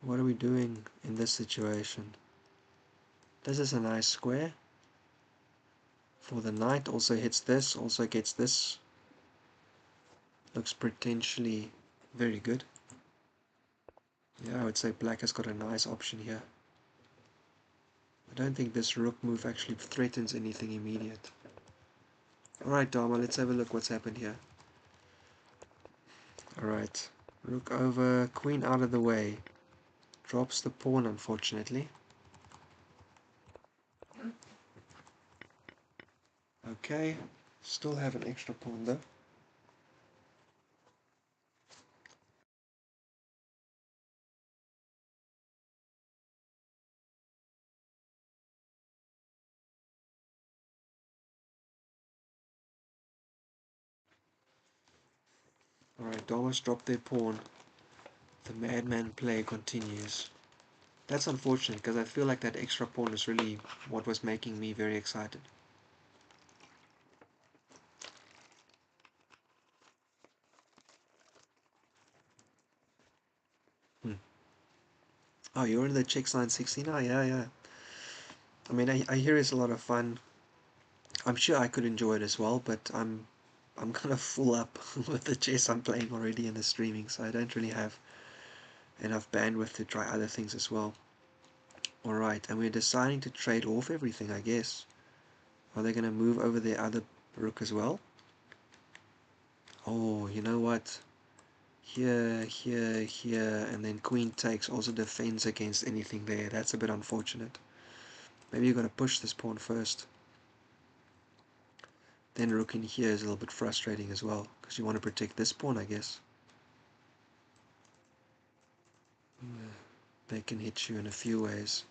What are we doing in this situation? This is a nice square. For the knight, also hits this, also gets this. Looks potentially very good. Yeah, I would say black has got a nice option here. I don't think this rook move actually threatens anything immediate. Alright, Dharma, let's have a look what's happened here. Alright, rook over, queen out of the way. Drops the pawn, unfortunately. Okay, still have an extra pawn though. Alright, Dharma's dropped their pawn. The madman play continues. That's unfortunate because I feel like that extra pawn is really what was making me very excited. Oh, you're in the Checks 916? Oh, yeah, yeah. I mean, I hear it's a lot of fun. I'm sure I could enjoy it as well, but I'm I'm kind of full up with the chess I'm playing already in the streaming, so I don't really have enough bandwidth to try other things as well. Alright, and we're deciding to trade off everything, I guess. Are they going to move over their other rook as well? Oh, you know what? Here, here, here, and then queen takes also defends against anything there. That's a bit unfortunate. Maybe you're going to push this pawn first. Then rook in here is a little bit frustrating as well, because you want to protect this pawn, I guess. They can hit you in a few ways.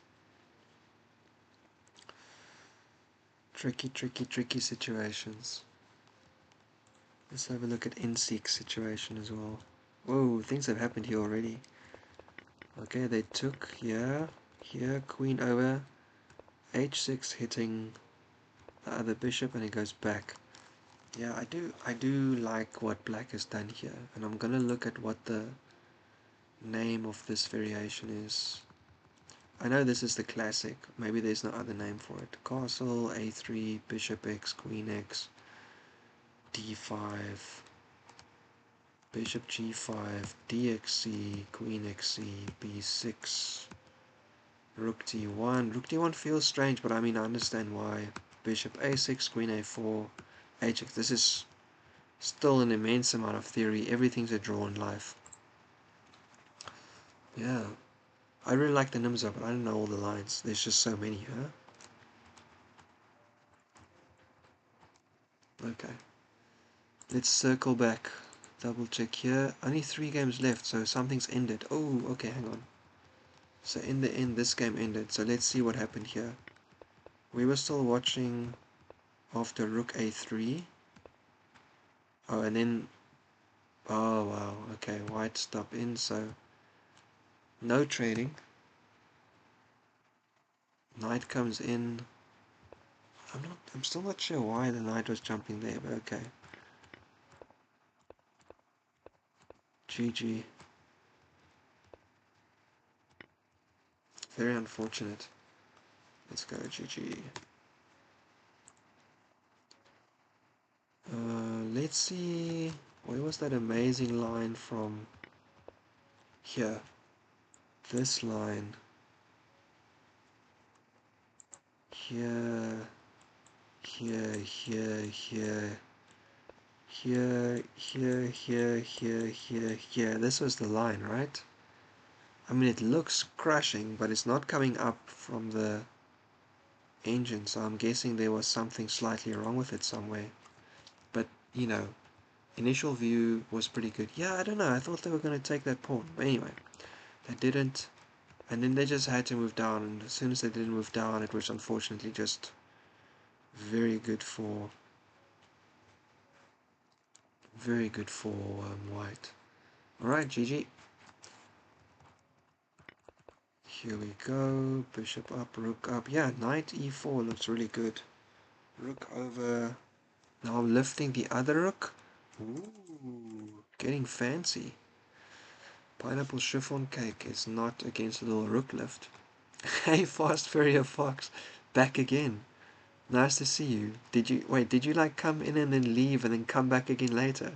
Tricky, tricky, tricky situations. Let's have a look at nseek's situation as well. Whoa, things have happened here already. Okay, they took here, here, queen over, h6 hitting the other bishop, and it goes back. Yeah, I do like what black has done here, and I'm gonna look at what the name of this variation is. I know this is the classic, maybe there's no other name for it. Castle, a3, bishop x, queen x, d5, bishop g5, dxc, queen xc, b6, rook d1. Rook d1 feels strange, but I mean I understand why. Bishop a6, queen a4, hx. This is still an immense amount of theory. Everything's a draw in life. Yeah. I really like the Nimzo, but I don't know all the lines. There's just so many, huh? Okay. Let's circle back. Double check here. Only 3 games left, so something's ended. Oh, okay, hang on. So in the end, this game ended. So let's see what happened here. We were still watching after rook a3. Oh, and then... Oh, wow. Okay, white stop in, so... No trading. Knight comes in. I'm still not sure why the knight was jumping there, but okay. GG. Very unfortunate. Let's go GG. Let's see. Where was that amazing line from? Here. This line. Here. Here, here, here. Here, here, here, here, here, here. This was the line, right? I mean, it looks crushing, but it's not coming up from the engine, so I'm guessing there was something slightly wrong with it somewhere. But, you know, initial view was pretty good. Yeah, I don't know, I thought they were going to take that pawn. But anyway, they didn't. And then they just had to move down, and as soon as they didn't move down, it was unfortunately just very good for white. Alright, GG. Here we go. Bishop up, rook up. Yeah, knight e4 looks really good. Rook over. Now I'm lifting the other rook. Ooh, getting fancy. Pineapplechiffoncake is not against a little rook lift. Hey, Fast Furrier Fox, back again. Nice to see you. Did you like come in and then leave and then come back again later?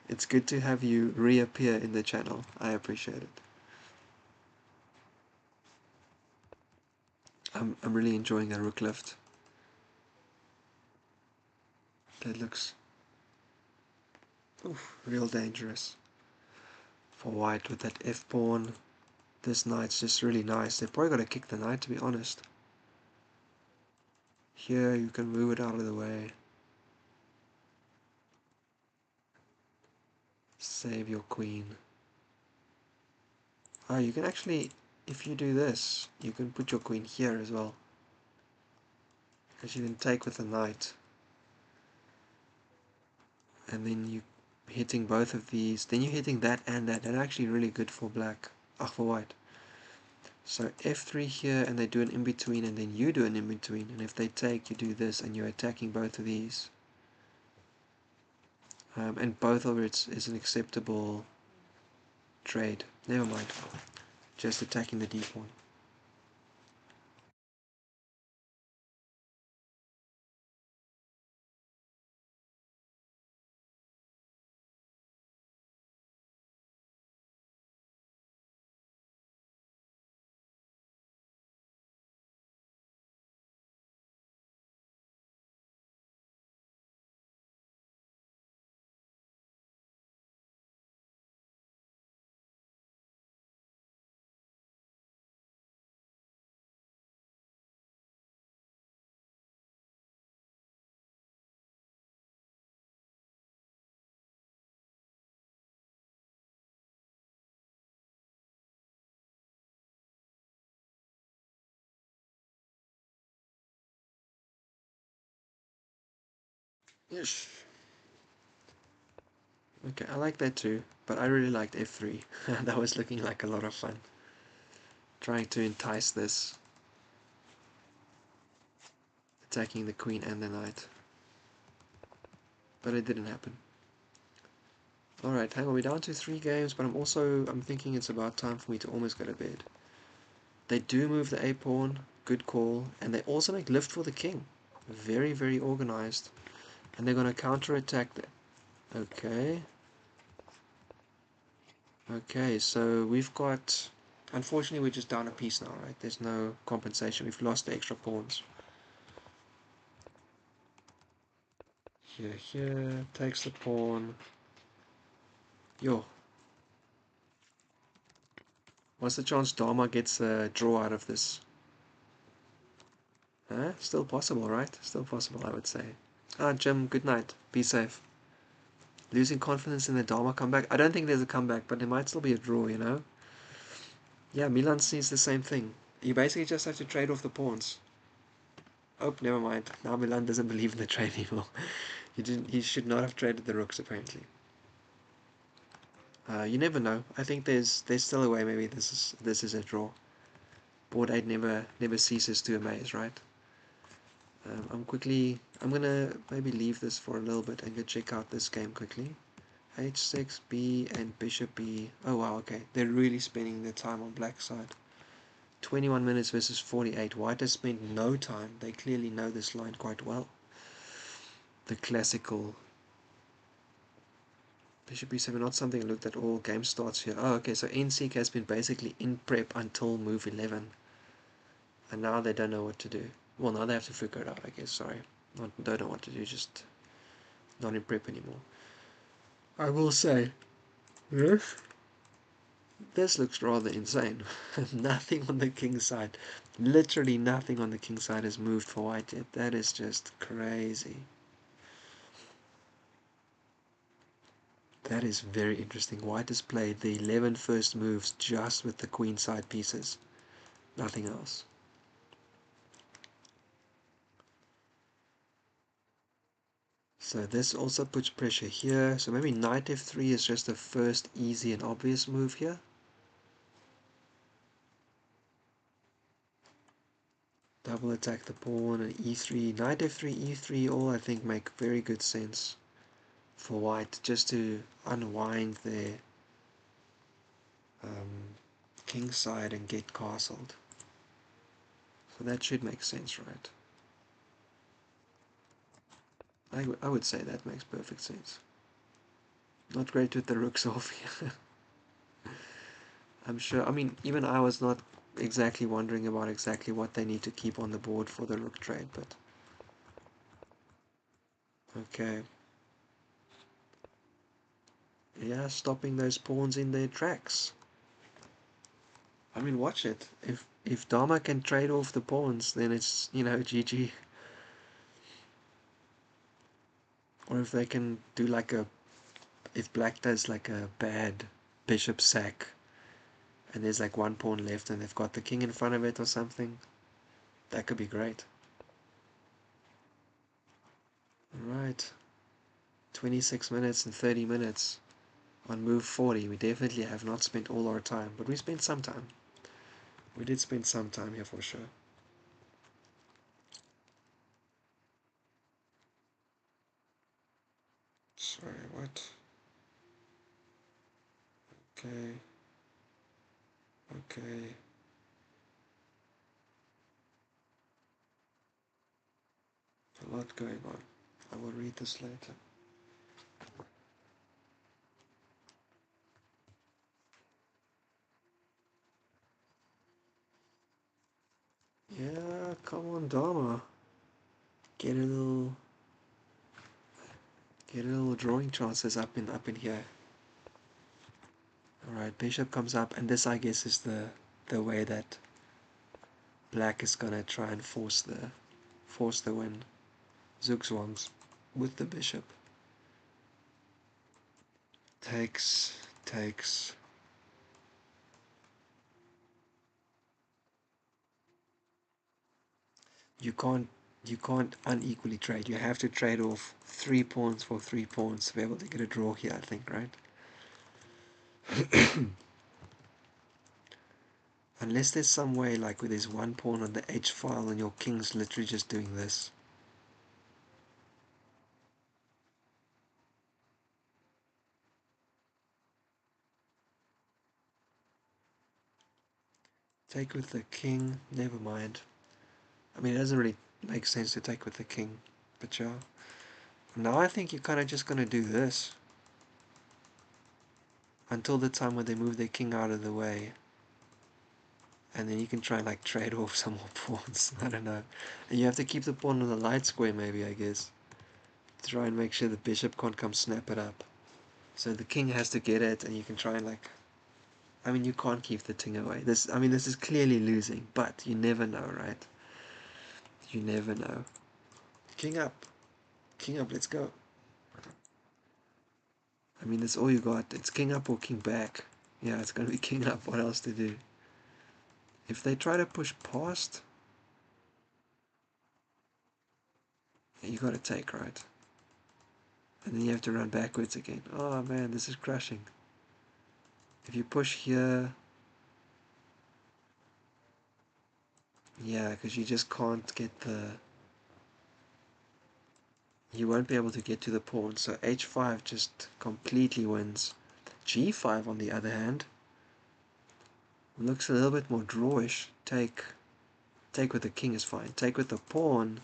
It's good to have you reappear in the channel. I appreciate it. I'm really enjoying the rook lift. That looks real dangerous for white with that f pawn. This knight's just really nice. They're probably gonna kick the knight, to be honest. Here you can move it out of the way. Save your queen. Oh, you can actually, if you do this, you can put your queen here as well. Because you can take with the knight. And then you hitting both of these. Then you're hitting that and that. That's actually really good for black. For white. So f3 here, and they do an in-between, and then you do an in-between. And if they take, you do this, and you're attacking both of these. And both of it is an acceptable trade. Never mind. Just attacking the d pawn. Yes. Okay, I like that too, but I really liked f3. That was looking like a lot of fun. Trying to entice this, attacking the queen and the knight. But it didn't happen. Alright, hang on, we're down to 3 games, but I'm thinking it's about time for me to almost go to bed. They do move the a-pawn, good call, and they also make lift for the king. Very, very organized. And they're going to counter-attack them. Okay. Okay, so we've got... Unfortunately, we're just down a piece now, right? There's no compensation. We've lost the extra pawns. Here, takes the pawn. Yo. What's the chance Dharma gets a draw out of this? Huh? Still possible, right? Still possible, I would say. Ah, Jim, good night. Be safe. Losing confidence in the Dharma comeback? I don't think there's a comeback, but there might still be a draw, you know? Yeah, Milan sees the same thing. You basically just have to trade off the pawns. Oh, never mind. Now Milan doesn't believe in the trade anymore. He should not have traded the rooks, apparently. You never know. I think there's still a way. Maybe this is a draw. Board 8 never ceases to amaze, right? I'm gonna maybe leave this for a little bit and go check out this game quickly. H6, B, and Bishop B. Oh wow, okay. They're really spending their time on black side. 21 minutes versus 48. White has spent no time. They clearly know this line quite well. The classical Bishop B7, not something I looked at all. Game starts here. Oh, okay, so nseek has been basically in prep until move 11. And now they don't know what to do. Well, now they have to figure it out, I guess. Sorry. Not, don't know what to do, just not in prep anymore. I will say, yes, this looks rather insane. Nothing on the king's side. Literally nothing on the king's side has moved for white yet. That is just crazy. That is very interesting. White has played the 11 first moves just with the queen side pieces. Nothing else. So this also puts pressure here. So maybe knight f3 is just the first easy and obvious move here. Double attack the pawn and e3. Knight f3, e3 all I think make very good sense for white, just to unwind their king side and get castled. So that should make sense, right? I would say that makes perfect sense. Not great with the rooks off here. I'm sure, I mean, even I was not exactly wondering about exactly what they need to keep on the board for the rook trade, but okay. Yeah, stopping those pawns in their tracks. I mean, watch it. If Dharma can trade off the pawns, then it's, GG. Or if they can do like if black does like a bad bishop sack, and there's like one pawn left and they've got the king in front of it or something, that could be great. Alright, 26 minutes and 30 minutes on move 40. We definitely have not spent all our time, but we spent some time. We did spend some time here for sure. Sorry, what? Okay. Okay. A lot going on. I will read this later. Yeah, come on, Dharma. Get a little drawing chances up in here. Alright, bishop comes up, and this I guess is the way that black is gonna try and force the win. Zugzwangs with the bishop. Takes. You can't You can't unequally trade. You have to trade off 3 pawns for 3 pawns to be able to get a draw here, I think, right? Unless there's some way like where there's one pawn on the H file and your king's literally just doing this. Take with the king, never mind. I mean, it doesn't really make sense to take with the king, but yeah. Now I think you're kind of just going to do this until the time when they move their king out of the way. And then you can try and like trade off some more pawns. I don't know. And you have to keep the pawn on the light square maybe, I guess. Try and make sure the bishop can't come snap it up. So the king has to get it, and you can try and like... I mean, you can't keep the king away. This is clearly losing, but you never know, right? You never know. King up. King up, let's go. I mean, that's all you got. It's king up or king back. Yeah, it's going to be king up. What else to do? If they try to push past, you got to take, right? And then you have to run backwards again. Oh man, this is crushing. If you push here, yeah, because you just can't get the... You won't be able to get to the pawn, so h5 just completely wins. g5, on the other hand, looks a little bit more drawish. Take with the king is fine. Take with the pawn,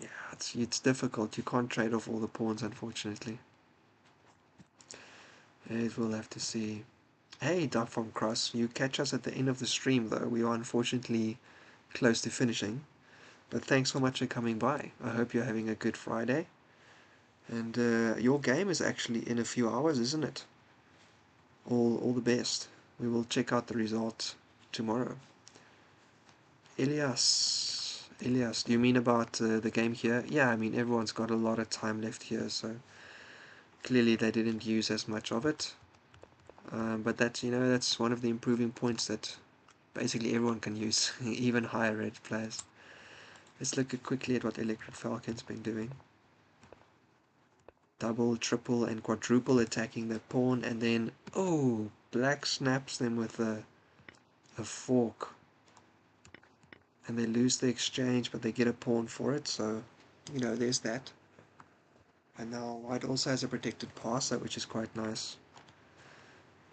yeah, it's difficult. You can't trade off all the pawns, unfortunately. It will have to see. Hey, Duck from Cross, you catch us at the end of the stream, though. We are unfortunately close to finishing. But thanks so much for coming by. I hope you're having a good Friday. And your game is actually in a few hours, isn't it? All the best. We will check out the results tomorrow. Elias, do you mean about the game here? Yeah, I mean everyone's got a lot of time left here, so clearly they didn't use as much of it. But that's one of the improving points that basically everyone can use, even higher rate players. Let's look quickly at what electricfalcon's been doing. Double, triple, and quadruple attacking the pawn, and then black snaps them with a fork, and they lose the exchange, but they get a pawn for it. So there's that. And now white also has a protected passer, which is quite nice.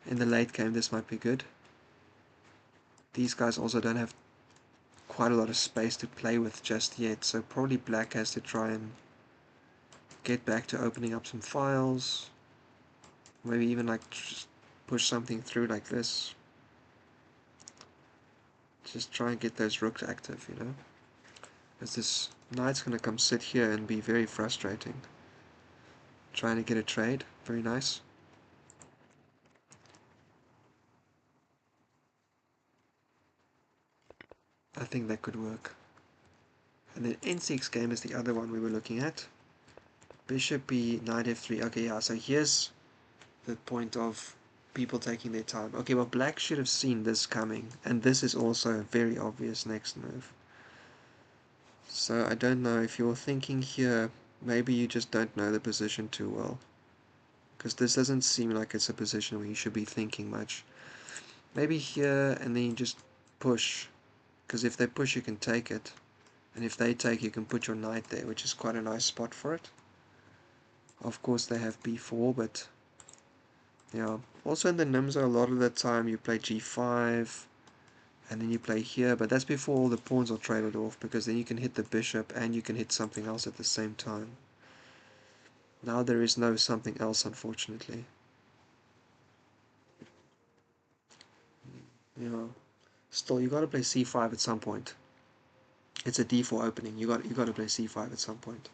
In the late game, this might be good. These guys also don't have quite a lot of space to play with just yet, so probably black has to try and get back to opening up some files. Maybe even like just push something through like this. Just try and get those rooks active, As this knight's going to come sit here and be very frustrating. Trying to get a trade. Very nice. I think that could work. And then nseek's game is the other one we were looking at. Bishop b, knight f3. Okay, yeah, so here's the point of people taking their time. Okay, well, black should have seen this coming, and this is also a very obvious next move. So I don't know if you're thinking here, maybe you just don't know the position too well, because this doesn't seem like it's a position where you should be thinking much. Maybe here, and then you just push, because if they push you can take it, and if they take you can put your knight there, which is quite a nice spot for it. Of course they have b4, but yeah. Also in the Nimzo, a lot of the time you play g5, and then you play here, but that's before all the pawns are traded off, because then you can hit the bishop and you can hit something else at the same time. Now there is no something else, unfortunately. Yeah. Still, you got to play c5 at some point. It's a d4 opening. You got to play c5 at some point.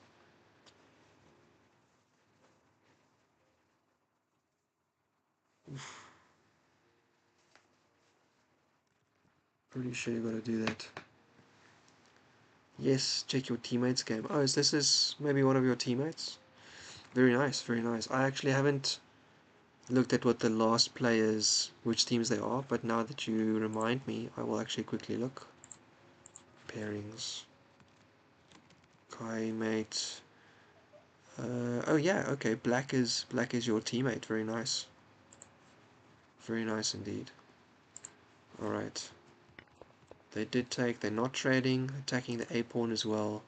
Oof. Pretty sure you got to do that. Yes, check your teammates' game. Oh, this is maybe one of your teammates? Very nice, very nice. I actually haven't looked at what the last players, which teams they are, but now that you remind me, I will actually quickly look. pairings. Kai mate. Oh yeah, okay. Black is your teammate. Very nice. Very nice indeed. Alright. They did take. They're not trading. Attacking the A pawn as well.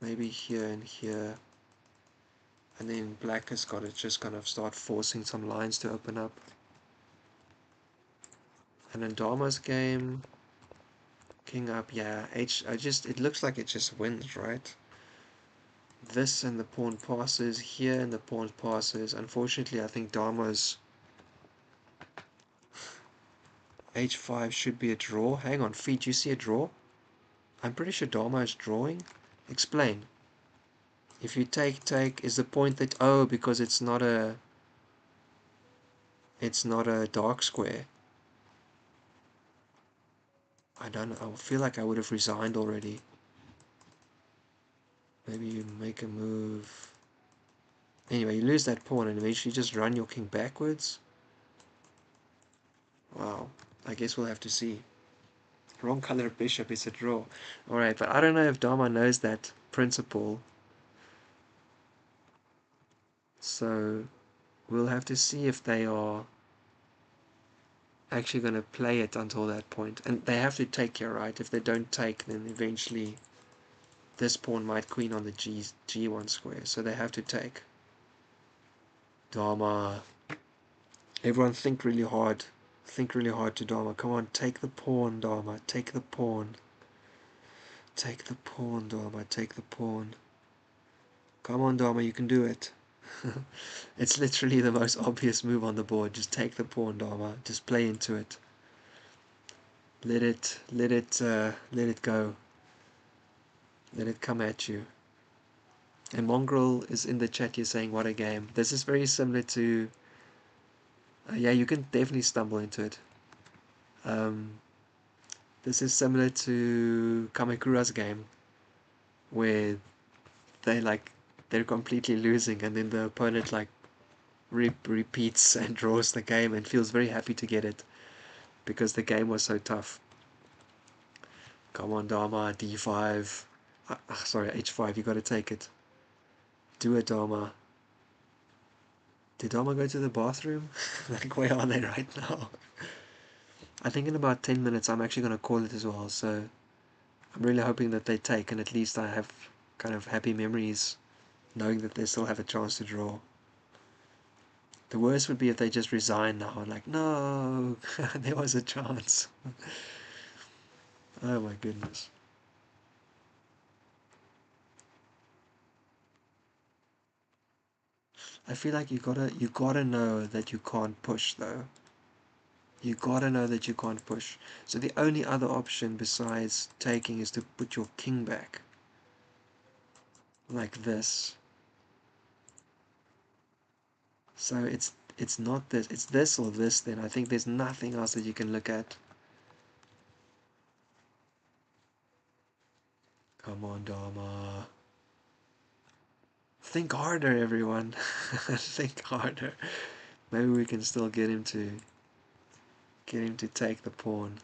Maybe here and here. And then black has got to just kind of start forcing some lines to open up. And in Dharma's game, king up, yeah, it looks like it just wins, right? This and the pawn passes, here and the pawn passes. Unfortunately, I think Dharma's h5 should be a draw. Hang on, feet, you see a draw? I'm pretty sure Dharma is drawing. Explain. If you take, is the point that, oh, because it's not a dark square. I don't know, I feel like I would have resigned already. Maybe you make a move. Anyway, you lose that pawn and eventually just run your king backwards. Wow, I guess we'll have to see. Wrong color bishop is a draw. Alright, but I don't know if Dharma knows that principle. So we'll have to see if they are actually going to play it until that point. And they have to take here, right? If they don't take, then eventually this pawn might queen on the G1 square. So they have to take. Dharma. Everyone think really hard. Think really hard to Dharma. Come on, take the pawn, Dharma. Take the pawn. Take the pawn, Dharma. Take the pawn. Come on, Dharma, you can do it. It's literally the most obvious move on the board. Just take the pawn, Dharma. Just play into it. Let it go. Let it come at you. And Mongrel is in the chat here saying, what a game. This is very similar to... yeah, you can definitely stumble into it. This is similar to Kamikura's game, where they're completely losing, and then the opponent repeats and draws the game and feels very happy to get it, because the game was so tough. Come on, Dharma, D5. Sorry, H5, you gotta take it. Do it, Dharma. Did Dharma go to the bathroom? Like, where are they right now? I think in about 10 minutes I'm actually going to call it as well, so I'm really hoping that they take, and at least I have kind of happy memories knowing that they still have a chance to draw. The worst would be if they just resign now, like, no, there was a chance. Oh my goodness. I feel like you gotta know that you can't push though. You gotta know that you can't push. So the only other option besides taking is to put your king back. Like this. So it's not this, it's this or this then. I think there's nothing else that you can look at. Come on, Dharma. Think harder, everyone. Think harder. Maybe we can still get him to take the pawn.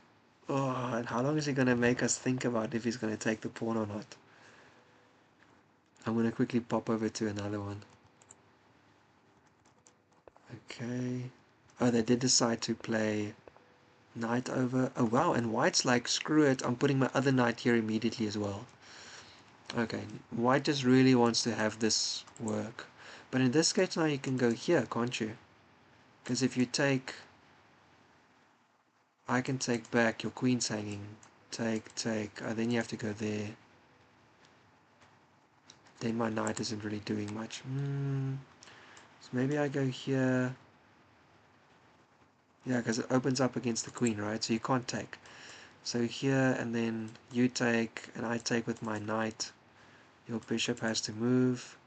Oh, and how long is he gonna make us think about if he's gonna take the pawn or not? I'm gonna quickly pop over to another one. Okay. Oh, they did decide to play knight over. Oh wow, and white's like, screw it, I'm putting my other knight here immediately as well. Okay, white just really wants to have this work. But in this case now you can go here, can't you? Because if you take... I can take back, your queen's hanging. Take. Oh, then you have to go there. Then my knight isn't really doing much. So maybe I go here. Yeah, because it opens up against the queen, right? So you can't take. So here, and then you take, and I take with my knight. Your bishop has to move.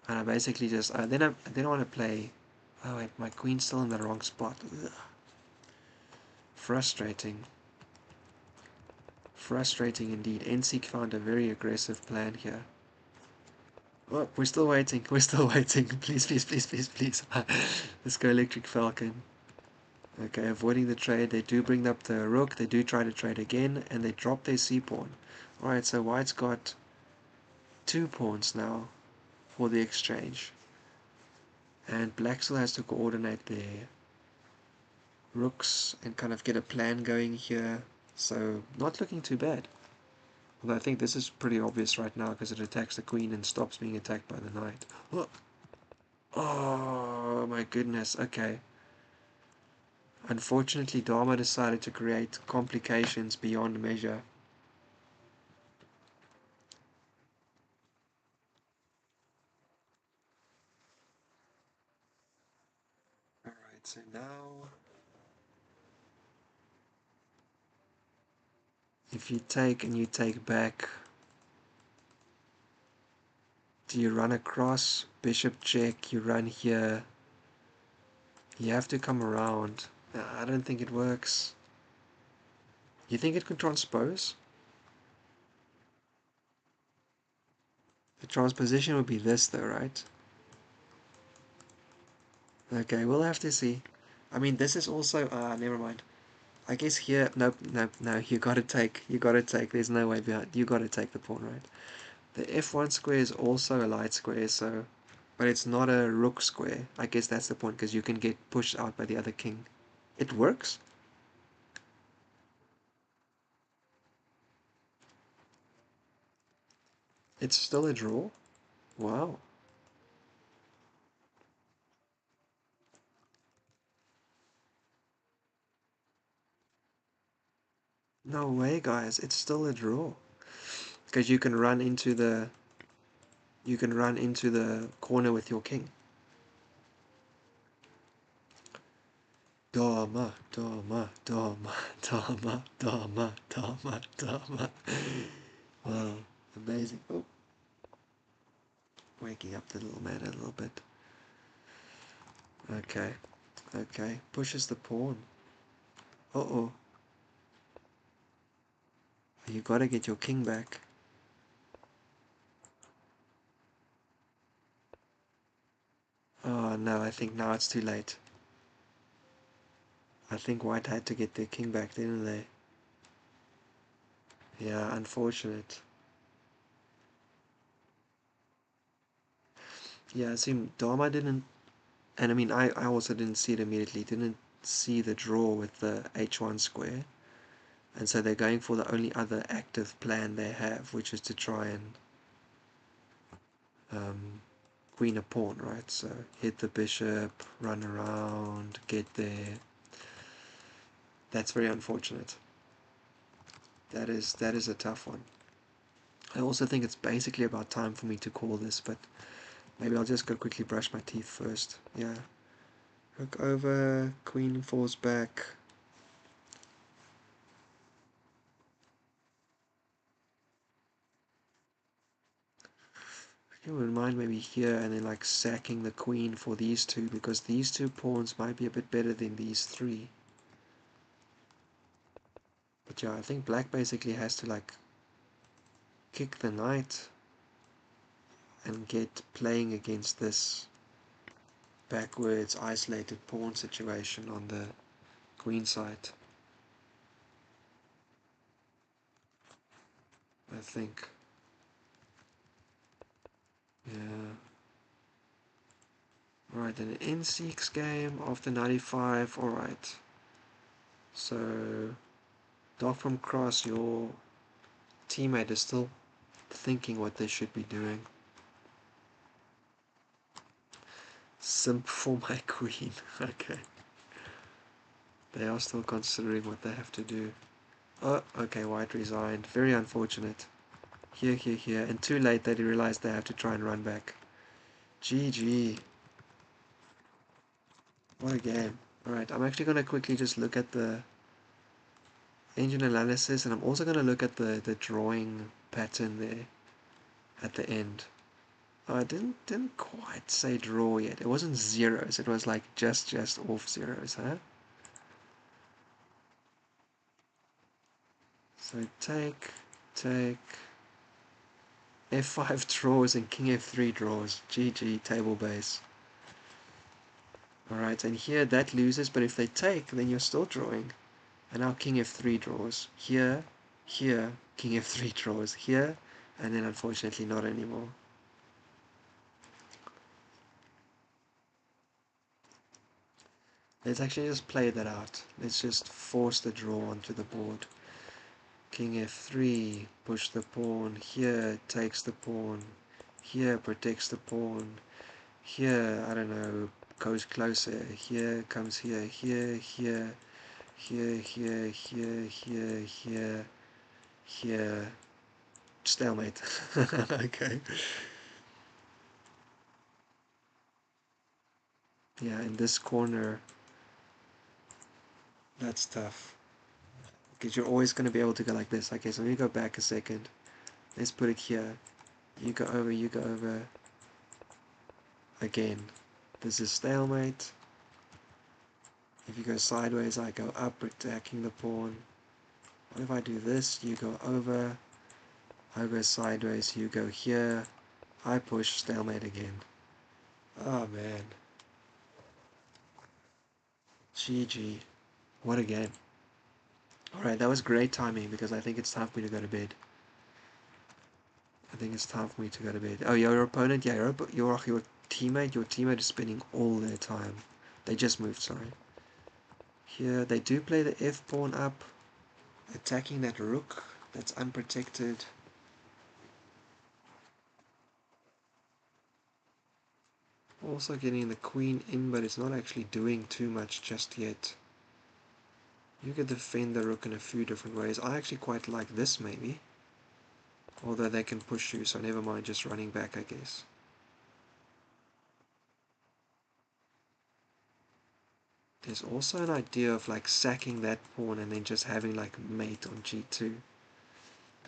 And I basically just... then I want to play... Oh wait, my queen's still in the wrong spot. Ugh. Frustrating. Frustrating indeed. nseek found a very aggressive plan here. Oh, we're still waiting. We're still waiting. Please, please, please, please, please. Let's go Electric Falcon. Okay, avoiding the trade. They do bring up the rook. They do try to trade again, and they drop their c pawn. Alright, so white's got 2 pawns now for the exchange. And black still has to coordinate their rooks and kind of get a plan going here. So, not looking too bad. Although I think this is pretty obvious right now because it attacks the queen and stops being attacked by the knight. Oh, oh my goodness, okay. Unfortunately, Dharma decided to create complications beyond measure. Alright, so now if you take and you take back, do you run across? Bishop check, you run here. You have to come around. I don't think it works. You think it could transpose? The transposition would be this though, right? Okay, we'll have to see. I mean, this is also, never mind. I guess here, nope, nope, no, you gotta take, there's no way behind, you gotta take the pawn, right? The f1 square is also a light square, so, but it's not a rook square. I guess that's the point, because you can get pushed out by the other king. It works? It's still a draw? Wow. No way, guys, it's still a draw. Because you can run into the corner with your king. Dharma, Dharma, Dharma, Dharma, Dharma, Dharma, Dharma. Wow, amazing. Oh, waking up the little man a little bit. Okay, okay. Pushes the pawn. Uh-oh. You gotta get your king back. Oh no, I think now it's too late. I think white had to get their king back, didn't they? Yeah, unfortunate. Yeah, it seemed Dharma didn't, and I mean, I also didn't see it immediately, didn't see the draw with the h1 square. And so they're going for the only other active plan they have, which is to try and queen a pawn, right? So hit the bishop, run around, get there. That's very unfortunate. That is a tough one. I also think it's basically about time for me to call this, but maybe I'll just go quickly brush my teeth first. Yeah. Rook over, queen falls back. You wouldn't mind maybe here and then like sacking the queen for these two, because these two pawns might be a bit better than these three. But yeah, I think black basically has to like kick the knight and get playing against this backwards isolated pawn situation on the queen side, I think. Yeah. Alright, then an nseek's game after 95. Alright. So, Doc from Cross, your teammate is still thinking what they should be doing. Simp for my queen. Okay. They are still considering what they have to do. Oh, okay, white resigned. Very unfortunate. Here, here, here. And too late that he realized they have to try and run back. GG. What a game. Alright, I'm actually going to quickly just look at the engine analysis, and I'm also going to look at the drawing pattern there at the end. Oh, I didn't quite say draw yet. It wasn't zeros. It was like just off zeros, huh? So take, F5 draws and king F3 draws. GG, table base. Alright, and here that loses, but if they take, then you're still drawing. And now king F3 draws. Here, here, king F3 draws. Here, and then unfortunately not anymore. Let's actually just play that out. Let's just force the draw onto the board. King F3, push the pawn. Here, takes the pawn. Here, protects the pawn. Here, I don't know, goes closer. Here, comes here. Here, here, here, here, here, here, here, here. Stalemate. Okay. Yeah, in this corner, that's tough. Because you're always going to be able to go like this. Okay, so let me go back a second. Let's put it here. You go over, you go over. Again, this is stalemate. If you go sideways, I go up, attacking the pawn. What if I do this? You go over. I go sideways, you go here. I push, stalemate again. Oh man. GG. What a game. Alright, that was great timing because I think it's time for me to go to bed. I think it's time for me to go to bed. Oh, your opponent, yeah, your teammate is spending all their time. They just moved, sorry. Here, they do play the F pawn up, attacking that rook that's unprotected. Also getting the queen in, but it's not actually doing too much just yet. You could defend the rook in a few different ways. I actually quite like this, maybe. Although they can push you, so never mind just running back, I guess. There's also an idea of like sacking that pawn and then just having like mate on g2.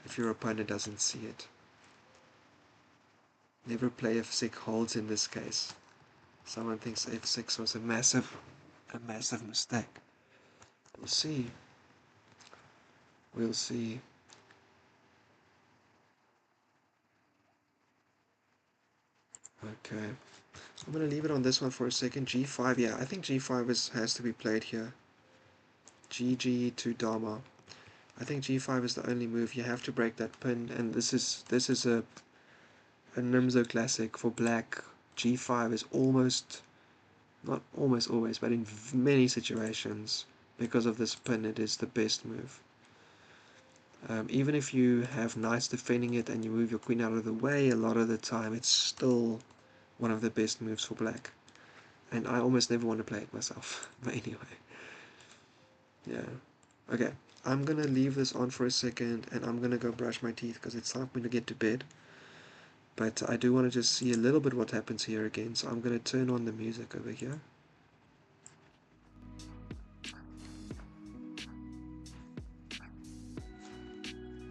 If your opponent doesn't see it. Never play f6 holds in this case. Someone thinks f6 was a massive mistake. We'll see. We'll see. Okay. I'm going to leave it on this one for a second. G5, yeah, I think G5 has to be played here. GG to Dama. I think G5 is the only move. You have to break that pin, and this is a Nimzo classic for black. G5 is almost, not almost always, but in many situations, because of this pin, it is the best move. Even if you have knights defending it and you move your queen out of the way, a lot of the time it's still one of the best moves for black. And I almost never want to play it myself. But anyway. Yeah. Okay. I'm going to leave this on for a second and I'm going to go brush my teeth because it's time for me to get to bed. But I do want to just see a little bit what happens here again. So I'm going to turn on the music over here.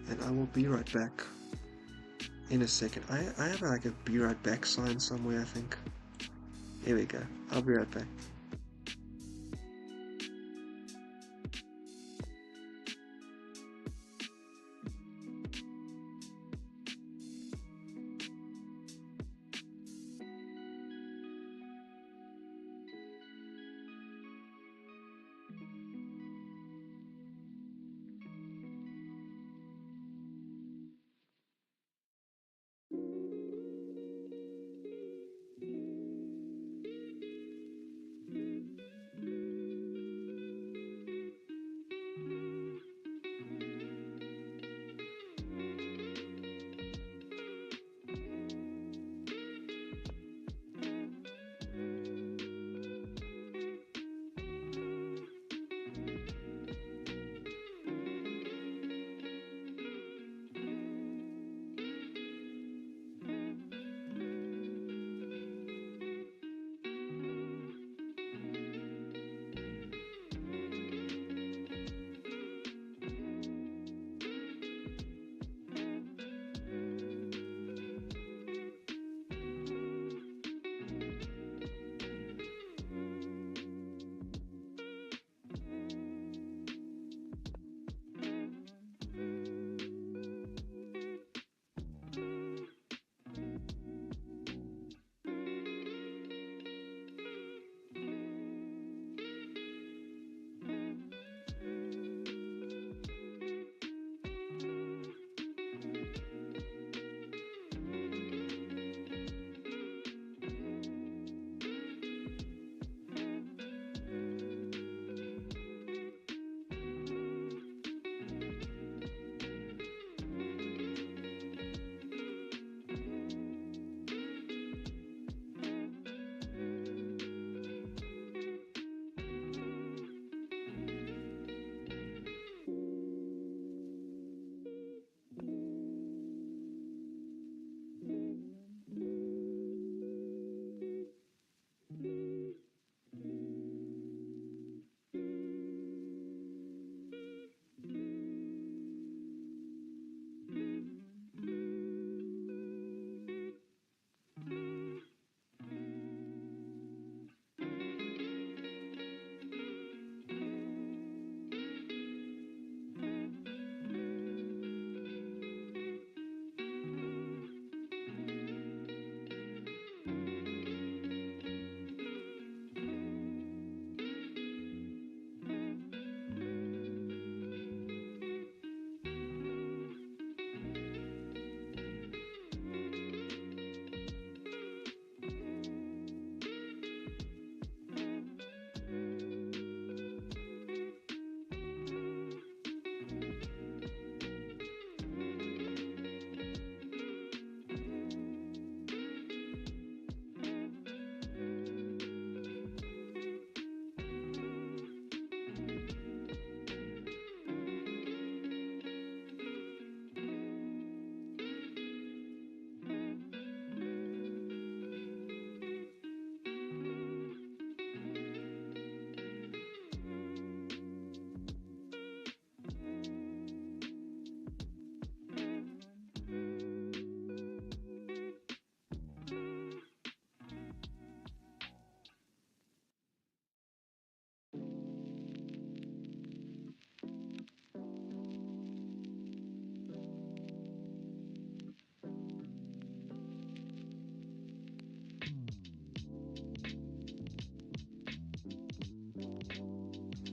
And I will be right back in a second. I have like a be right back sign somewhere, I think. Here we go. I'll be right back.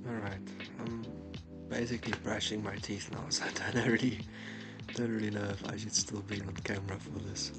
Alright, I'm basically brushing my teeth now, so I don't really know if I should still be on camera for this.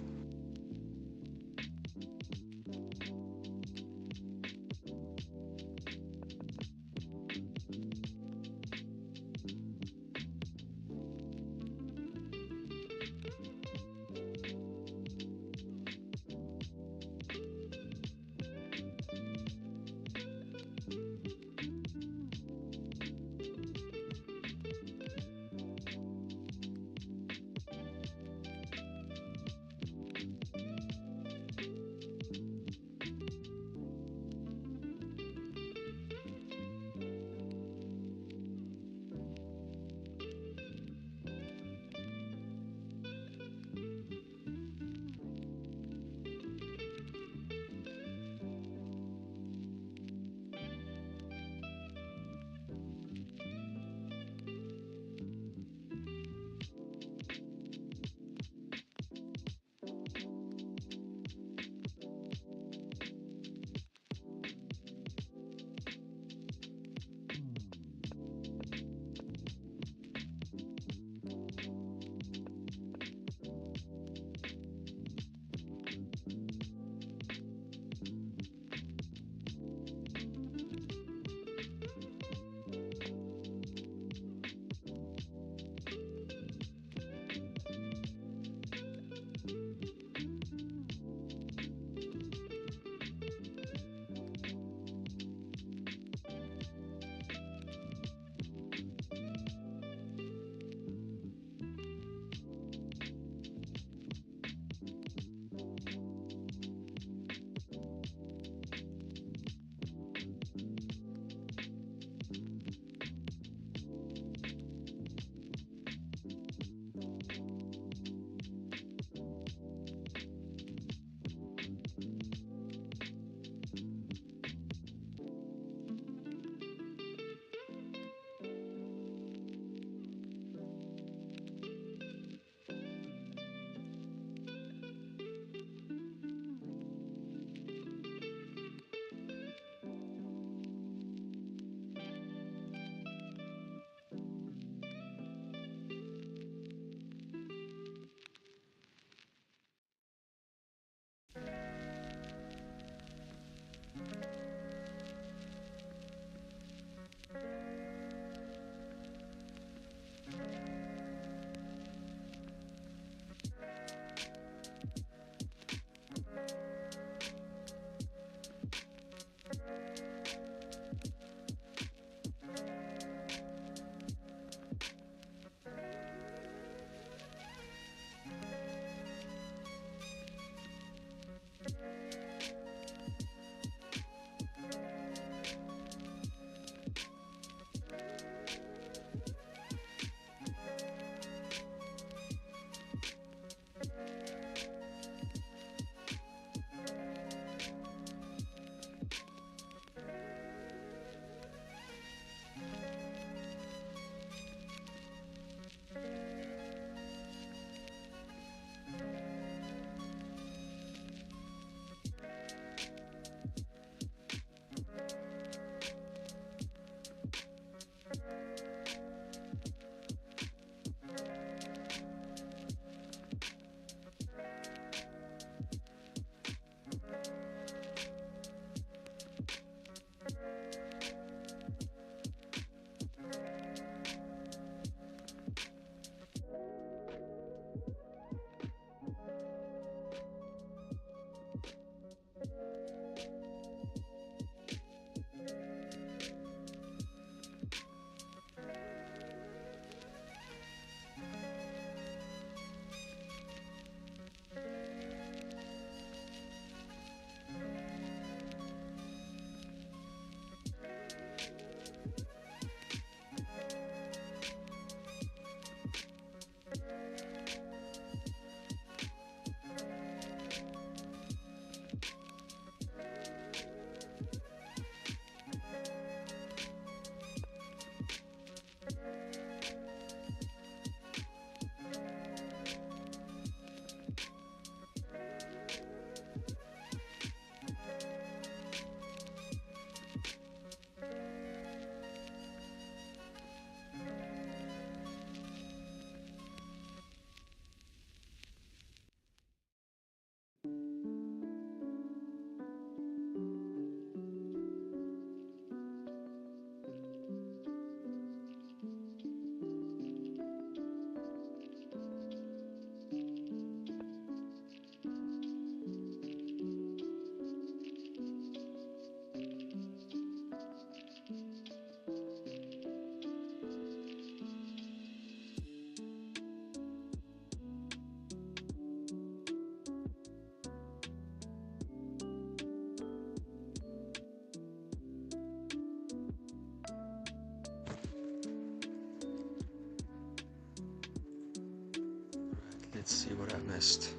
Let's see what I missed.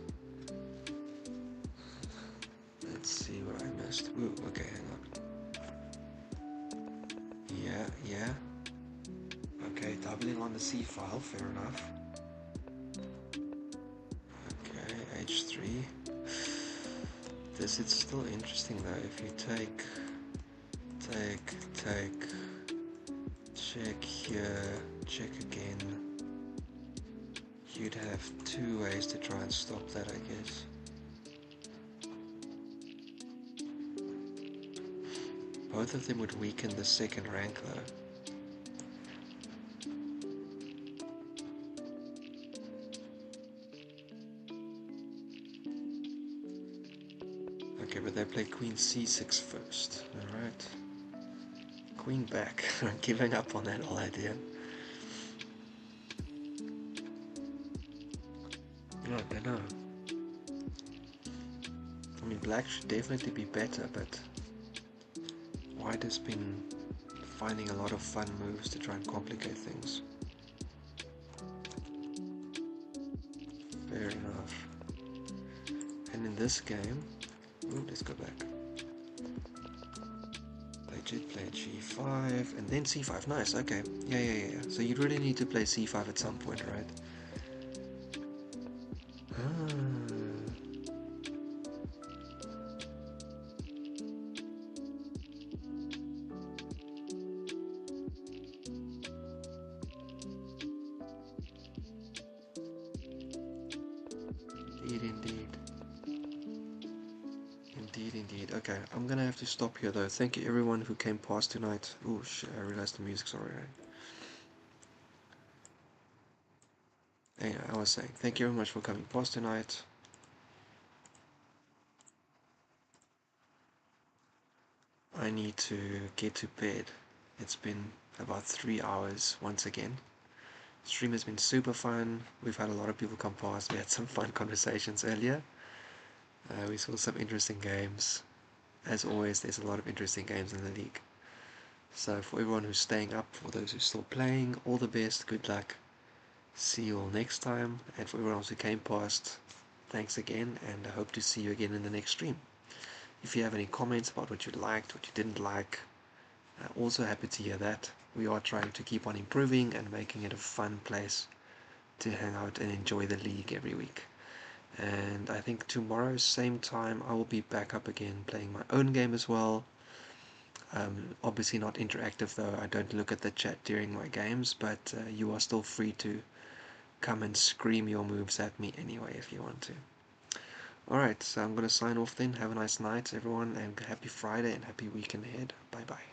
Let's see what I missed. Ooh, okay, hang on. Yeah. Okay, doubling on the C file, fair enough. Okay, H3. This is still interesting though. If you take, check here, check again, you'd have two ways to try and stop that, I guess. Both of them would weaken the second rank though. Okay, but they play queen c6 first. Alright. Queen back. I'm giving up on that whole idea. No, I don't know. I mean, black should definitely be better, but white has been finding a lot of fun moves to try and complicate things. Fair enough. And in this game, ooh, let's go back. Play g5 and then c5. Nice. Okay. Yeah. So you really need to play c5 at some point, right? Indeed. Okay, I'm gonna have to stop here though. Thank you everyone who came past tonight. Oh shit, I realized the music's already. Anyway, I was saying, thank you very much for coming past tonight. I need to get to bed. It's been about 3 hours once again. Stream has been super fun. We've had a lot of people come past. We had some fun conversations earlier. We saw some interesting games. As always, there's a lot of interesting games in the league. So for everyone who's staying up, for those who are still playing, all the best, good luck. See you all next time. And for everyone else who came past, thanks again, and I hope to see you again in the next stream. If you have any comments about what you liked, what you didn't like, also happy to hear that. We are trying to keep on improving and making it a fun place to hang out and enjoy the league every week. And I think tomorrow, same time, I will be back up again playing my own game as well. Obviously not interactive though, I don't look at the chat during my games, but you are still free to come and scream your moves at me anyway if you want to. Alright, so I'm going to sign off then. Have a nice night everyone, and happy Friday and happy weekend ahead. Bye bye.